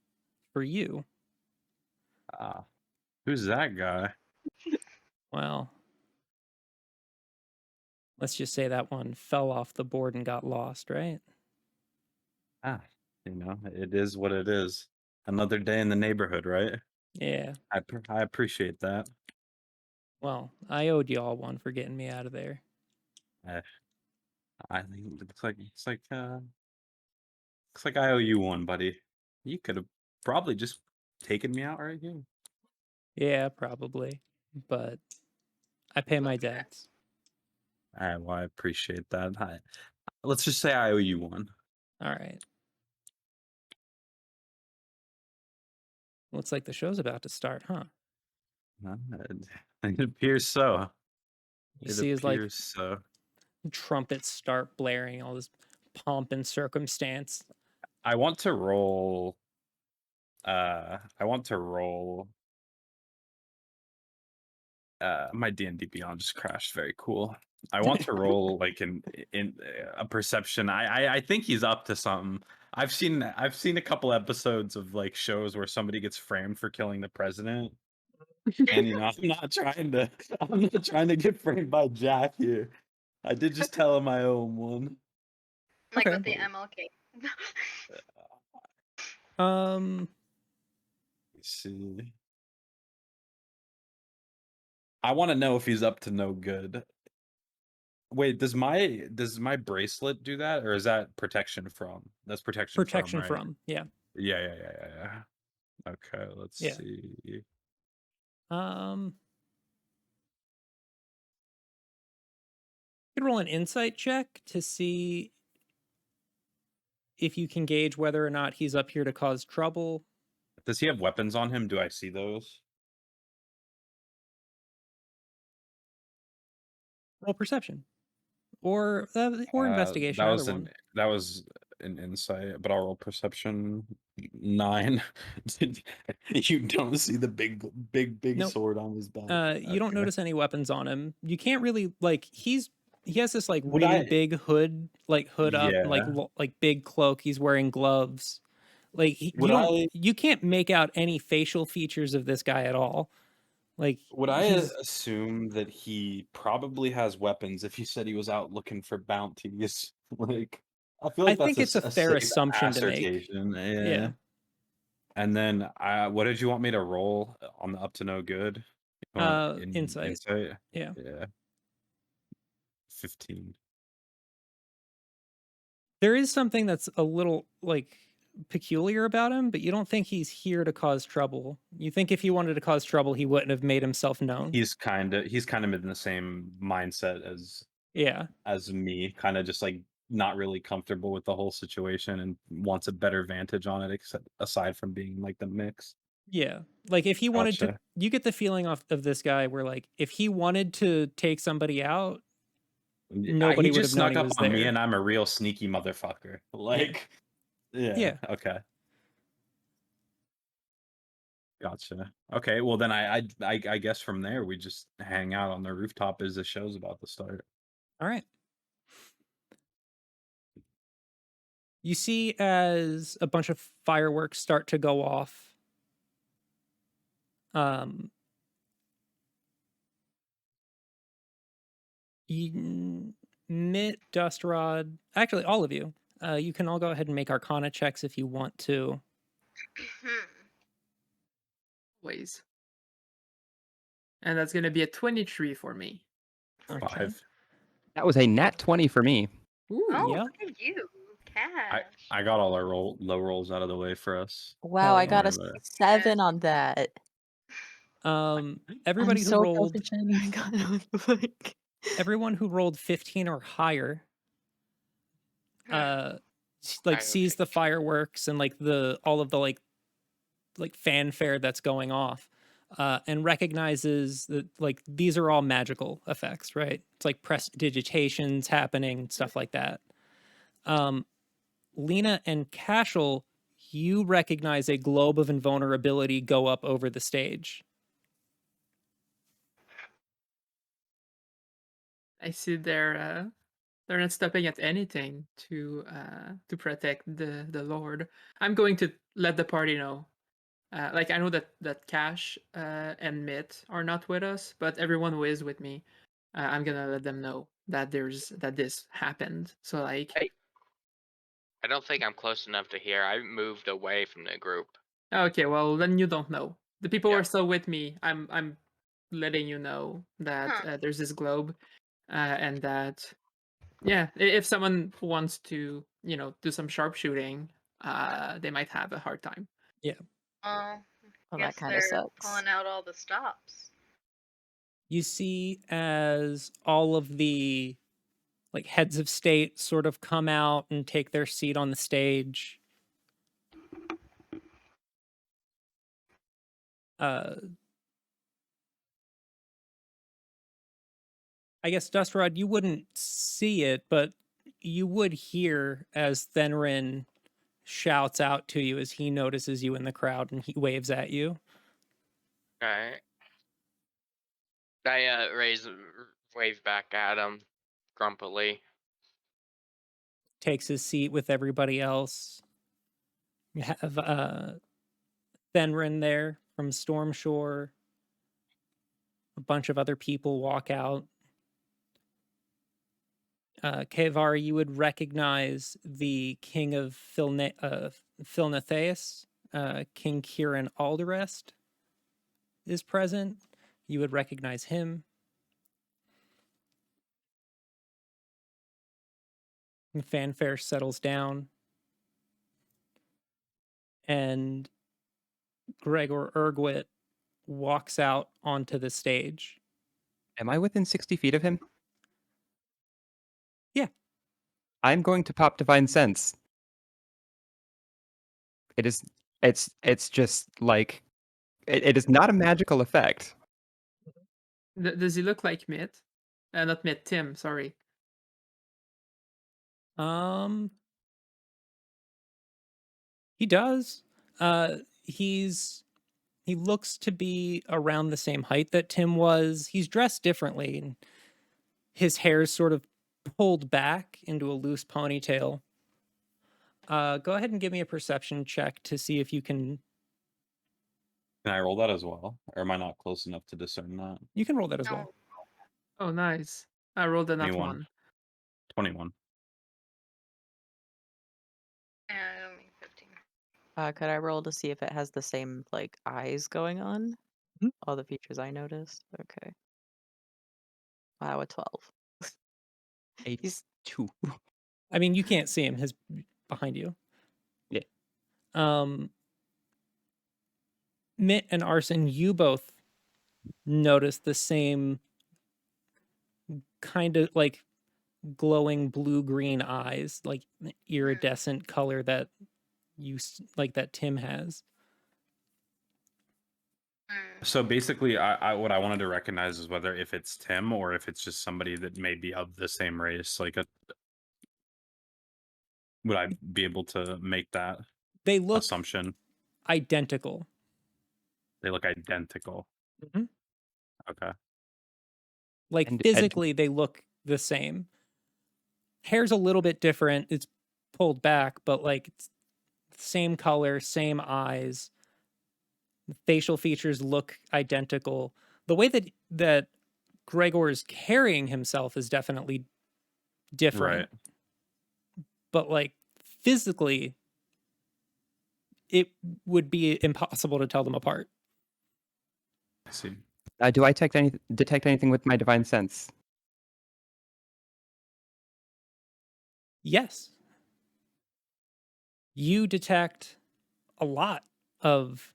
for you. Who's that guy? Well, let's just say that one fell off the board and got lost, right? You know, it is what it is. Another day in the neighborhood, right? Yeah. I appreciate that. Well, I owed you all one for getting me out of there. I think looks like I owe you one, buddy. You could have probably just taken me out right here. Yeah, probably. But I pay my Okay. debts. Well, I appreciate that. Let's just say I owe you one. All right. Looks like the show's about to start, huh? It appears so. You see his like so. trumpets start blaring, all this pomp and circumstance. I want to roll. I want to roll. My D&D Beyond just crashed. Very cool. I want to roll like in a perception. I think he's up to something. I've seen a couple episodes of like shows where somebody gets framed for killing the president. And you know, I'm not trying to get framed by Jack here. I did just tell him I owe him one. Like Okay. with the MLK. Let's see. I want to know if he's up to no good. Wait, does my bracelet do that, or is that protection from? That's Protection right? from, yeah. Yeah. Okay, let's Yeah. see. You could roll an insight check to see if you can gauge whether or not he's up here to cause trouble. Does he have weapons on him? Do I see those? Roll perception. Or investigation, either one. That was an insight, but I'll roll perception 9. You don't see the big Nope. sword on his belt. You don't Okay. notice any weapons on him. You can't really, like, he's he has this like Would really I- big hood up, and, like Yeah. like big cloak. He's wearing gloves. Like Would I you can't make out any facial features of this guy at all. Like would I he's assume that he probably has weapons if he said he was out looking for bounties? Like, I feel I like that's think it's a a fair safe assumption to make. assertion. Yeah. Yeah. And then, what did you want me to roll on the up to no good? You want Insight. insight? Yeah. Yeah. 15. There is something that's a little like peculiar about him, but you don't think he's here to cause trouble. You think if he wanted to cause trouble, he wouldn't have made himself known. He's kind of in the same mindset Yeah. as me, kind of just like not really comfortable with the whole situation and wants a better vantage on it, aside from being like the mix. Yeah. Like if he wanted to, Gotcha. you get the feeling of this guy where like if he wanted to take somebody out, nobody He would just have known snuck he up was on me, there. and I'm a real sneaky motherfucker. Like, yeah. Okay. Gotcha. Okay, well then I guess from there we just hang out on the rooftop as the show's about to start. All right. You see as a bunch of fireworks start to go off. Mitt, Dustrod, actually all of you. You can all go ahead and make Arcana checks if you want to. Ways. And that's gonna be a 23 for me. Okay. 5. That was a nat 20 for me. Ooh, Oh, yeah. look at you, Cash. I got all our low rolls out of the way for us. Wow, I got a Don't worry about it. 7 on that. Everybody I'm who so rolled proficient. I got like everyone who rolled 15 or higher Hmm. like I sees the fireworks and like all of the like fanfare that's going off, and recognizes that like these are all magical effects, right? It's like prestidigitations happening, stuff like that. Lena and Kashel, you recognize a globe of invulnerability go up over the stage. I see they're not stopping at anything to protect the Lord. I'm going to let the party know. Like I know that Cash and Mitt are not with us, but everyone who is with me, I'm gonna let them know that this happened. So like, I don't think I'm close enough to hear. I moved away from the group. okay, well then you don't know. The people who Yeah. are still with me, I'm letting you know that Huh. there's this globe, and that yeah, if someone wants to do some sharpshooting, they might have a hard time. Yeah. Well, Well, guess that kind they're of sucks. pulling out all the stops. You see as all of the like heads of state sort of come out and take their seat on the stage. I guess Dustrod, you wouldn't see it, but you would hear as Thenrin shouts out to you as he notices you in the crowd and he waves at you. All right. I wave back at him grumpily. Takes his seat with everybody else. You have Thenrin there from Stormshore. A bunch of other people walk out. Kavar, you would recognize the king of Philnatheus, King Kieran Alderest is present. You would recognize him. The fanfare settles down. And Gregor Urguet walks out onto the stage. Am I within 60 feet of him? Yeah. I'm going to pop Divine Sense. It's just like, it is not a magical effect. Does he look like Mitt? Not Mitt, Tim. Sorry. He does. He looks to be around the same height that Tim was. He's dressed differently, and his hair's sort of pulled back into a loose ponytail. Go ahead and give me a perception check to see if you can. Can I roll that as well? Or am I not close enough to discern that? You can roll that as well. Oh, nice. I rolled a nat 21. one. 21. And 15. Could I roll to see if it has the same like eyes going on? Mhm. All the features I noticed. Okay. Wow, a 12. A He's 2. I mean, you can't see him. His behind you. Yeah. Mitt and Arsen, you both notice the same kind of like glowing blue-green eyes, like the iridescent color that like that Tim has. So basically, I what I wanted to recognize is whether if it's Tim or if it's just somebody that may be of the same race. Like, would I be able to make that They look assumption? identical. They look identical. Mhm. Okay. Like And physically, they look the same. Hair's a little bit different. It's pulled back, but like it's same color, same eyes. The facial features look identical. The way that Gregor is carrying himself is definitely different. Right. But like physically, it would be impossible to tell them apart. I see. Do I detect anything with my divine sense? Yes. You detect a lot of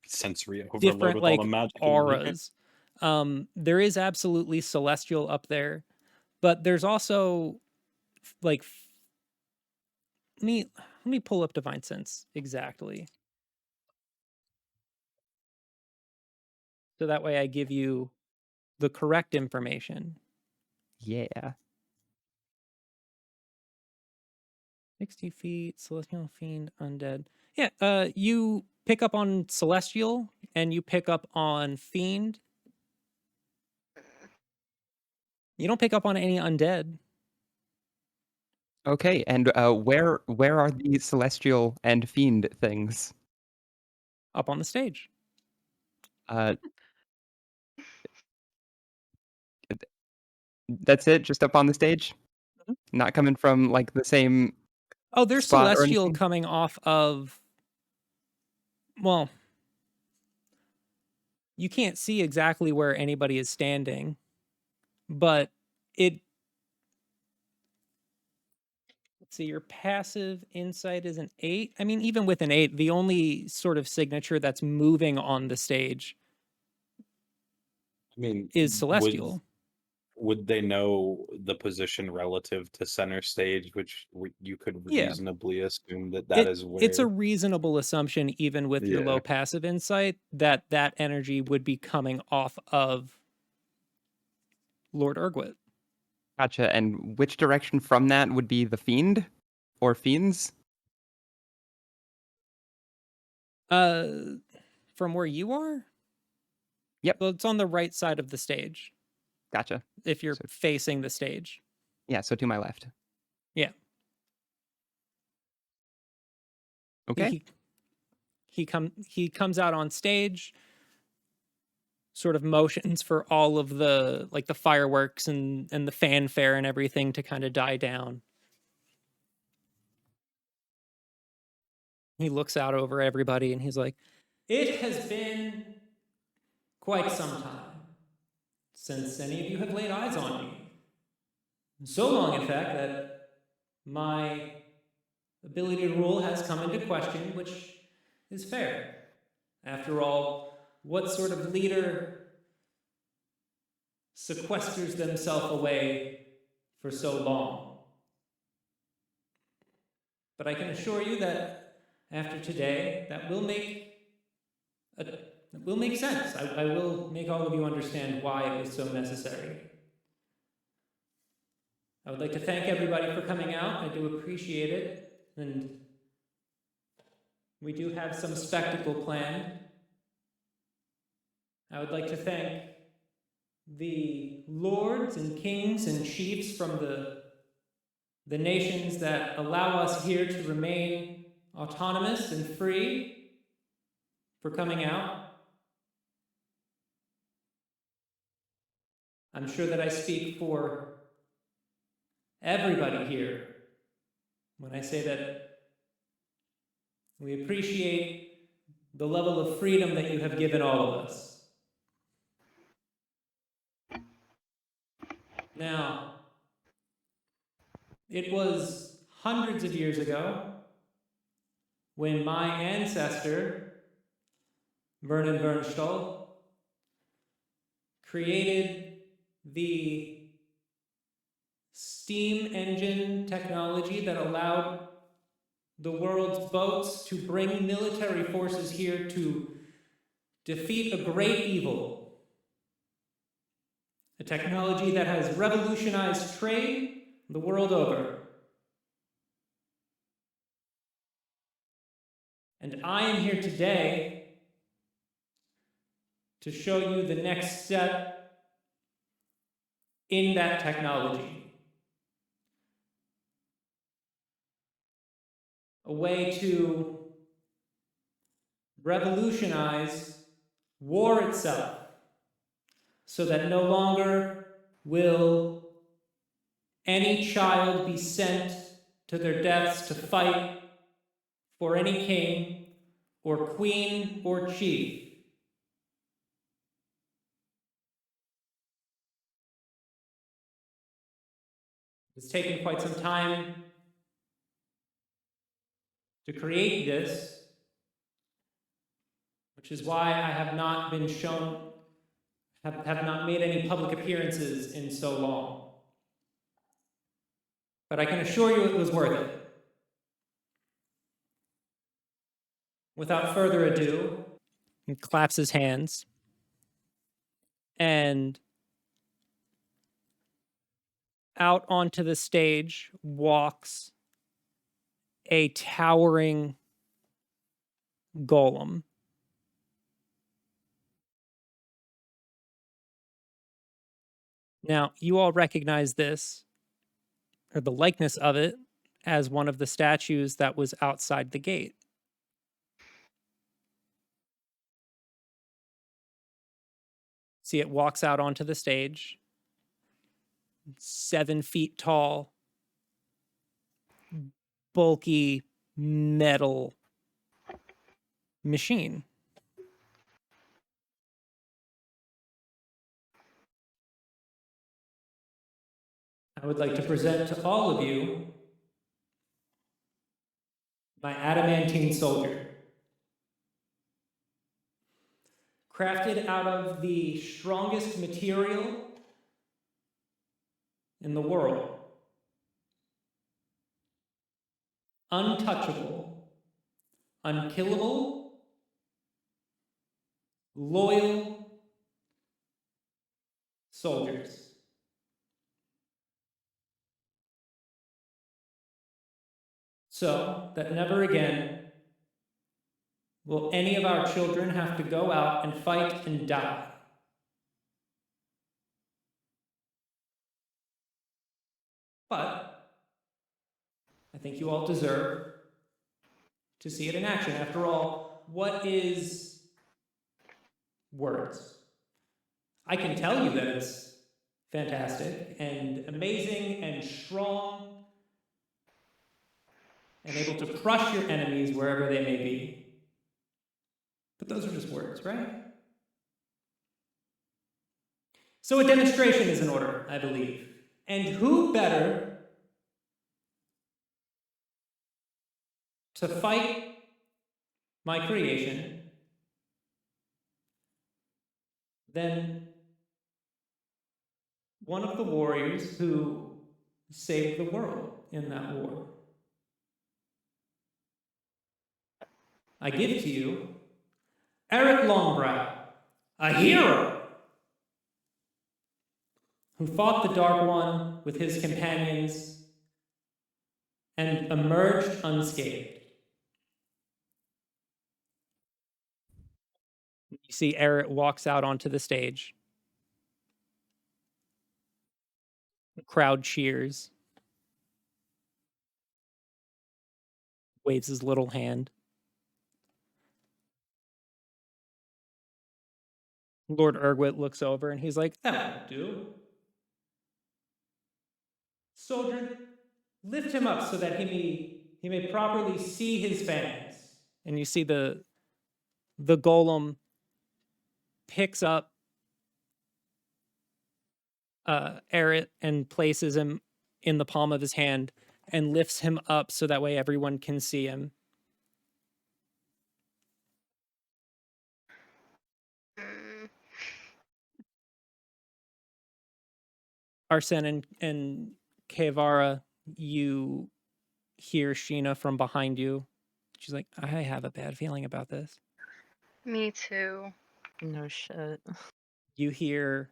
Sensory overload different with all like the magic. in here. auras. There is absolutely celestial up there, but there's also like let me pull up divine sense exactly. So that way I give you the correct information. Yeah. 60 feet, celestial, fiend, undead. Yeah, you pick up on celestial and you pick up on fiend. You don't pick up on any undead. Okay, and where are the celestial and fiend things? Up on the stage. Uh, that's it, just up on the stage? Mhm. Not coming from like the same Oh, there's spot or celestial anything? coming off of. Well, you can't see exactly where anybody is standing, but it. Let's see, your passive insight is an 8. I mean, even with an 8, the only sort of signature that's moving on the stage I mean, is celestial. would they know the position relative to center stage, which you could Yeah. reasonably assume that is where It's a reasonable assumption, even with your Yeah. low passive insight, that energy would be coming off of Lord Urguet. Gotcha, and which direction from that would be the fiend? Or fiends? From where you are? Yep. Well, it's on the right side of the stage, Gotcha. if you're So- facing the stage. Yeah, so to my left. Yeah. Okay. He comes out on stage, sort of motions for all of the like the fireworks and the fanfare and everything to kind of die down. He looks out over everybody and he's like, "It has been quite some time since any of you have laid eyes on me. So long, in fact, that my ability to rule has come into question, which is fair. After all, what sort of leader sequesters themselves away for so long? But I can assure you that after today, that will make sense. I will make all of you understand why it was so necessary. I would like to thank everybody for coming out. I do appreciate it. And we do have some spectacle planned. I would like to thank the lords and kings and chiefs from the nations that allow us here to remain autonomous and free for coming out. I'm sure that I speak for everybody here when I say that we appreciate the level of freedom that you have given all of us. Now, it was hundreds of years ago when my ancestor, Wernigald, created the steam engine technology that allowed the world's boats to bring military forces here to defeat a great evil. A technology that has revolutionized trade the world over. And I am here today to show you the next step in that technology. A way to revolutionize war itself so that no longer will any child be sent to their deaths to fight for any king or queen or chief. It's taken quite some time to create this, which is why I have not been shown, have not made any public appearances in so long. But I can assure you it was worth it. Without further ado, he claps his hands, and out onto the stage walks a towering golem. Now, you all recognize this, or the likeness of it, as one of the statues that was outside the gate. See, it walks out onto the stage, 7 feet tall, bulky metal machine. I would like to present to all of you my adamantine soldier. Crafted out of the strongest material in the world. Untouchable, unkillable, loyal soldiers. So that never again will any of our children have to go out and fight and die. But I think you all deserve to see it in action. After all, what is words? I can tell you that it's fantastic and amazing and strong and able to crush your enemies wherever they may be. But those are just words, right? So a demonstration is in order, I believe. And who better to fight my creation than one of the warriors who saved the world in that war? I give to you Eric Longbrow, a hero who fought the Dark One with his companions and emerged unscathed. You see Eric walks out onto the stage. Crowd cheers. Waves his little hand. Lord Urguet looks over and he's like, "That won't do. Soldier, lift him up so that he may properly see his fangs." And you see the golem picks up Eret and places him in the palm of his hand and lifts him up so that way everyone can see him. Mm, Arsen and Kevara, you hear Sheena from behind you. She's like, "I have a bad feeling about this." me too. No shit. You hear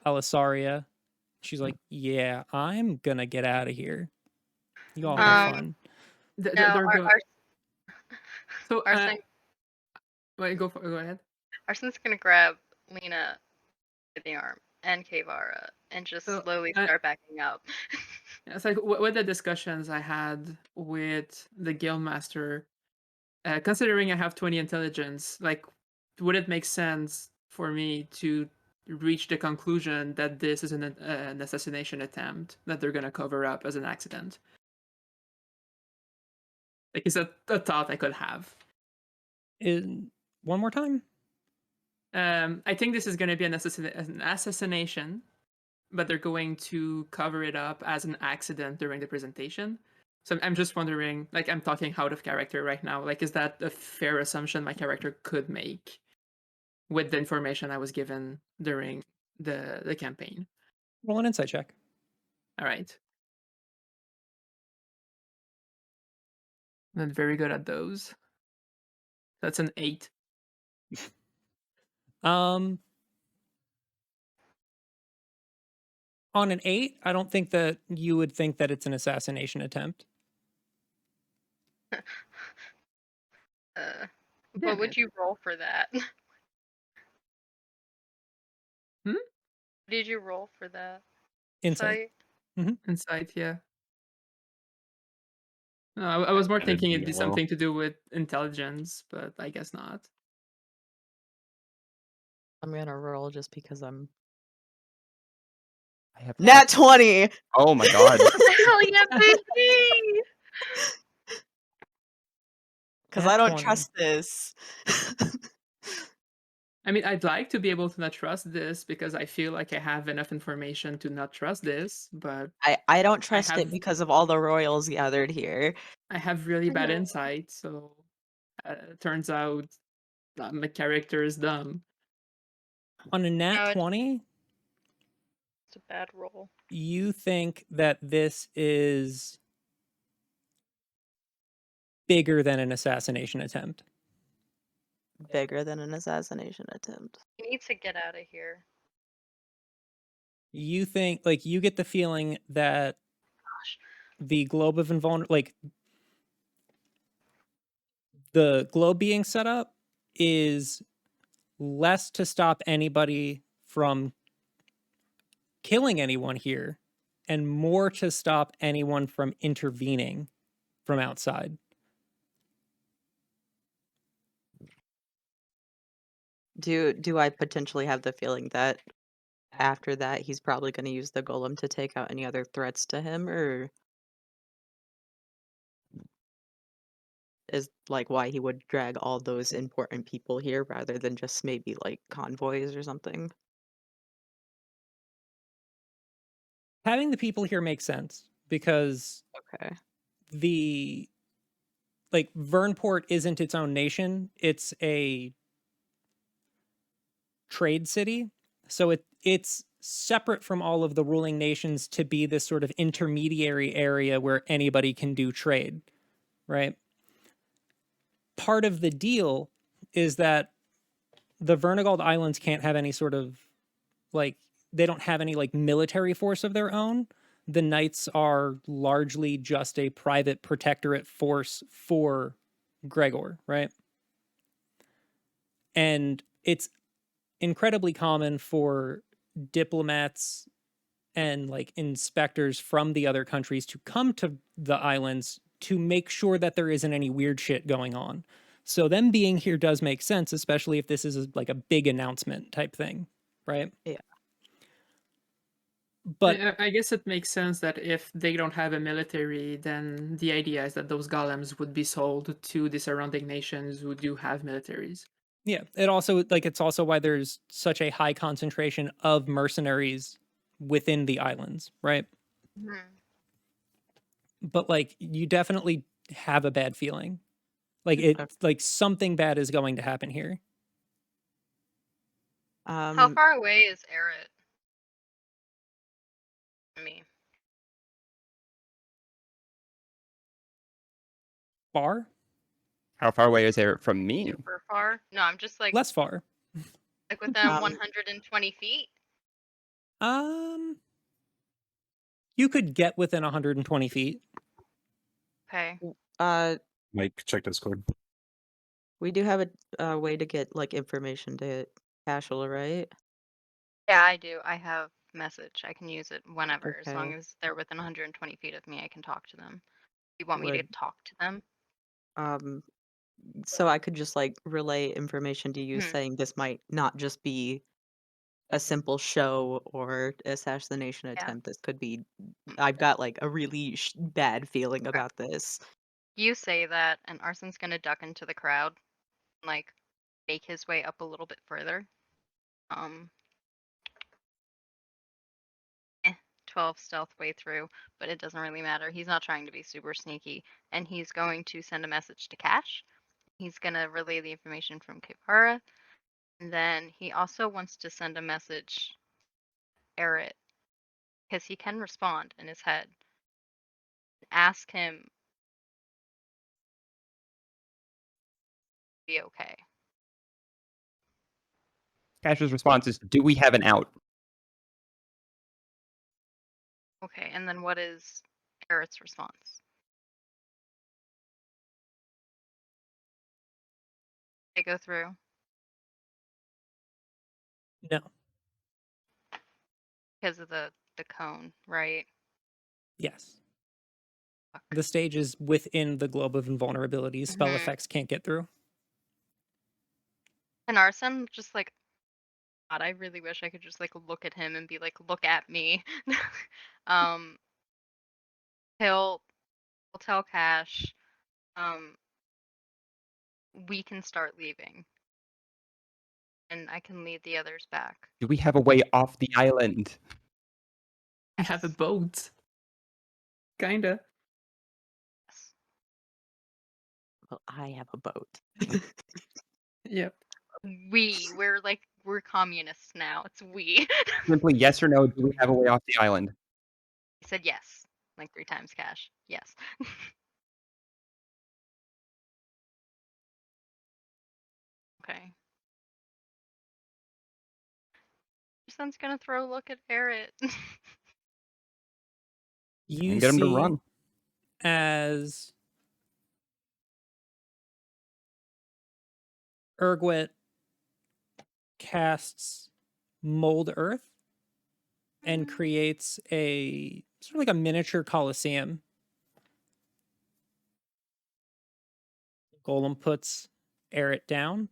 Alisaria. She's like, "Yeah, I'm gonna get out of here. You all have fun." Th- No, they're go- So, Arsen, wait, go ahead. Arsen's gonna grab Lena by the arm and Kevara and just So, slowly start backing up. It's like with the discussions I had with the guildmaster, considering I have 20 intelligence, like, would it make sense for me to reach the conclusion that this is an assassination attempt that they're gonna cover up as an accident? Like, is that a thought I could have? One more time. I think this is going to be an assassination, but they're going to cover it up as an accident during the presentation. So I'm just wondering, like, I'm talking out of character right now. Like, is that a fair assumption my character could make with the information I was given during the campaign? Roll an insight check. All right. I'm very good at those. That's an 8. On an 8, I don't think that you would think that it's an assassination attempt. What would you roll for that? Hmm? Did you roll for that? Insight. Insight, yeah. No, I was more I thinking didn't it'd be do well. something to do with intelligence, but I guess not. I'm gonna roll just because I'm I have Nat 20. Oh my god. Hell yeah, baby! Because Nat I don't 20. trust this. I mean, I'd like to be able to not trust this because I feel like I have enough information to not trust this, but I don't trust have- it because of all the royals gathered here. I have really bad Mhm. insight, so turns out my character is dumb. On a nat No, 20, it's a bad roll. you think that this is bigger than an assassination attempt. Bigger than an assassination attempt. We need to get out of here. You think, like, you get the feeling that Gosh. the globe of invulnerability, like, the globe being set up is less to stop anybody from killing anyone here and more to stop anyone from intervening from outside. Do I potentially have the feeling that after that he's probably going to use the golem to take out any other threats to him, or is like why he would drag all those important people here rather than just maybe like convoys or something? Having the people here makes sense because Okay. the like Wernport isn't its own nation, it's a trade city, so it's separate from all of the ruling nations to be this sort of intermediary area where anybody can do trade, right? Part of the deal is that the Wernigald Islands can't have any sort of like they don't have any like military force of their own. The knights are largely just a private protectorate force for Gregor, right? And it's incredibly common for diplomats and like inspectors from the other countries to come to the islands to make sure that there isn't any weird shit going on. So them being here does make sense, especially if this is like a big announcement type thing, right? Yeah. But I guess it makes sense that if they don't have a military, then the idea is that those golems would be sold to the surrounding nations who do have militaries. yeah, it also like it's also why there's such a high concentration of mercenaries within the islands, right? Mhm. But like you definitely have a bad feeling. Like it like something bad is going to happen here. How far away is Eret? Me. Far? How far away is Eret from me? Super far? No, I'm just like Less far. like within 120 feet. You could get within 120 feet. Okay. Mike, check Discord. We do have a way to get like information to Kashel, right? Yeah, I do. I have message. I can use it whenever, as long Okay. as they're within 120 feet of me. I can talk to them. You want me to Would talk to them? so I could just like relay information to you Mhm. saying this might not just be a simple show or assassination Yeah. attempt. This could be I've got like a really bad feeling Okay. about this. You say that, and Arsen's gonna duck into the crowd, and like make his way up a little bit further. 12 stealth way through, but it doesn't really matter. He's not trying to be super sneaky, and he's going to send a message to Cash. He's gonna relay the information from Kipara, and then he also wants to send a message to Eret, because he can respond in his head. Ask him to be okay. Cash's response is, "Do we have an out?" Okay, and then what is Eret's response? They go through. No. Because of the cone, right? Yes. The stage is within the globe of invulnerability. Spell effects can't get through. And Arsen just like, God, I really wish I could just like look at him and be like, look at me. um, he'll tell Cash, we can start leaving, and I can lead the others back. Do we have a way off the island? I have a boat. Kinda. Yes. Well, I have a boat. Yep. We're communists now. It's we. Simply yes or no, do we have a way off the island? He said yes, like 3 times Cash. Yes. Okay. Son's gonna throw a look at Eret. You Get him to see run. as Urguet casts Mold Earth and creates a sort of like a miniature coliseum. Golem puts Eret down.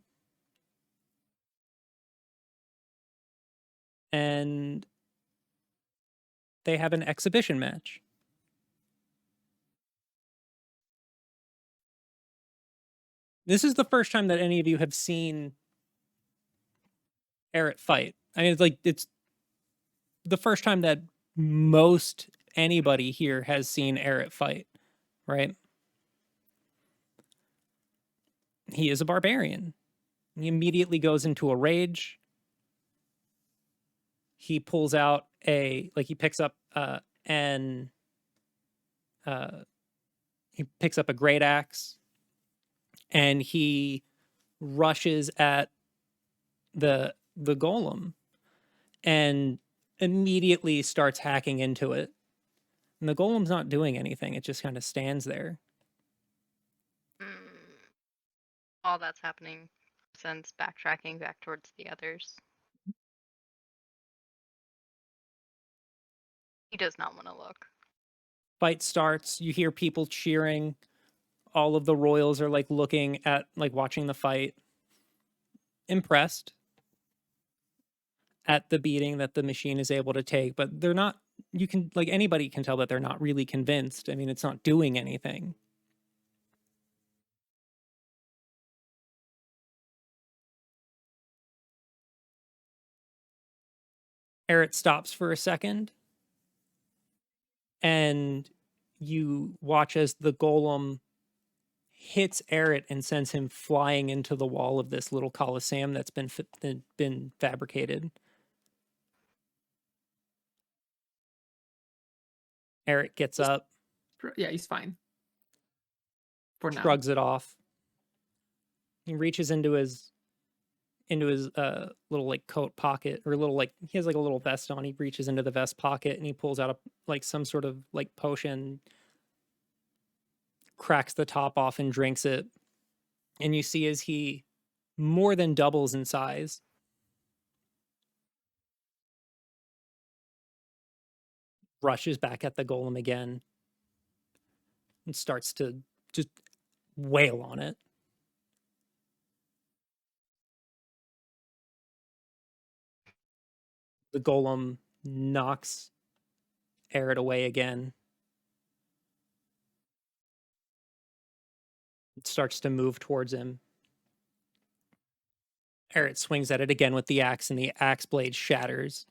And they have an exhibition match. This is the first time that any of you have seen Eret fight. I mean, it's the first time that most anybody here has seen Eret fight, right? He is a barbarian. He immediately goes into a rage. He pulls out he picks up he picks up a great axe, and he rushes at the golem and immediately starts hacking into it. And the golem's not doing anything. It just kind of stands there. All that's happening, since backtracking back towards the others. He does not want to look. Fight starts. You hear people cheering. All of the royals are like looking at, like watching the fight, impressed at the beating that the machine is able to take, but they're not. You can, like, anybody can tell that they're not really convinced. I mean, it's not doing anything. Eret stops for a second, and you watch as the golem hits Eret and sends him flying into the wall of this little coliseum that's been fabricated. Eret gets up, Yeah, he's fine. For now. shrugs it off. He reaches into his little like coat pocket, or little, like, he has like a little vest on. He reaches into the vest pocket and he pulls out some sort of like potion, cracks the top off and drinks it. And you see as he more than doubles in size. Rushes back at the golem again and starts to just wail on it. The golem knocks Eret away again. It starts to move towards him. Eret swings at it again with the axe, and the axe blade shatters.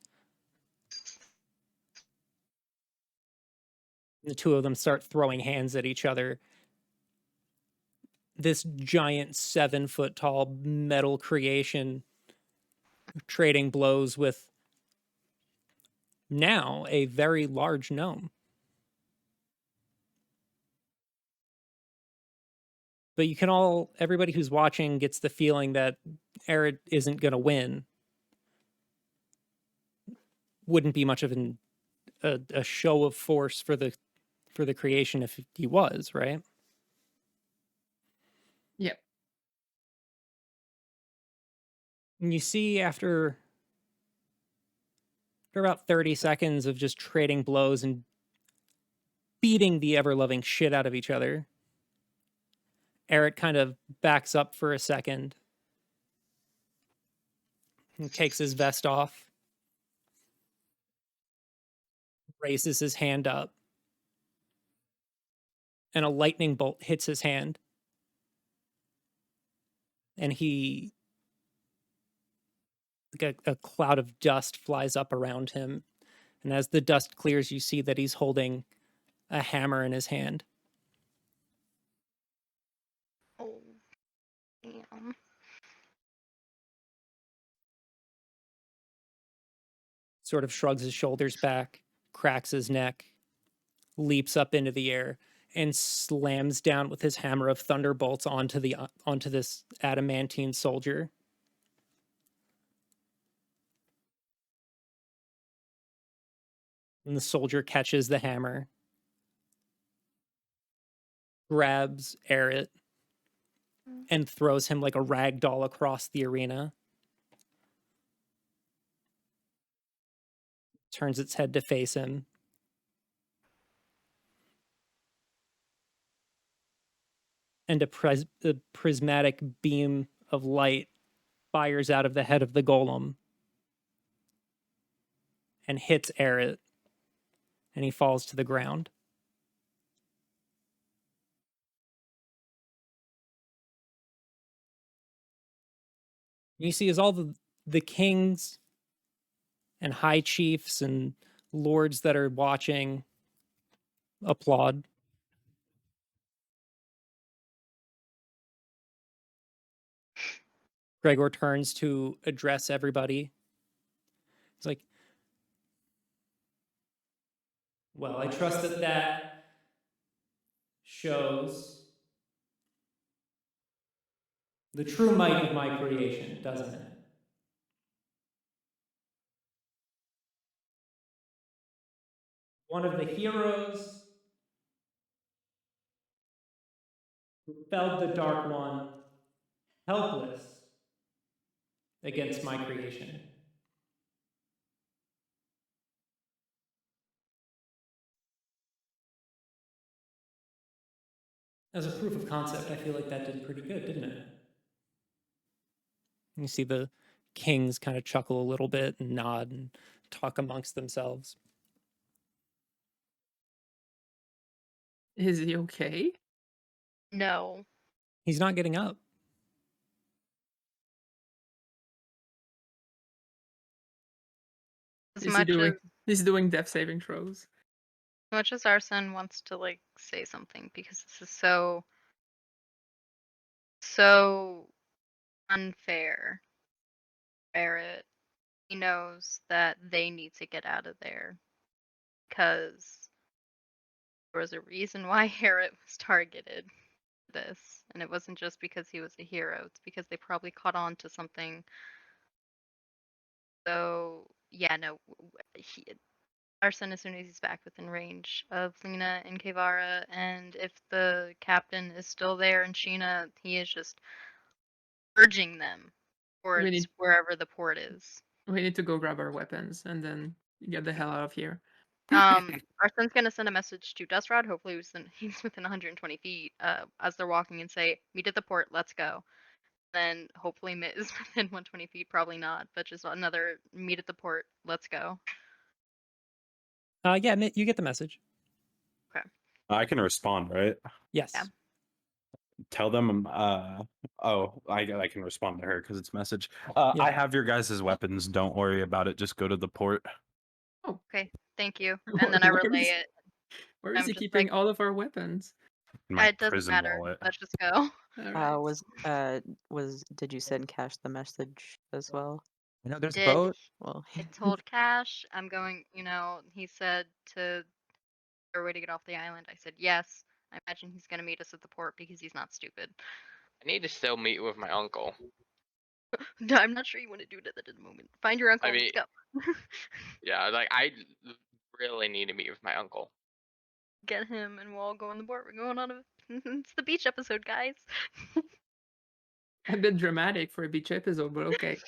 The two of them start throwing hands at each other. This giant 7-foot tall metal creation trading blows with now a very large gnome. But you can everybody who's watching gets the feeling that Eret isn't going to win. Wouldn't be much of a show of force for the creation if he was, right? Yep. And you see after about 30 seconds of just trading blows and beating the ever-loving shit out of each other, Eret kind of backs up for a second and takes his vest off, raises his hand up, and a lightning bolt hits his hand. And a cloud of dust flies up around him. And as the dust clears, you see that he's holding a hammer in his hand. Oh, damn. Sort of shrugs his shoulders back, cracks his neck, leaps up into the air, and slams down with his hammer of thunderbolts onto this adamantine soldier. And the soldier catches the hammer, grabs Eret, and throws him like a rag doll across the arena. Turns its head to face him. And a prismatic beam of light fires out of the head of the golem and hits Eret, and he falls to the ground. You see as all the kings and high chiefs and lords that are watching applaud. Gregor turns to address everybody. He's like, well, I trust that shows the true might of my creation, doesn't it? One of the heroes who felled the Dark One, helpless against my creation. As a proof of concept, I feel like that did pretty good, didn't it? You see the kings kind of chuckle a little bit and nod and talk amongst themselves. Is he okay? No. He's not getting up. As Is he much doing? as He's doing death saving throws. much as Arsen wants to like say something because this is so unfair. Barrett, he knows that they need to get out of there because there was a reason why Harriet was targeted for this, and it wasn't just because he was a hero. It's because they probably caught on to something. So yeah, no, Arsen, as soon as he's back within range of Lena and Kevara, and if the captain is still there and Sheena, he is just urging them towards need- wherever the port is. We need to go grab our weapons and then get the hell out of here. Arsen's gonna send a message to Dustrod. Hopefully he's within 120 feet as they're walking and say, meet at the port, let's go. Then hopefully Mitt is within 120 feet, probably not, but just another meet at the port, let's go. Yeah, Mitt, you get the message. Okay. I can respond, right? Yes. Yeah. Tell them. I can respond to her because it's message. Yeah. I have your guys' weapons. Don't worry about it. Just go to the port. Oh, Okay, thank you. And then I relay it. Where is I'm he just keeping like, all of our weapons? In my it doesn't prison matter. wallet. Let's just go. All right. Did you send Cash the message as well? I know there's a Did boat. Well, I told Cash I'm going, he said to a way to get off the island. I said yes. I imagine he's gonna meet us at the port because he's not stupid. I need to still meet with my uncle. No, I'm not sure you want to do that at the moment. Find your uncle. I mean- Let's go. Yeah, like I really need to meet with my uncle. Get him, and we'll all go on the boat. We're going on a. It's the beach episode, guys. A bit dramatic for a beach episode, but okay.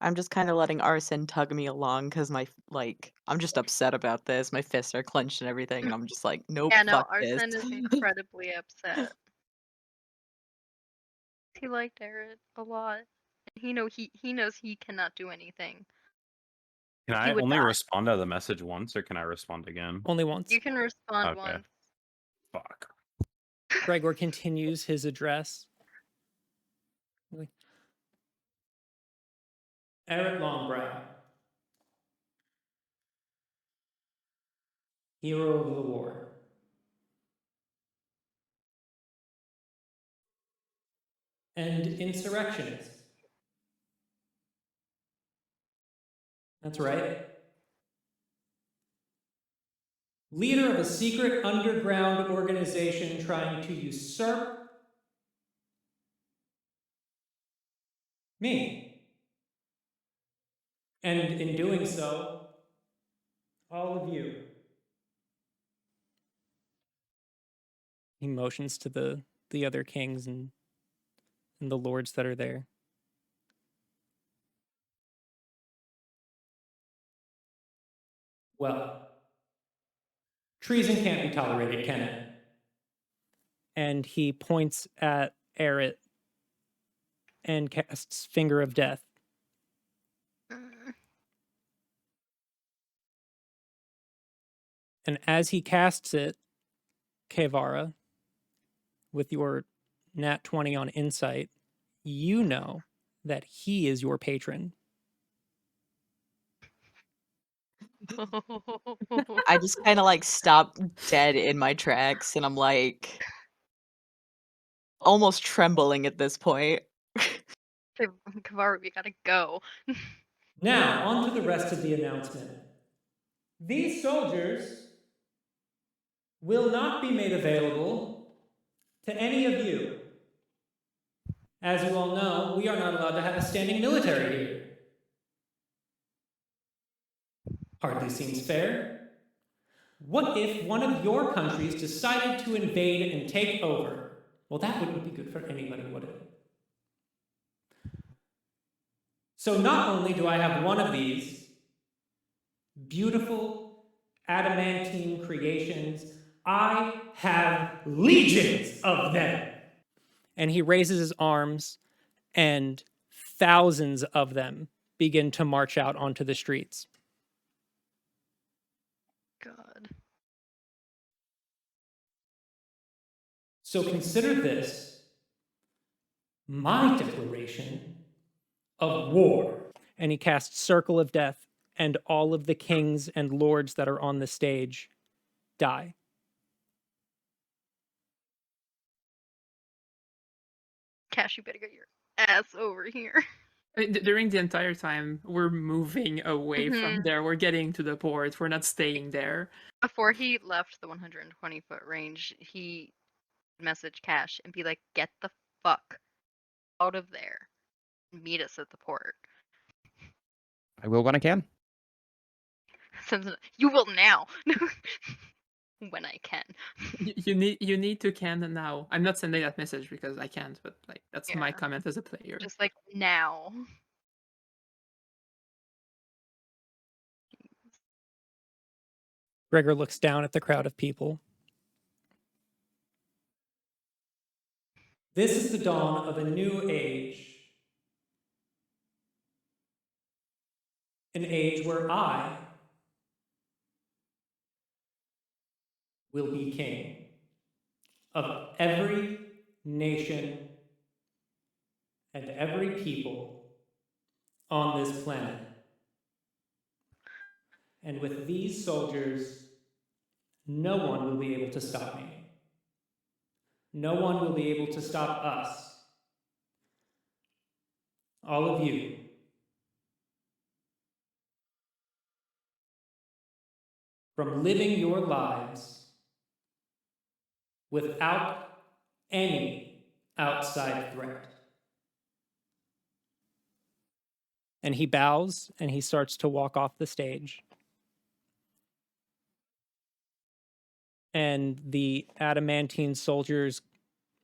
I'm just kind of letting Arsen tug me along because I'm just upset about this. My fists are clenched and everything, and I'm just like, nope, Yeah, no, fuck this. Arsen is incredibly upset. He liked Eric a lot. He knows he cannot do anything. Can He I would only die. respond to the message once, or can I respond again? Only once. You can respond Okay. once. Fuck. Gregor continues his address. Eric Longbrow, hero of the war. And insurrectionist. That's right. Leader of a secret underground organization trying to usurp me. And in doing so, all of you. He motions to the other kings and the lords that are there. Well, treason can't be tolerated, can it? And he points at Eret and casts Finger of Death. And as he casts it, Kevara, with your nat 20 on insight, you know that he is your patron. I just kind of stop dead in my tracks, and I'm like almost trembling at this point. Kavara, we gotta go. Now, on to the rest of the announcement. These soldiers will not be made available to any of you. As you all know, we are not allowed to have a standing military here. Hardly seems fair. What if one of your countries decided to invade and take over? Well, that wouldn't be good for anybody, would it? So not only do I have one of these beautiful adamantine creations, I have legions of them. And he raises his arms, and thousands of them begin to march out onto the streets. God. So consider this my declaration of war. And he casts Circle of Death, and all of the kings and lords that are on the stage die. Cash, you better get your ass over here. I mean, during the entire time, we're moving away from there. We're getting to the port. We're not staying there. Before he left the 120-foot range, he messaged Cash and be like, "Get the fuck out of there. Meet us at the port." I will when I can. You will now. When I can. You need to can now. I'm not sending that message because I can't, but like that's my Yeah. comment as a player. Just like now. Gregor looks down at the crowd of people. This is the dawn of a new age. An age where I will be king of every nation and every people on this planet. And with these soldiers, no one will be able to stop me. No one will be able to stop us. All of you. From living your lives without any outside threat. And he bows and he starts to walk off the stage. And the adamantine soldiers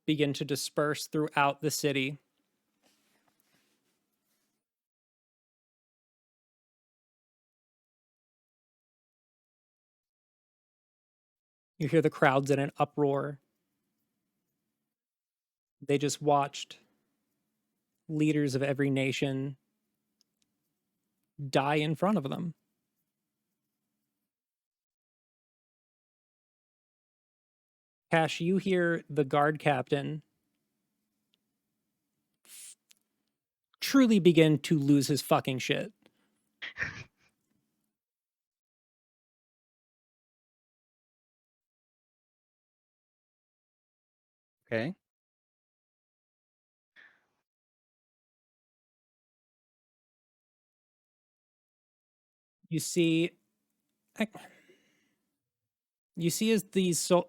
begin to disperse throughout the city. You hear the crowds in an uproar. They just watched leaders of every nation die in front of them. Cash, you hear the guard captain truly begin to lose his fucking shit. Okay. You see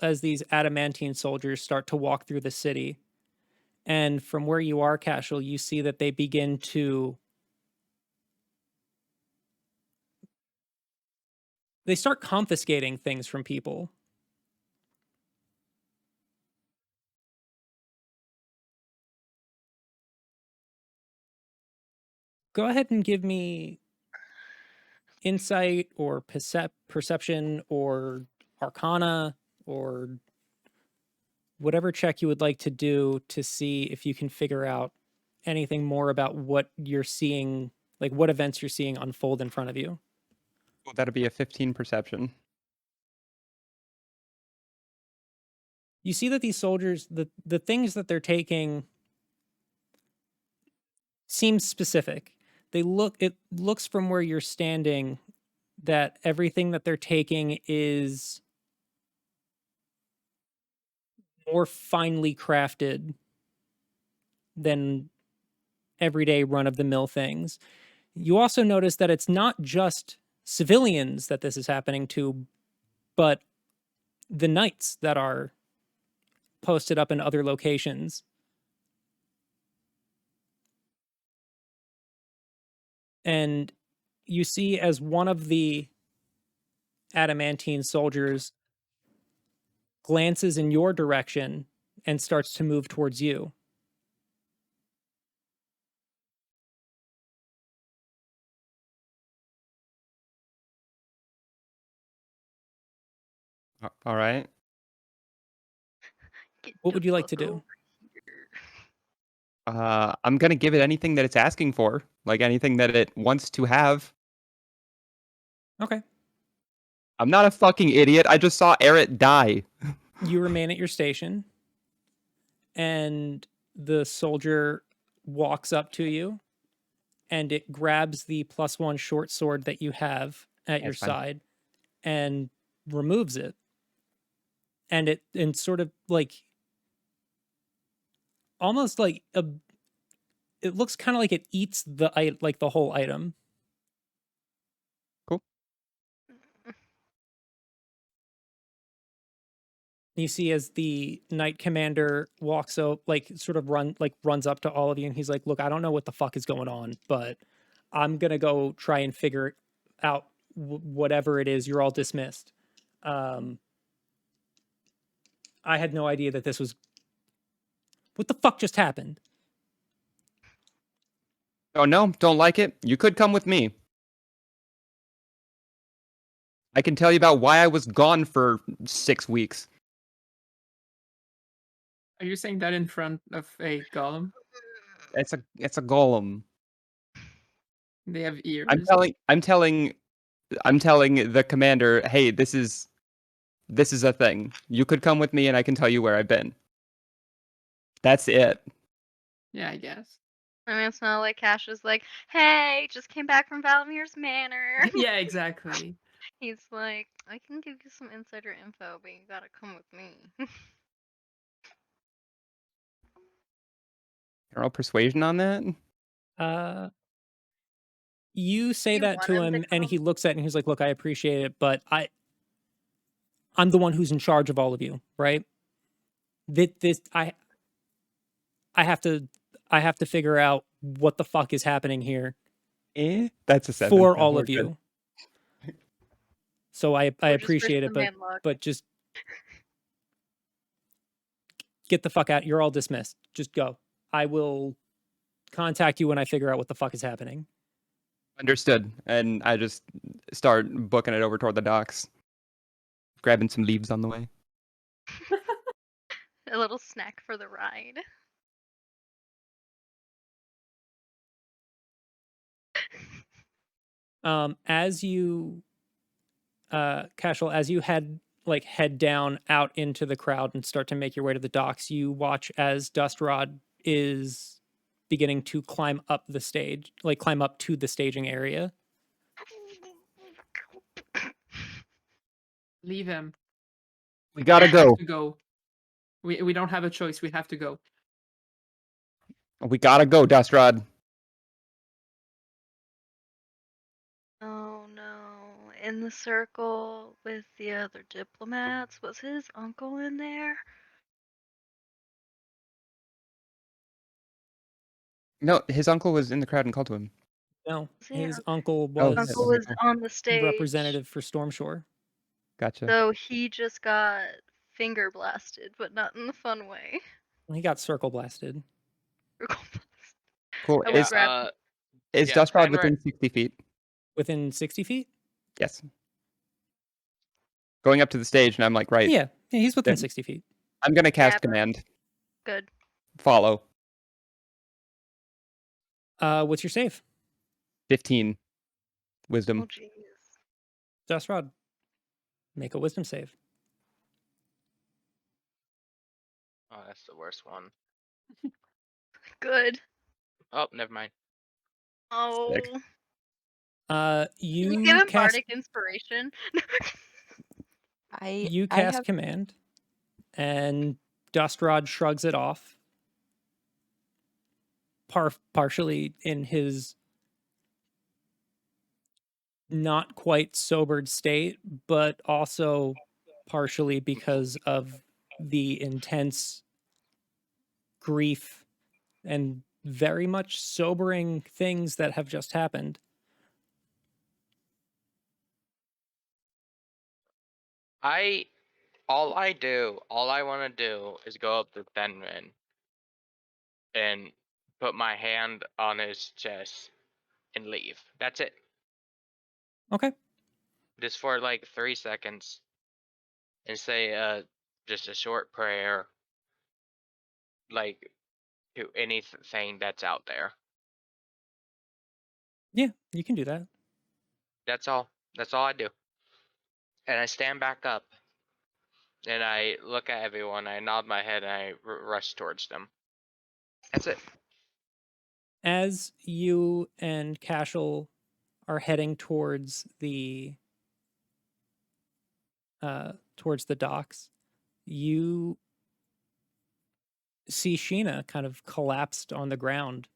as these adamantine soldiers start to walk through the city, and from where you are, Kashel, you see that they begin to they start confiscating things from people. Go ahead and give me insight or perception or arcana or whatever check you would like to do to see if you can figure out anything more about what you're seeing, like what events you're seeing unfold in front of you. Well, that'd be a 15 perception. You see that these soldiers, the things that they're taking seem specific. It looks from where you're standing that everything that they're taking is more finely crafted than everyday run-of-the-mill things. You also notice that it's not just civilians that this is happening to, but the knights that are posted up in other locations. And you see as one of the adamantine soldiers glances in your direction and starts to move towards you. All right. What would you like to do? Over here. I'm gonna give it anything that it's asking for, like anything that it wants to have. Okay. I'm not a fucking idiot. I just saw Eret die. You remain at your station, and the soldier walks up to you, and it grabs the +1 short sword that you have at your That's fine. side and removes it. And it sort of like almost like it looks kind of like it eats the whole item. Cool. You see as the knight commander walks out, like sort of runs up to all of you, and he's like, "Look, I don't know what the fuck is going on, but I'm gonna go try and figure out whatever it is. You're all dismissed." I had no idea that this was. What the fuck just happened? Oh no, don't like it? You could come with me. I can tell you about why I was gone for 6 weeks. Are you saying that in front of a golem? It's a golem. They have ears. I'm telling the commander, hey, this is a thing. You could come with me and I can tell you where I've been. That's it. Yeah, I guess. I mean, it's not like Cash is like, "Hey, just came back from Valamir's Manor." Yeah, exactly. He's like, "I can give you some insider info, but you gotta come with me." Roll persuasion on that? You say You that want to him to him, and come? he looks at it and he's like, "Look, I appreciate it, but I'm the one who's in charge of all of you, right? This I have to figure out what the fuck is happening here That's a 7. for No, all we're of good. you. So I Or just wish appreciate it, the man luck. but just get the fuck out. You're all dismissed. Just go. I will contact you when I figure out what the fuck is happening." Understood. And I just start booking it over toward the docks. Grabbing some leaves on the way. A little snack for the ride. As you Kashel, as you head down out into the crowd and start to make your way to the docks, you watch as Dustrod is beginning to climb up the stage, like climb up to the staging area. Leave him. We gotta We have go. to go. We don't have a choice. We have to go. We gotta go, Dustrod. Oh no. In the circle with the other diplomats. Was his uncle in there? No, his uncle was in the crowd and called to him. No, Was he? his Okay. uncle Oh, His was uncle was oh, on the stage. representative for Stormshore. gotcha. So he just got finger blasted, but not in the fun way. He got circle blasted. Cool. I would Is grab is yeah, Dustrod Fenrir- within 60 feet? Within 60 feet? Yes. Going up to the stage, and I'm like, right. Yeah, he's within Then- 60 feet. I'm gonna cast Grab her. command. Good. Follow. What's your save? 15. Oh Wisdom. jeez. Dustrod, make a wisdom save. Oh, that's the worst one. Good. Oh, never mind. Oh. Sick. Can you You give him cast bardic inspiration? you I cast have command, and Dustrod shrugs it off, partially in his not quite sobered state, but also partially because of the intense grief and very much sobering things that have just happened. All I want to do is go up to Fenrir and put my hand on his chest and leave. That's it. Okay. Just for like 3 seconds and say just a short prayer like to anything that's out there. Yeah, you can do that. That's all. That's all I do. And I stand back up and I look at everyone. I nod my head and I rush towards them. That's it. As you and Kashel are heading towards the docks, you see Sheena kind of collapsed on the ground,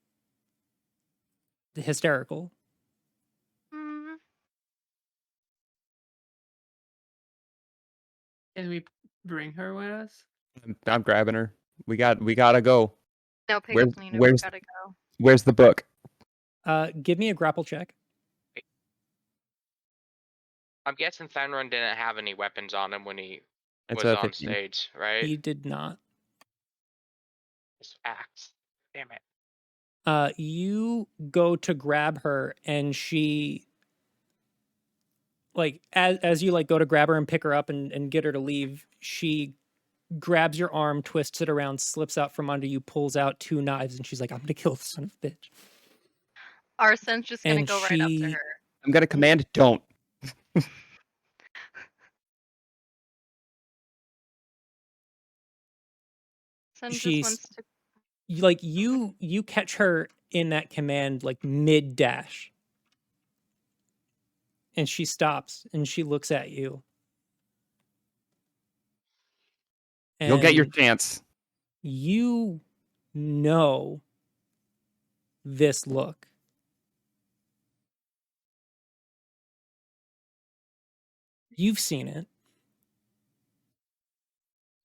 hysterical. Mm, Can we bring her with us? I'm grabbing her. We gotta go. no, pick Where's up Lena. We where's gotta go. where's the book? Give me a grapple check. I'm guessing Fenrir didn't have any weapons on him when he It's was a on 15. stage, right? He did not. His axe. Damn it. You go to grab her, and she, like, as you like go to grab her and pick her up and get her to leave, she grabs your arm, twists it around, slips out from under you, pulls out 2 knives, and she's like, "I'm gonna kill this son of a bitch." Arsen's just gonna And go right up to she- her. I'm gonna command don't. Arsen just She's wants to. like, you catch her in that command like mid dash, and she stops and she looks at you. You'll get your And chance. you know this look. You've seen it.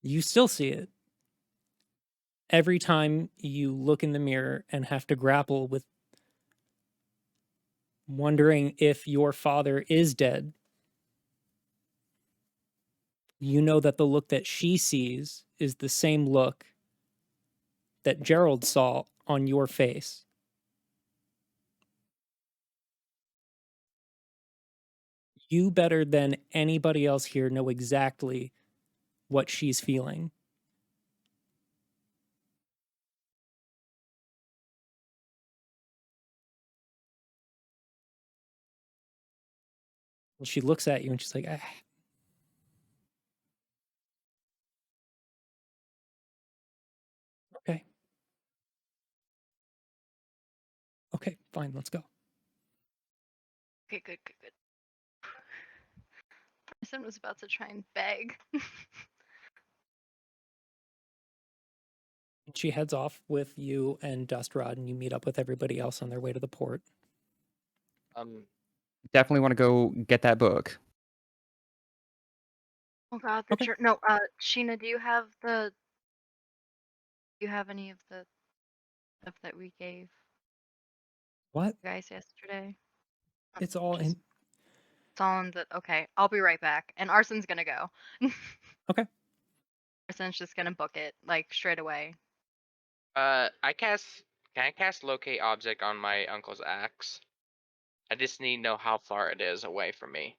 You still see it. Every time you look in the mirror and have to grapple with wondering if your father is dead, you know that the look that she sees is the same look that Gerald saw on your face. You, better than anybody else here, know exactly what she's feeling. And she looks at you and she's like, ah. Okay. Okay, fine, let's go. Okay, good. Arsen was about to try and beg. She heads off with you and Dust Rod, and you meet up with everybody else on their way to the port. Definitely want to go get that book. Oh God, the Okay. no. Sheena, do you have any of the stuff that we gave What? you guys yesterday? It's all Just- in. It's all in the. Okay, I'll be right back. And Arsen's gonna go. Okay. Arsen's just gonna book it like straight away. Can I cast locate object on my uncle's axe? I just need to know how far it is away from me.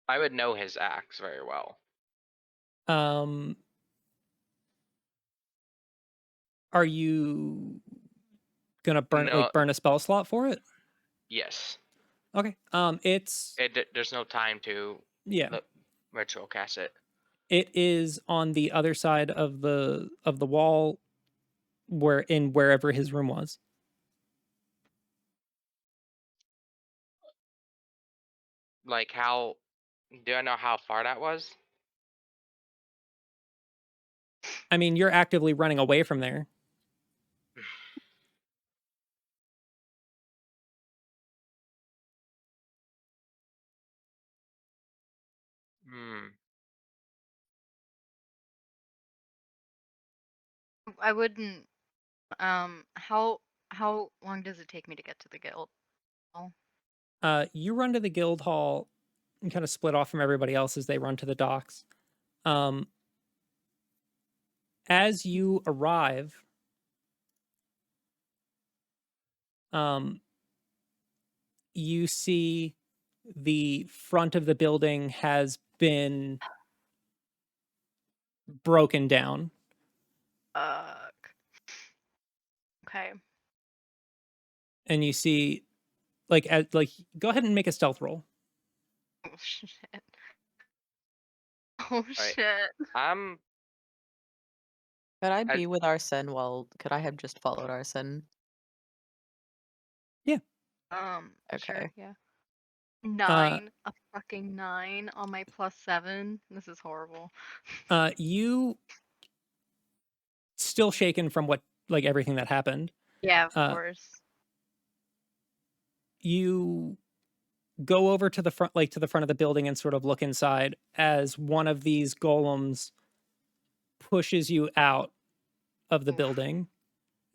I would know his axe very well. Are you gonna burn No. burn a spell slot for it? Yes. Okay. There's no time to ritual cast it. It is on the other side of the wall, wherever his room was. Like how? Do I know how far that was? I mean, you're actively running away from there. I wouldn't. How long does it take me to get to the guild? You run to the guild hall and kind of split off from everybody else as they run to the docks. As you arrive, you see the front of the building has been broken down. Okay. And you see, go ahead and make a stealth roll. Oh shit. Oh Right. shit. Could I be with Arsen could I have just followed Arsen? Yeah. Sure, Okay. yeah. 9, a fucking 9 on my +7. This is horrible. You still shaken from everything that happened. Yeah, of course. You go over to the front of the building and sort of look inside as one of these golems pushes you out of the building,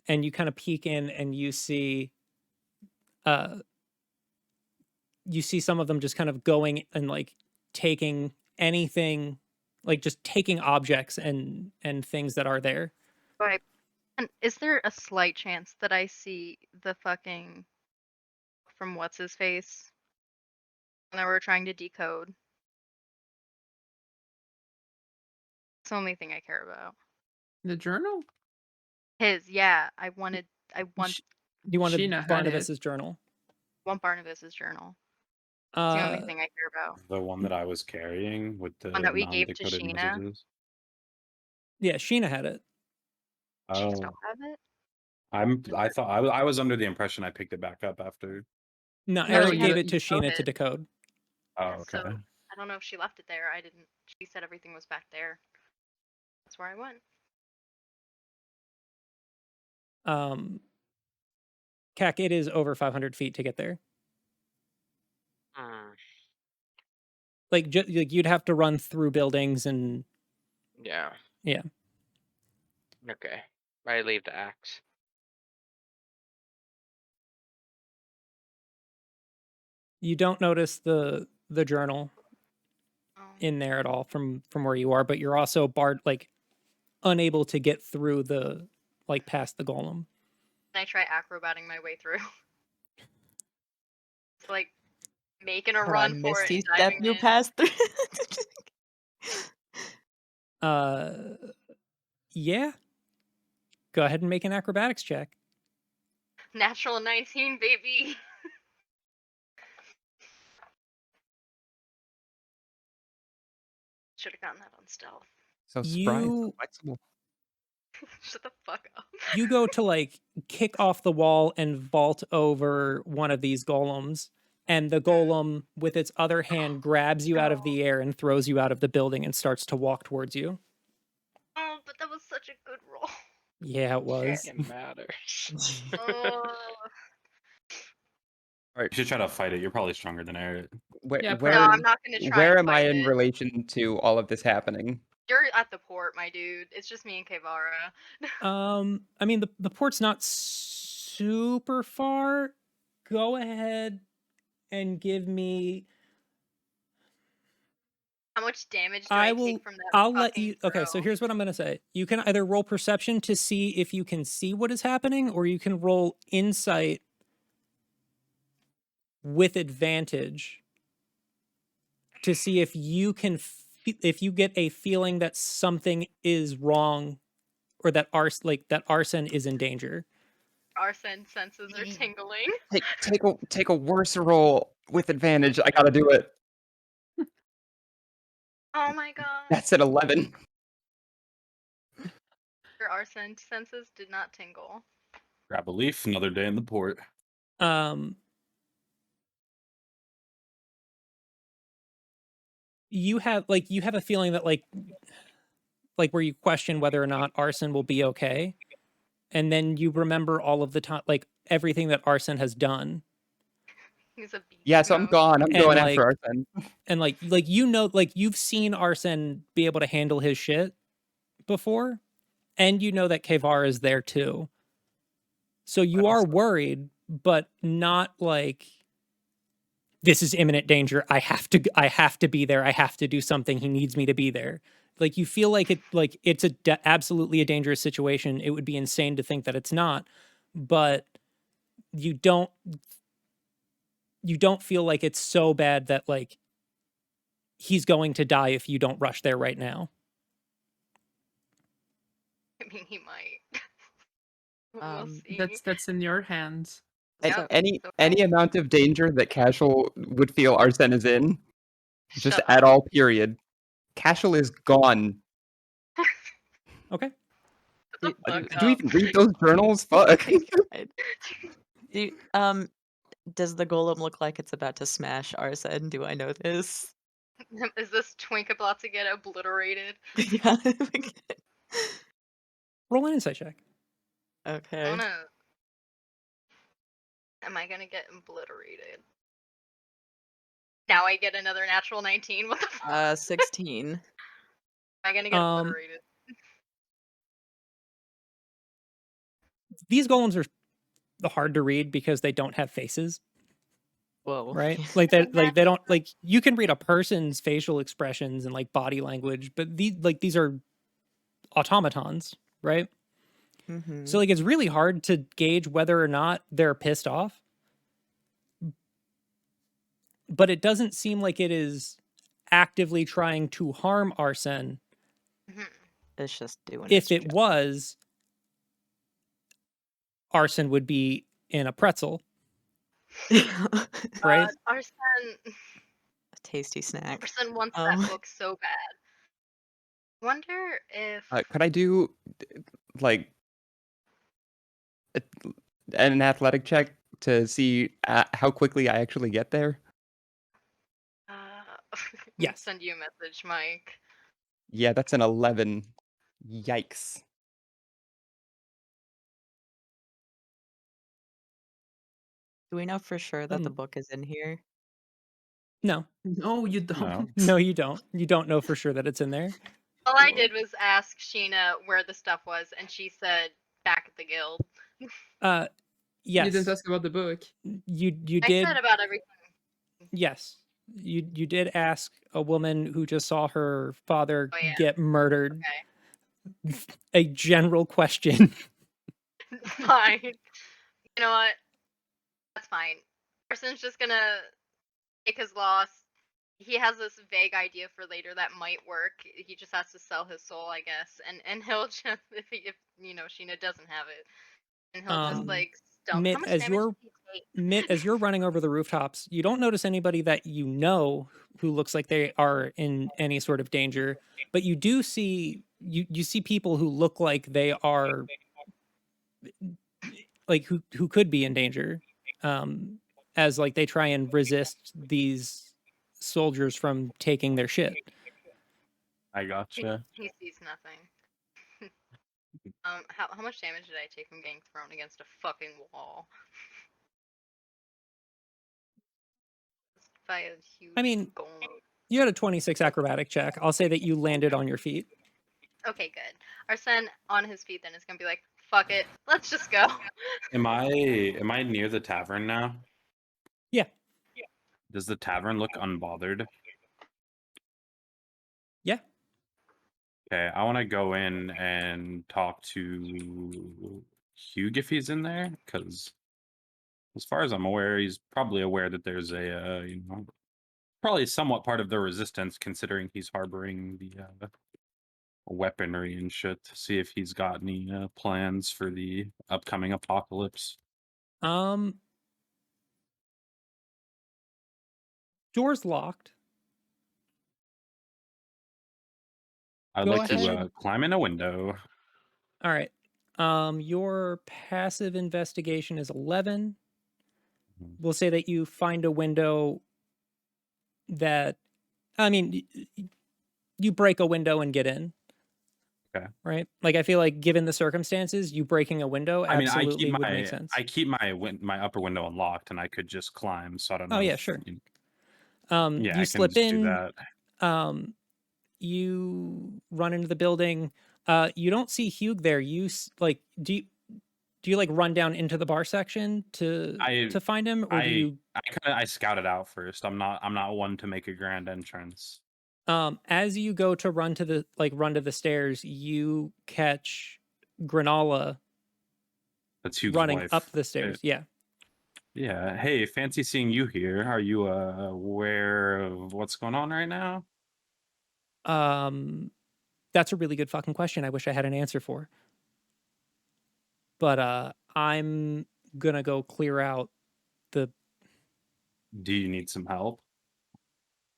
and you kind of peek in and you see some of them just kind of going and taking anything, just taking objects and things that are there. Right. And is there a slight chance that I see the fucking from what's his face when we're trying to decode? It's the only thing I care about. The journal? Yeah. I want You wanted Sheena had Barnabas's journal. Barnabas's journal. It's the only thing I care about. The one that I was carrying with the One that we gave to non-decoded Sheena. messages. Yeah, Sheena had it. She Oh, still have it? I thought I was under the impression I picked it back up after. No, No, Eric she gave had it to Sheena decoded. to decode. Oh, Yeah, okay. so I don't know if she left it there. I didn't. She said everything was back there. That's where I went. Cac, it is over 500 feet to get there. You'd have to run through buildings and Yeah. yeah. Okay. I leave the axe. You don't notice the journal in there at all from where you are, but you're also unable to get through the past the golem. Can I try acrobating my way through? It's making a run for it. Misty And step diving you in. passed through. Yeah. Go ahead and make an acrobatics check. Natural 19, baby. Should have gotten that on stealth. So spry, so flexible. Shut the fuck up. You go to kick off the wall and vault over one of these golems, and the golem with its other hand grabs you out of the air and throws you out of the building and starts to walk towards you. Oh, but that was such a good roll. Yeah, it was. It matters. Oh. All right. You should try to fight it. You're probably stronger than Eric. Where, Yeah, where, No, I'm not gonna try. where and am I fight in it. relation to all of this happening? You're at the port, my dude. It's just me and Kavara. I mean the port's not super far. Go ahead and give me. How much damage do I take from that? I'll let you. fucking Okay, so throw? here's what I'm gonna say. You can either roll perception to see if you can see what is happening, or you can roll insight with advantage to see if you can if you get a feeling that something is wrong, or that Arsen is in danger. Arsen senses are tingling. Take a worse roll with advantage. I gotta do it. Oh my god. That's at 11. Your Arsen senses did not tingle. Grab a leaf. Another day in the port. You have a feeling that where you question whether or not Arsen will be okay, and then you remember all of the time, everything that Arsen has done. He's a beast. Yeah, so I'm gone. I'm going after Arsen. And you've seen Arsen be able to handle his shit before, and you know that Kavar is there too. So you are worried, but not this is imminent danger. I have to be there. I have to do something. He needs me to be there. You feel it's absolutely a dangerous situation. It would be insane to think that it's not, but you don't feel like it's so bad that he's going to die if you don't rush there right now. mean, he might. We'll see. That's in your hands. And So- any amount of danger that Kashel would feel Arsen is in, just Shut at up. all, period. Kashel is gone. Okay. Shut the Do- fuck Do you up. even read those journals? Fuck. God. Does the golem look like it's about to smash Arsen? Do I know this? Is this twink about to get obliterated? Yeah. Roll an insight check. Okay. Am I gonna get obliterated? Now I get another natural 19. What the fuck? 16. Am I gonna get obliterated? These golems are hard to read because they don't have faces, Whoa. right? Like they don't like you can read a person's facial expressions and like body language, but these are automatons, right? Mhm. So like it's really hard to gauge whether or not they're pissed off. But it doesn't seem like it is actively trying to harm Arsen. Mhm. It's just doing If its it job. was, Arsen would be in a pretzel, right? Arsen Tasty snack. Arsen wants that book so bad. Wonder if Could I do like an athletic check to see how quickly I actually get there? Yes. Send you a message, Mike. Yeah, that's an 11. Yikes. Do we know for sure that the book is in here? No. No, you don't. No, you don't. You don't know for sure that it's in there. All I did was ask Sheena where the stuff was, and she said back at the guild. Yes. You didn't ask about the book. You I did. said about everything. Yes. You did ask a woman who just saw her father get murdered a general question. Fine. You know what? That's fine. Arsen's just gonna take his loss. He has this vague idea for later that might work. He just has to sell his soul, I guess, and he'll just if Sheena doesn't have it, and he'll just like stump. Mitt, How much as damage you're did he take? Mitt, as you're running over the rooftops, you don't notice anybody that you know who looks like they are in any sort of danger, but you do see you see people who look like they are like who could be in danger, as like they try and resist these soldiers from taking their shit. I gotcha. He sees nothing. How much damage did I take from getting thrown against a fucking wall? By a huge I mean, golem. you had a 26 acrobatic check. I'll say that you landed on your feet. Okay, good. Arsen on his feet then is gonna be like, fuck it, let's just go. Am I near the tavern now? Yeah. Does the tavern look unbothered? Yeah. Okay, I want to go in and talk to Hugh if he's in there, because as far as I'm aware, he's probably aware that there's a probably somewhat part of the resistance, considering he's harboring the weaponry and shit. To see if he's got any plans for the upcoming apocalypse. Door's locked. I'd Go like to ahead. climb in a window. All right. Your passive investigation is 11. We'll say that you find a window that, I mean, you break a window and get in. Okay. Right? Like, I feel like given the circumstances, you breaking a window I mean, absolutely would make sense. I keep my upper window unlocked, and I could just climb. So I don't know. Oh, yeah, if, sure. yeah, You I slip can just in. do that. You run into the building. You don't see Hugh there. You do you like run down into the bar section to find him, or do you? I scout it out first. I'm not one to make a grand entrance. As you go to run to the stairs, you catch Granola. That's Hugh's running wife. up the stairs. Yeah. Yeah. Hey, fancy seeing you here. Are you aware of what's going on right now? That's a really good fucking question. I wish I had an answer for. but I'm gonna go clear out the. Do you need some help?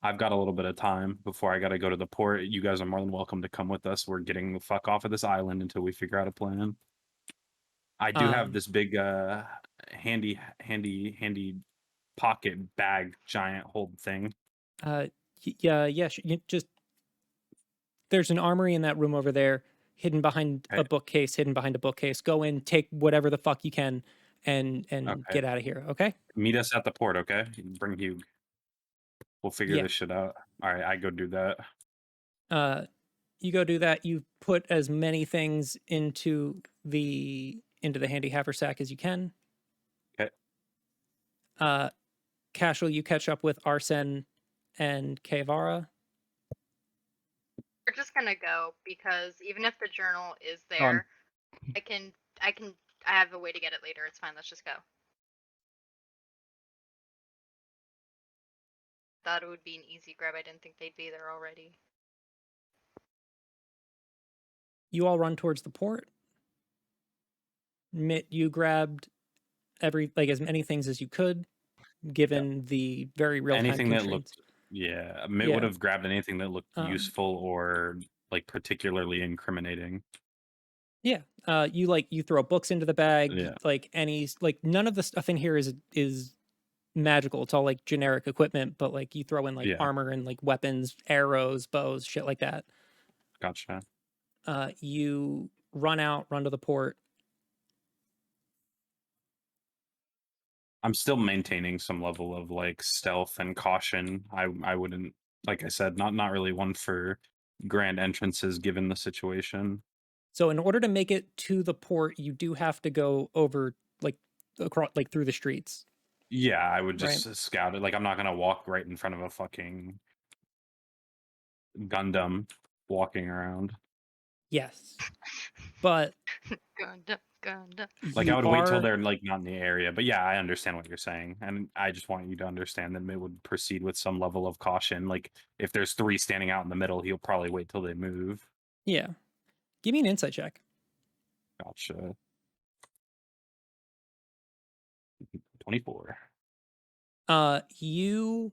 I've got a little bit of time before I got to go to the port. You guys are more than welcome to come with us. We're getting the fuck off of this island until we figure out a plan. I do have this big handy pocket bag giant hold thing. Yeah, you just there's an armory in that room over there, hidden behind a bookcase, Go in, take whatever the fuck you can, and get out of here. Okay. Meet us at the port, okay? Bring Hugh. We'll figure Yeah. this shit out. All right, I go do that. You go do that. You put as many things into the handy haversack as you can. Okay. Kashel, you catch up with Arsen and Kavara. We're just gonna go because even if the journal is On. there, I have a way to get it later. It's fine. Let's just go. Thought it would be an easy grab. I didn't think they'd be there already. You all run towards the port. Mitt, you grabbed as many things as you could, given the very real time Anything that constraints. looked, yeah, Mitt would have grabbed anything that looked useful or like particularly incriminating. Yeah, you throw books into the bag. Yeah. None of the stuff in here is magical. It's all like generic equipment, but like you throw in armor and like weapons, arrows, bows, shit like that. Gotcha. You run to the port. I'm still maintaining some level of like stealth and caution. I wouldn't, like I said, not really one for grand entrances given the situation. So in order to make it to the port, you do have to go over across through the streets. Yeah, I would just scout it. Like I'm not gonna walk right in front of a fucking Gundam walking around. Yes, but Gundam. Like I would wait till they're like not in the area. But yeah, I understand what you're saying, and I just want you to understand that it would proceed with some level of caution. Like if there's 3 standing out in the middle, he'll probably wait till they move. Yeah, give me an insight check. Gotcha. 24. You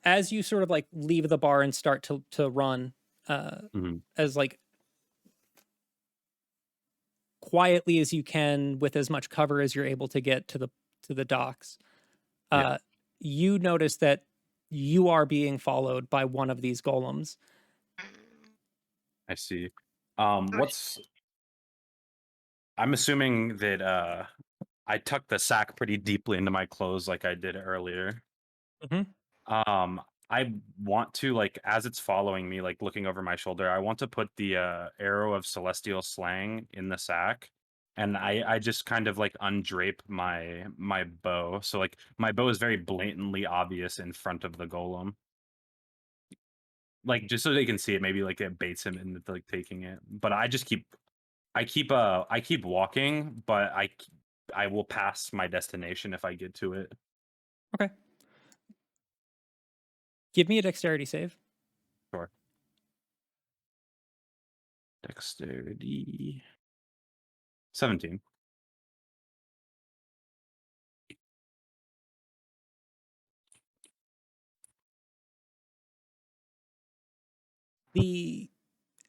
as you sort of like leave the bar and start to run, as like quietly as you can with as much cover as you're able to get to the docks. You notice that you are being followed by one of these golems. I see. I'm assuming that I tucked the sack pretty deeply into my clothes like I did earlier. I want to, like, as it's following me, like looking over my shoulder, I want to put the arrow of celestial slang in the sack, and I just kind of like undrape my bow, so like my bow is very blatantly obvious in front of the golem, like just so they can see it. Maybe like it baits him into like taking it, but I keep walking, but I will pass my destination if I get to it. Okay. Give me a dexterity save. Sure. Dexterity. 17.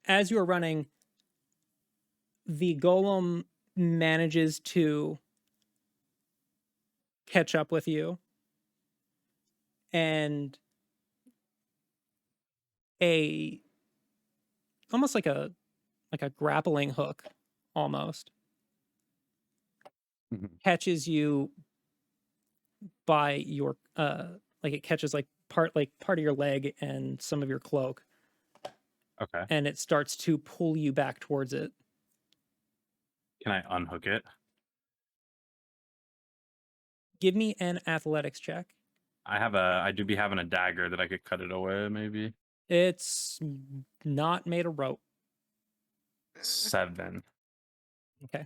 As you are running, the golem manages to catch up with you, and almost like a grappling hook almost catches you by your it catches part of your leg and some of your cloak. Okay. And it starts to pull you back towards it. Can I unhook it? Give me an athletics check. I do be having a dagger that I could cut it away, maybe. It's not made of rope. 7. Okay.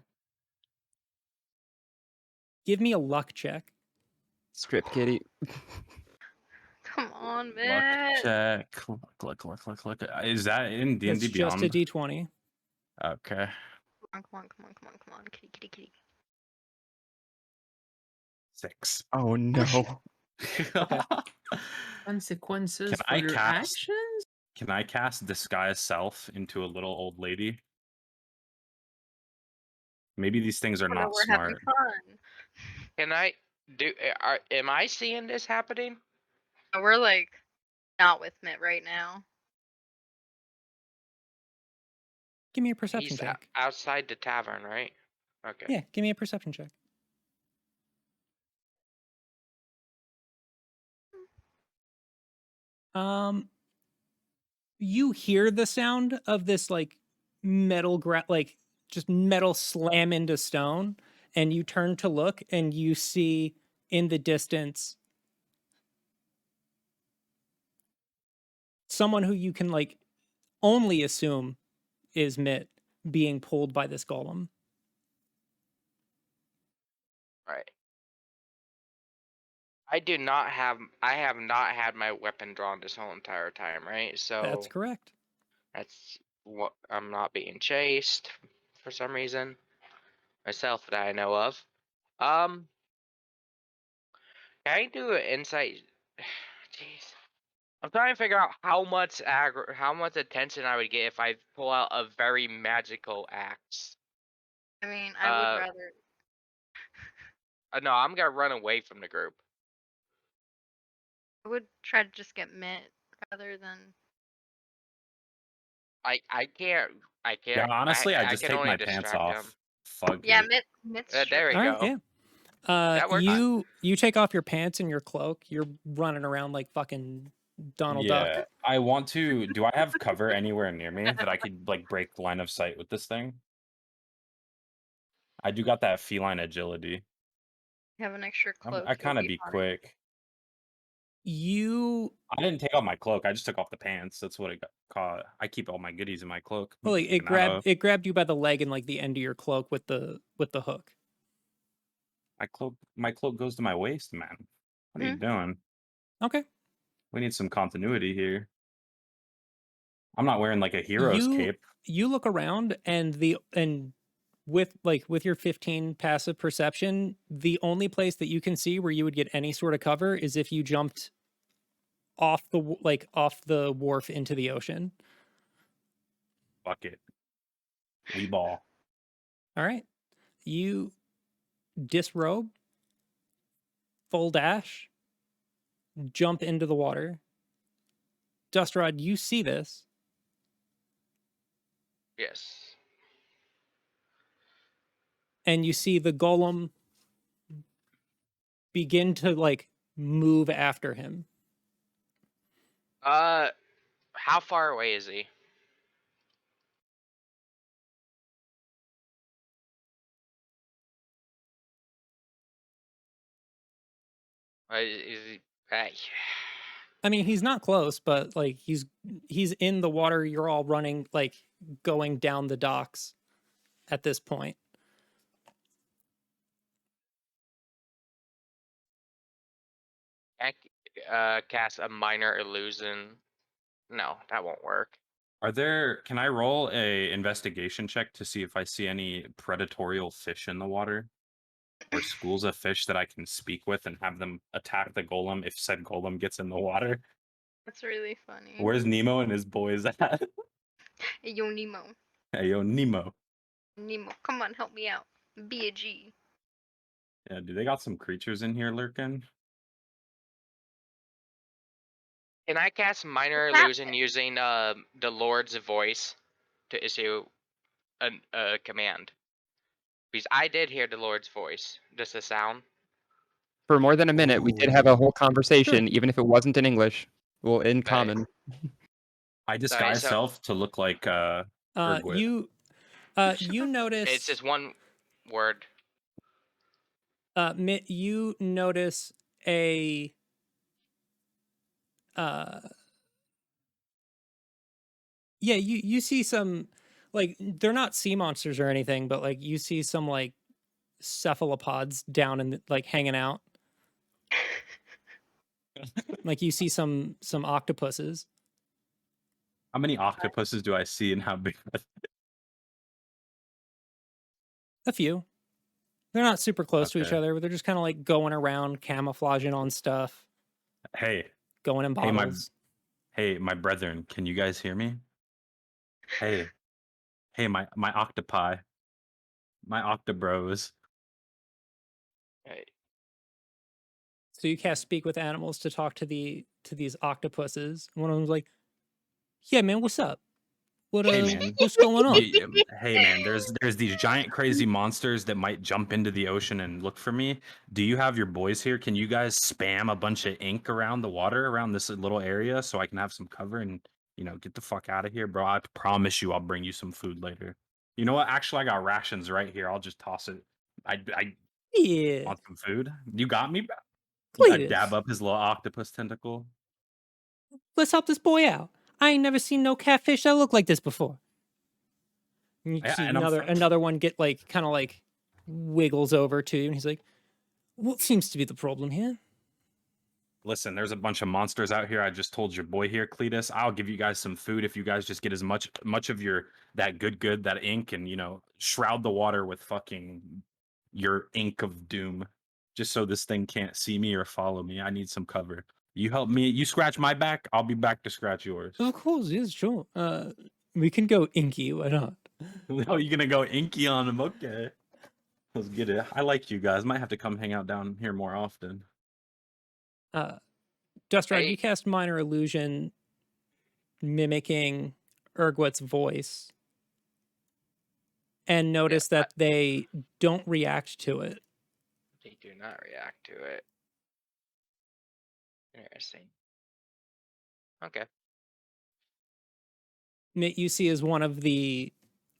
Give me a luck check. Strip kitty. Come on, Luck man. check. Look. Is that in D&D It's just a Beyond? D20. Okay. Come on, kitty. 6. Oh no. Okay. Consequences Can for I your cast actions? Can I cast disguise self into a little old lady? Maybe these things are Oh no, not we're having smart. fun. Can I do? Am I seeing this happening? We're like not with Mitt right now. Give me a perception He's check. outside the tavern, right? Okay. Yeah, give me a perception check. You hear the sound of this like metal like just metal slam into stone, and you turn to look and you see in the distance someone who you can like only assume is Mitt being pulled by this golem. Right. I have not had my weapon drawn this whole entire time, right? So That's correct. that's what I'm not being chased for some reason. Myself that I know of. Can I do an insight? Jeez. I'm trying to figure out how much attention I would get if I pull out a very magical axe. I mean, I would rather. No, I'm gonna run away from the group. I would try to just get Mitt rather than. I can't. Yeah, honestly, I I just can take only my pants distract him. off. Fuck Yeah, it. Mitt's There we All go. right, yeah. That works. You take off your pants and your cloak. You're running around like fucking Donald Yeah, Duck. I want to. Do I have cover anywhere near me that I could like break line of sight with this thing? I do got that feline agility. have an extra cloak. I you'll kind of be be fine. quick. I didn't take off my cloak. I just took off the pants. That's what it got caught. I keep all my goodies in my cloak. Well, like, Taking that off. it grabbed you by the leg and like the end of your cloak with the hook. My cloak goes to my waist, man. What are you doing? Okay. We need some continuity here. I'm not wearing like a hero's cape. You look around and with your 15 passive perception, the only place that you can see where you would get any sort of cover is if you jumped off the wharf into the ocean. Fuck it. We ball. All right. You disrobe, full dash, jump into the water. Dustrod, you see this. Yes. And you see the golem begin to like move after him. How far away is he? Is he? I mean, he's not close, but like he's in the water. You're all running, like going down the docks at this point. Cast a minor illusion. No, that won't work. Can I roll a investigation check to see if I see any predatorial fish in the water? Or schools of fish that I can speak with and have them attack the golem if said golem gets in the water? That's really funny. Where's Nemo and his boys at? Hey, yo, Nemo. Hey, yo, Nemo. Nemo, come on, help me out. Be a G. Yeah, do they got some creatures in here lurking? Can I cast minor illusion using the Lord's voice to issue a command? Because I did hear the Lord's voice. Just a sound. For more than a minute, we did have a whole conversation, even if it wasn't in English. Well, in common. I disguise self to look like Urguet. You notice it's just one word. You notice a yeah, you see some, like, they're not sea monsters or anything, but like you see some like cephalopods down and like hanging out. Like you see some octopuses. How many octopuses do I see and how big? A few. They're not super close to each Okay. other, but they're just kind of like going around, camouflaging on stuff, Hey, going in hey, bottles. my brethren, can you guys hear me? Hey, hey, my octopi, my octobros. Right. So you cast speak with animals to talk to these octopuses. And one of them's like, "Yeah, man, what's up? Hey, man. What's going on?" Hey, man. There's these giant crazy monsters that might jump into the ocean and look for me. Do you have your boys here? Can you guys spam a bunch of ink around the water around this little area so I can have some cover and get the fuck out of here, bro? I promise you, I'll bring you some food later. You know what? Actually, I got rations right here. I'll just toss it. I Yeah, want some food. You got me, bro? I dab Cletus, up his little octopus tentacle. let's help this boy out. I ain't never seen no catfish that look like this before. And you Yeah, see and I'm another one get like kind of like wiggles over to you, and he's like, "What seems to be the problem here?" Listen, there's a bunch of monsters out here. I just told your boy here, Cletus. I'll give you guys some food if you guys just get as much of your that good that ink and shroud the water with fucking your ink of doom, just so this thing can't see me or follow me. I need some cover. You help me. You scratch my back. I'll be back to scratch yours. Of course, yes, sure. We can go inky. Why not? Oh, you're gonna go inky on him? Okay, let's get it. I like you guys. Might have to come hang out down here more often. Dustrad, Hey. you cast minor illusion, mimicking Urguet's voice, and notice that they don't react to it. They do not react to it. Interesting. Okay. You see as one of the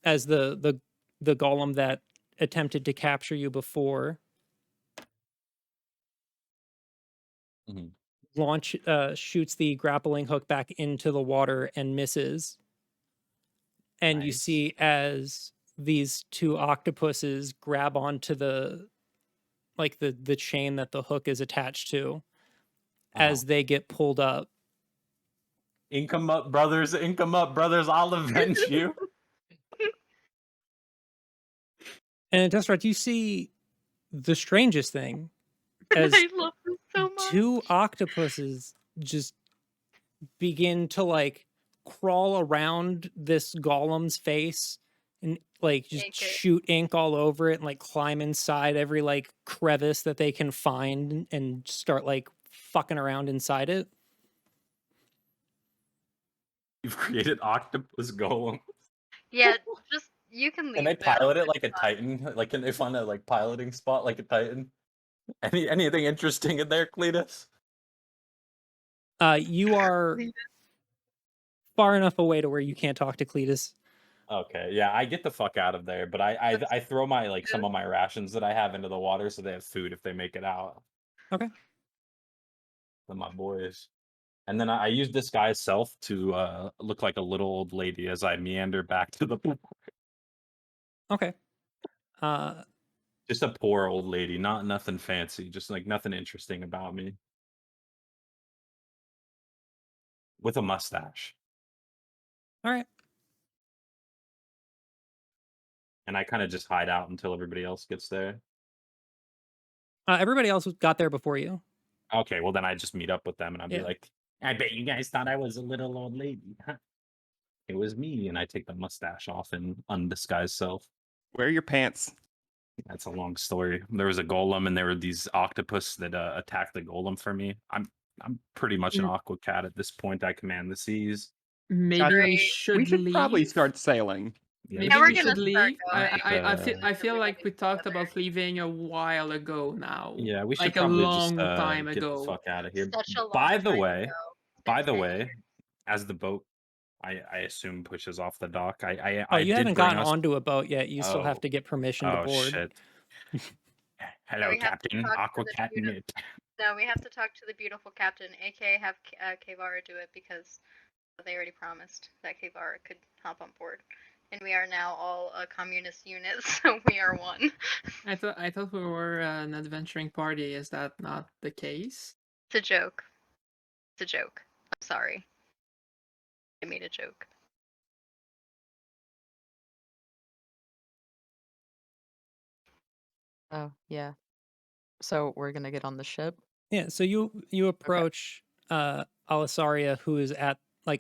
golem that attempted to capture you before Mhm. shoots the grappling hook back into the water and misses. And you Nice. see as these two octopuses grab onto the chain that the hook is attached to as they get pulled up. Ink 'em up, brothers. Ink 'em up, brothers. I'll avenge you. And that's right, you see the strangest thing as I love this so much. two octopuses just begin to like crawl around this golem's face and like just Ink it. shoot ink all over it and like climb inside every like crevice that they can find and start like fucking around inside it. You've created octopus golem. Yeah, just you can leave. Can they them. pilot it like a It's fine. Titan? Like, can they find a piloting spot like a Titan? Anything interesting in there, Cletus? You are far enough away to where you can't talk to Cletus. Okay, yeah, I get the fuck out of there, but I throw my some of my rations that I have into the water so they have food if they make it out. Okay. With my boys. And then I use this guy's self to look like a little old lady as I meander back to the pool. Okay. Just a poor old lady, not nothing fancy, just like nothing interesting about me. With a mustache. All right. And I kind of just hide out until everybody else gets there. Everybody else got there before you. Okay, well then I just meet up with them and I'll be Yeah. like, I bet you guys thought I was a little old lady, huh? It was me, and I take the mustache off in undisguised self. Wear your pants. That's a long story. There was a golem, and there were these octopus that attacked the golem for me. I'm pretty much an aqua cat at this point. I command the seas. Maybe we Great. should We should leave. probably start sailing. Yeah, Maybe we're we gonna should start leave. going. I feel We're like gonna we get talked together. about leaving a while ago now. yeah, we should like a probably long just time get ago. the fuck out of here. Such a long By the time way, ago. by It's the been way, years. as the boat, I assume pushes off the dock. Oh, I you did haven't bring gotten us. onto a boat yet. You still have Oh. to get permission to Oh board. shit! Yeah, Hello, we have to Captain. talk to Aqua the Cat beautiful- Knit. No, we have to talk to the beautiful captain, aka have Kavara do it because they already promised that Kavara could hop on board. And we are now all a communist unit, so we are one. I thought we were an adventuring party. Is that not the case? It's a joke. It's a joke. I'm sorry. I made a joke. Oh, yeah. So we're gonna get on the ship? Yeah, so you approach Alisaria, who is at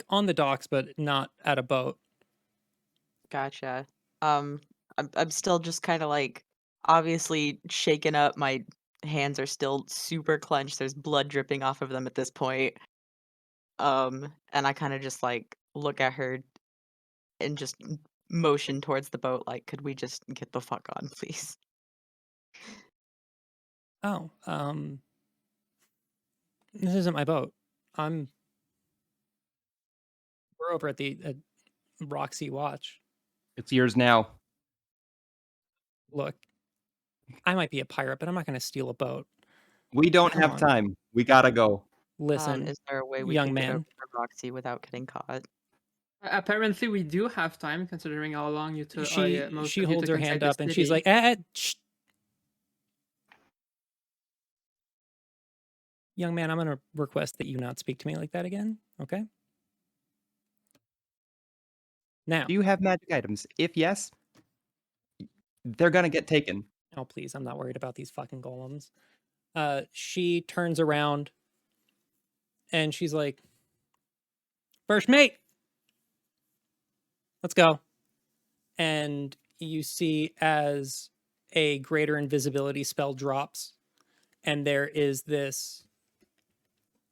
on the docks but not at a boat. Gotcha. I'm still just kind of obviously shaken up. My hands are still super clenched. There's blood dripping off of them at this point. And I kind of just look at her and just motion towards the boat. Could we just get the fuck on, please? Oh, this isn't my boat. We're over at the Roxy Watch. It's yours now. Look, I might be a pirate, but I'm not going to steal a boat. We don't Come have on. time. We gotta go. Listen, Is there a way we young could get man. over to Roxy without getting caught? Apparently, we do have time, considering how long you took. She holds her hand up and she's like, shh. Young man, I'm going to request that you not speak to me like that again, okay? Now. Do you have magic items? If yes, they're gonna get taken. Oh, please, I'm not worried about these fucking golems. She turns around and she's like, First mate, let's go. And you see as a greater invisibility spell drops, and there is this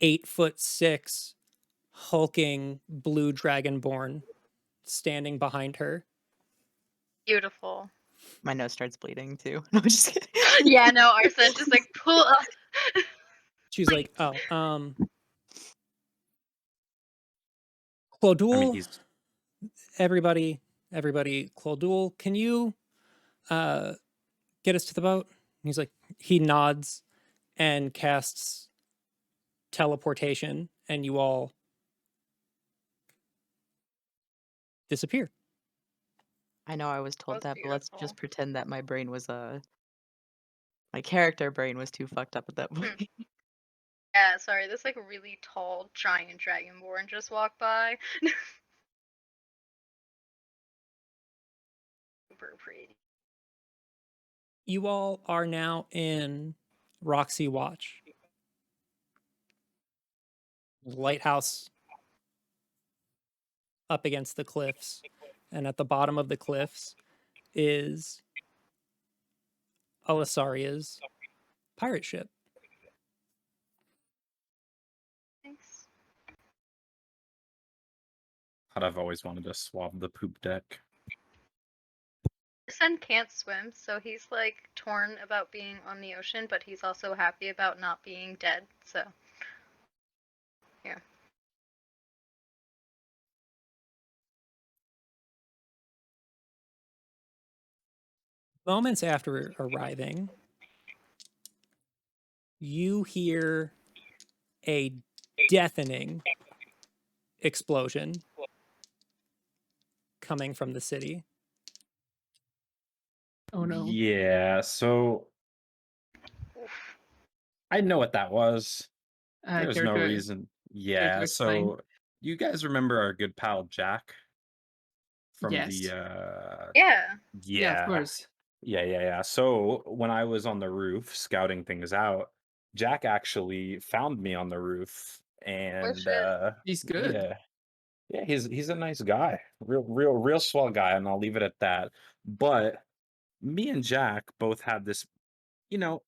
8'6" hulking blue dragonborn standing behind her. Beautiful. My nose starts bleeding too. No, I'm just kidding. Yeah, no, Arsen just pull up. She's like, Clodul, I mean, he's everybody, Clodul, can you get us to the boat? And he's like, he nods and casts teleportation, and you all disappear. I know I was told That was that, but let's beautiful. just pretend that my brain was my character brain was too fucked up at that point. Yeah, sorry, this really tall giant dragonborn just walked by. Super pretty. You all are now in Roxy Watch. Lighthouse up against the cliffs, and at the bottom of the cliffs is Alisaria's pirate ship. Thanks. I've always wanted to swab the poop deck. Arsen can't swim, so he's torn about being on the ocean, but he's also happy about not being dead, so yeah. Moments after arriving, you hear a deafening explosion coming from the city. Oh no. Yeah, so I know what that was. There's no reason. Yeah, explain. so you guys remember our good pal Jack from Yes. the Yeah. Of course. Yeah. So when I was on the roof scouting things out, Jack actually found me on the roof, and shit. He's good. yeah, he's a nice guy, real swell guy, and I'll leave it at that. But me and Jack both had this,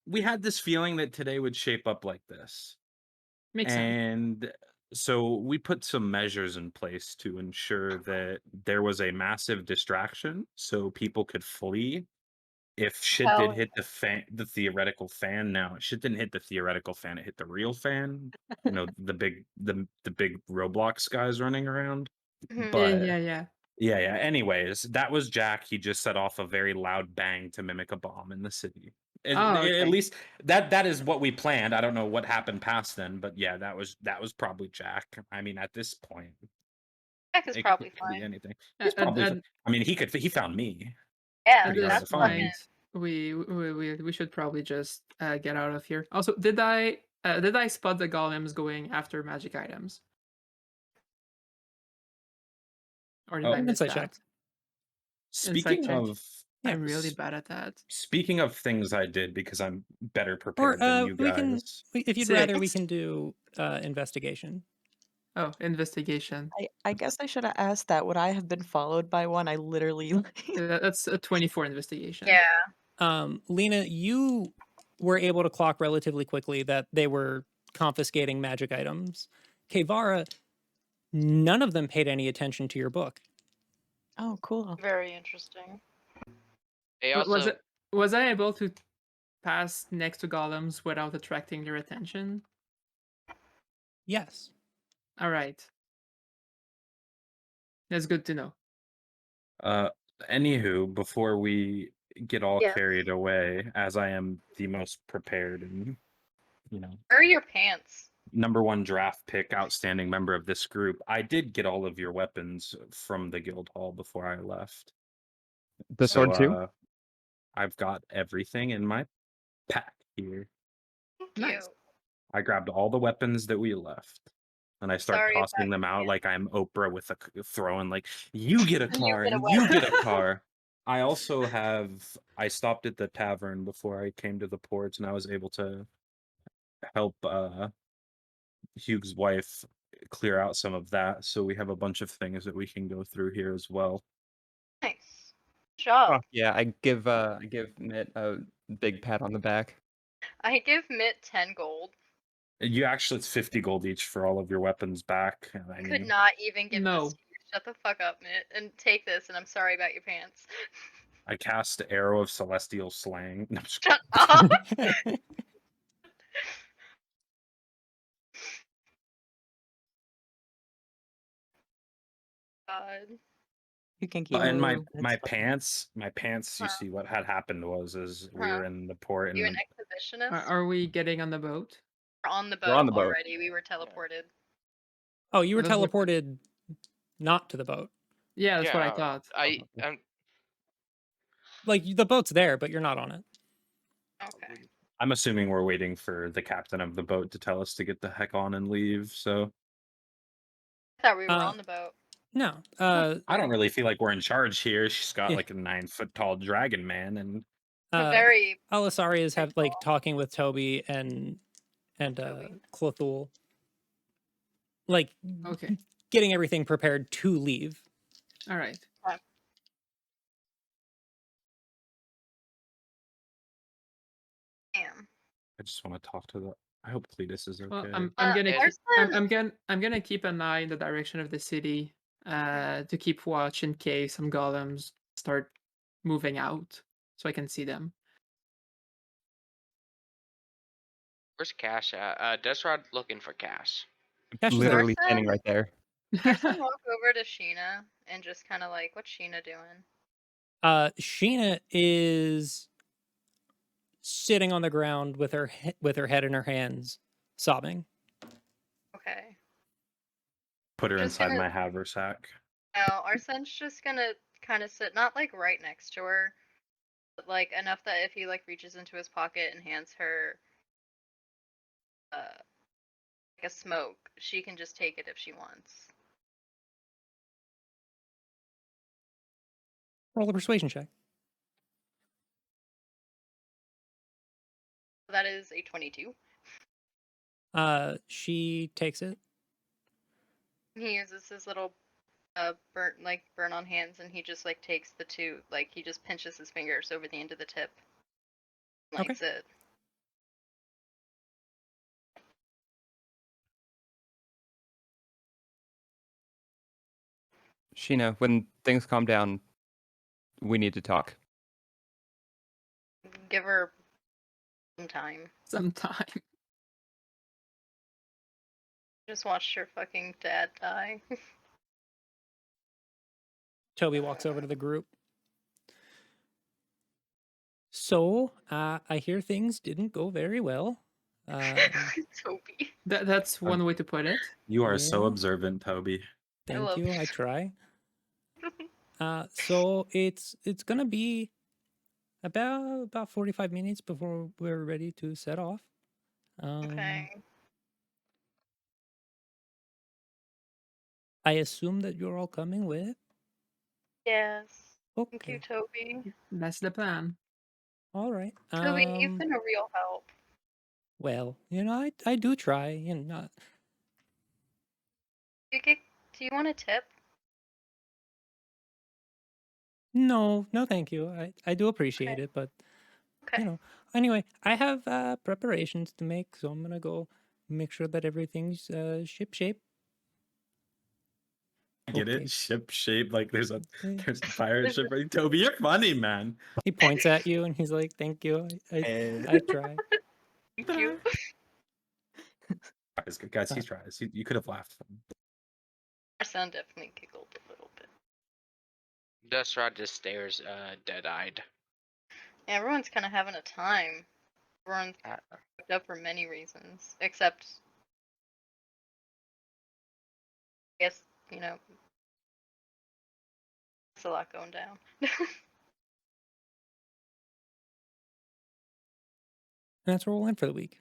we had this feeling that today would shape up like this. Makes sense. And so we put some measures in place to ensure that there was a massive distraction so people could flee if shit did hit the theoretical fan. Now shit didn't hit the theoretical fan, it hit the real fan. The big Roblox guys running around. Mhm. But Yeah. anyways, that was Jack. He just set off a very loud bang to mimic a bomb in the city. Okay. At least that is what we planned. I don't know what happened past then, but yeah, that was probably Jack. I mean, at this point, Jack is it probably could be fine. anything. He's probably. I mean, he found me. Yeah, Pretty hard that's to find. fucking. We should probably just get out of here. Also, did I spot the golems going after magic items? Or did I miss Insight that? check. Speaking check. of I'm really bad at that. Speaking of things I did because I'm better Or prepared than you we can, guys. if you'd rather, we Six. can do investigation. Oh, investigation. I guess I should have asked that. Would I have been followed by one? I literally. That's a 24 investigation. Yeah. Lena, you were able to clock relatively quickly that they were confiscating magic items. Kevara, none of them paid any attention to your book. Oh, cool. Very interesting. They Was also it? Was I able to pass next to golems without attracting their attention? Yes. All right. That's good to know. Anywho, before we get all Yes. carried away, as I am the most prepared and Where are your pants? number one draft pick, outstanding member of this group, I did get all of your weapons from the guild hall before I left. The sword too? I've got everything in my pack here. Thank Nice. you. I grabbed all the weapons that we left. And I start Sorry about tossing them your out pants. like I'm Oprah with a throwing like, you get a You car get a and you weapon. get a car. I also I stopped at the tavern before I came to the ports, and I was able to help Hugh's wife clear out some of that. So we have a bunch of things that we can go through here as well. Nice. Good job. Yeah, I give Mitt a big pat on the back. I give Mitt 10 gold. You actually, it's 50 gold each for all of your weapons back. And I Could mean, not even give No. this to you. Shut the fuck up, Mitt, and take this, and I'm sorry about your pants. I cast Arrow of Celestial Slang. No, I'm just Shut up! God. You can keep And it. my It's fine. my pants. You Huh. see what had happened was we Huh. were in the port You and an exhibitionist? Are we getting on the boat? We're on the We're boat on the boat. already. We were teleported. Oh, you were That's what- teleported not to the boat. Yeah, that's what I yeah, thought. Like the boat's there, but you're not on it. Okay. I'm assuming we're waiting for the captain of the boat to tell us to get the heck on and leave. So I thought we were Uh, on the boat. No. I don't really feel like we're in charge here. She's got Yeah. like a 9-foot tall dragon man, and Very. Alisari is big like ball. talking with Toby and Toby. Clothul, like Okay. getting everything prepared to leave. All right. Damn. I just want to talk to the. I hope Cletus is Well, okay. I'm Uh, gonna keep, Arsen- I'm gonna keep an eye in the direction of the city, to keep watch in case some golems start moving out, so I can see them. where's Cash at? Desrod looking for Cash. Cash is Literally Arsen- standing right there. Arsen walk over to Sheena and just kind of like, what's Sheena doing? Sheena is sitting on the ground with her head in her hands, sobbing. Okay. Put her Just inside gonna- my haversack. No, Arsen's just gonna kind of sit, not like right next to her, but like enough that if he like reaches into his pocket and hands her like a smoke, she can just take it if she wants. Roll a persuasion check. That is a 22. She takes it. He uses his little burn on hands, and he just like takes the two, like he just pinches his fingers over the end of the tip. Lights it. Sheena, when things calm down, we need to talk. Give her some time. Sometime. Just watched her fucking dad die. Toby walks over to the group. So, I hear things didn't go very well. Toby. That's one way to put it. You are so Yeah. observant, Toby. Thank love you. I try. So it's gonna be about 45 minutes before we're ready to set off. Okay. I assume that you're all coming with. Yes. Thank you, Okay. Toby. That's the plan. All right. Toby, you've been a real help. Well, I do try. Do you want a tip? No, thank you. I do appreciate it, but Okay. Anyway, I have preparations to make, so I'm gonna go make sure that everything's ship shape. Get Okay. it? Ship shape, like there's a Eh, pirate ship. Right? Toby, you're funny, man. He points at you and he's like, "Thank you. I Eh. try." Thank you. Guys, he tries. You could have laughed. Arsen definitely giggled a little bit. Dusrod just stares, dead-eyed. Yeah, everyone's kind of having a time. Everyone's fucked up for many reasons, except, I guess, there's a lot going down. That's where we'll end for the week.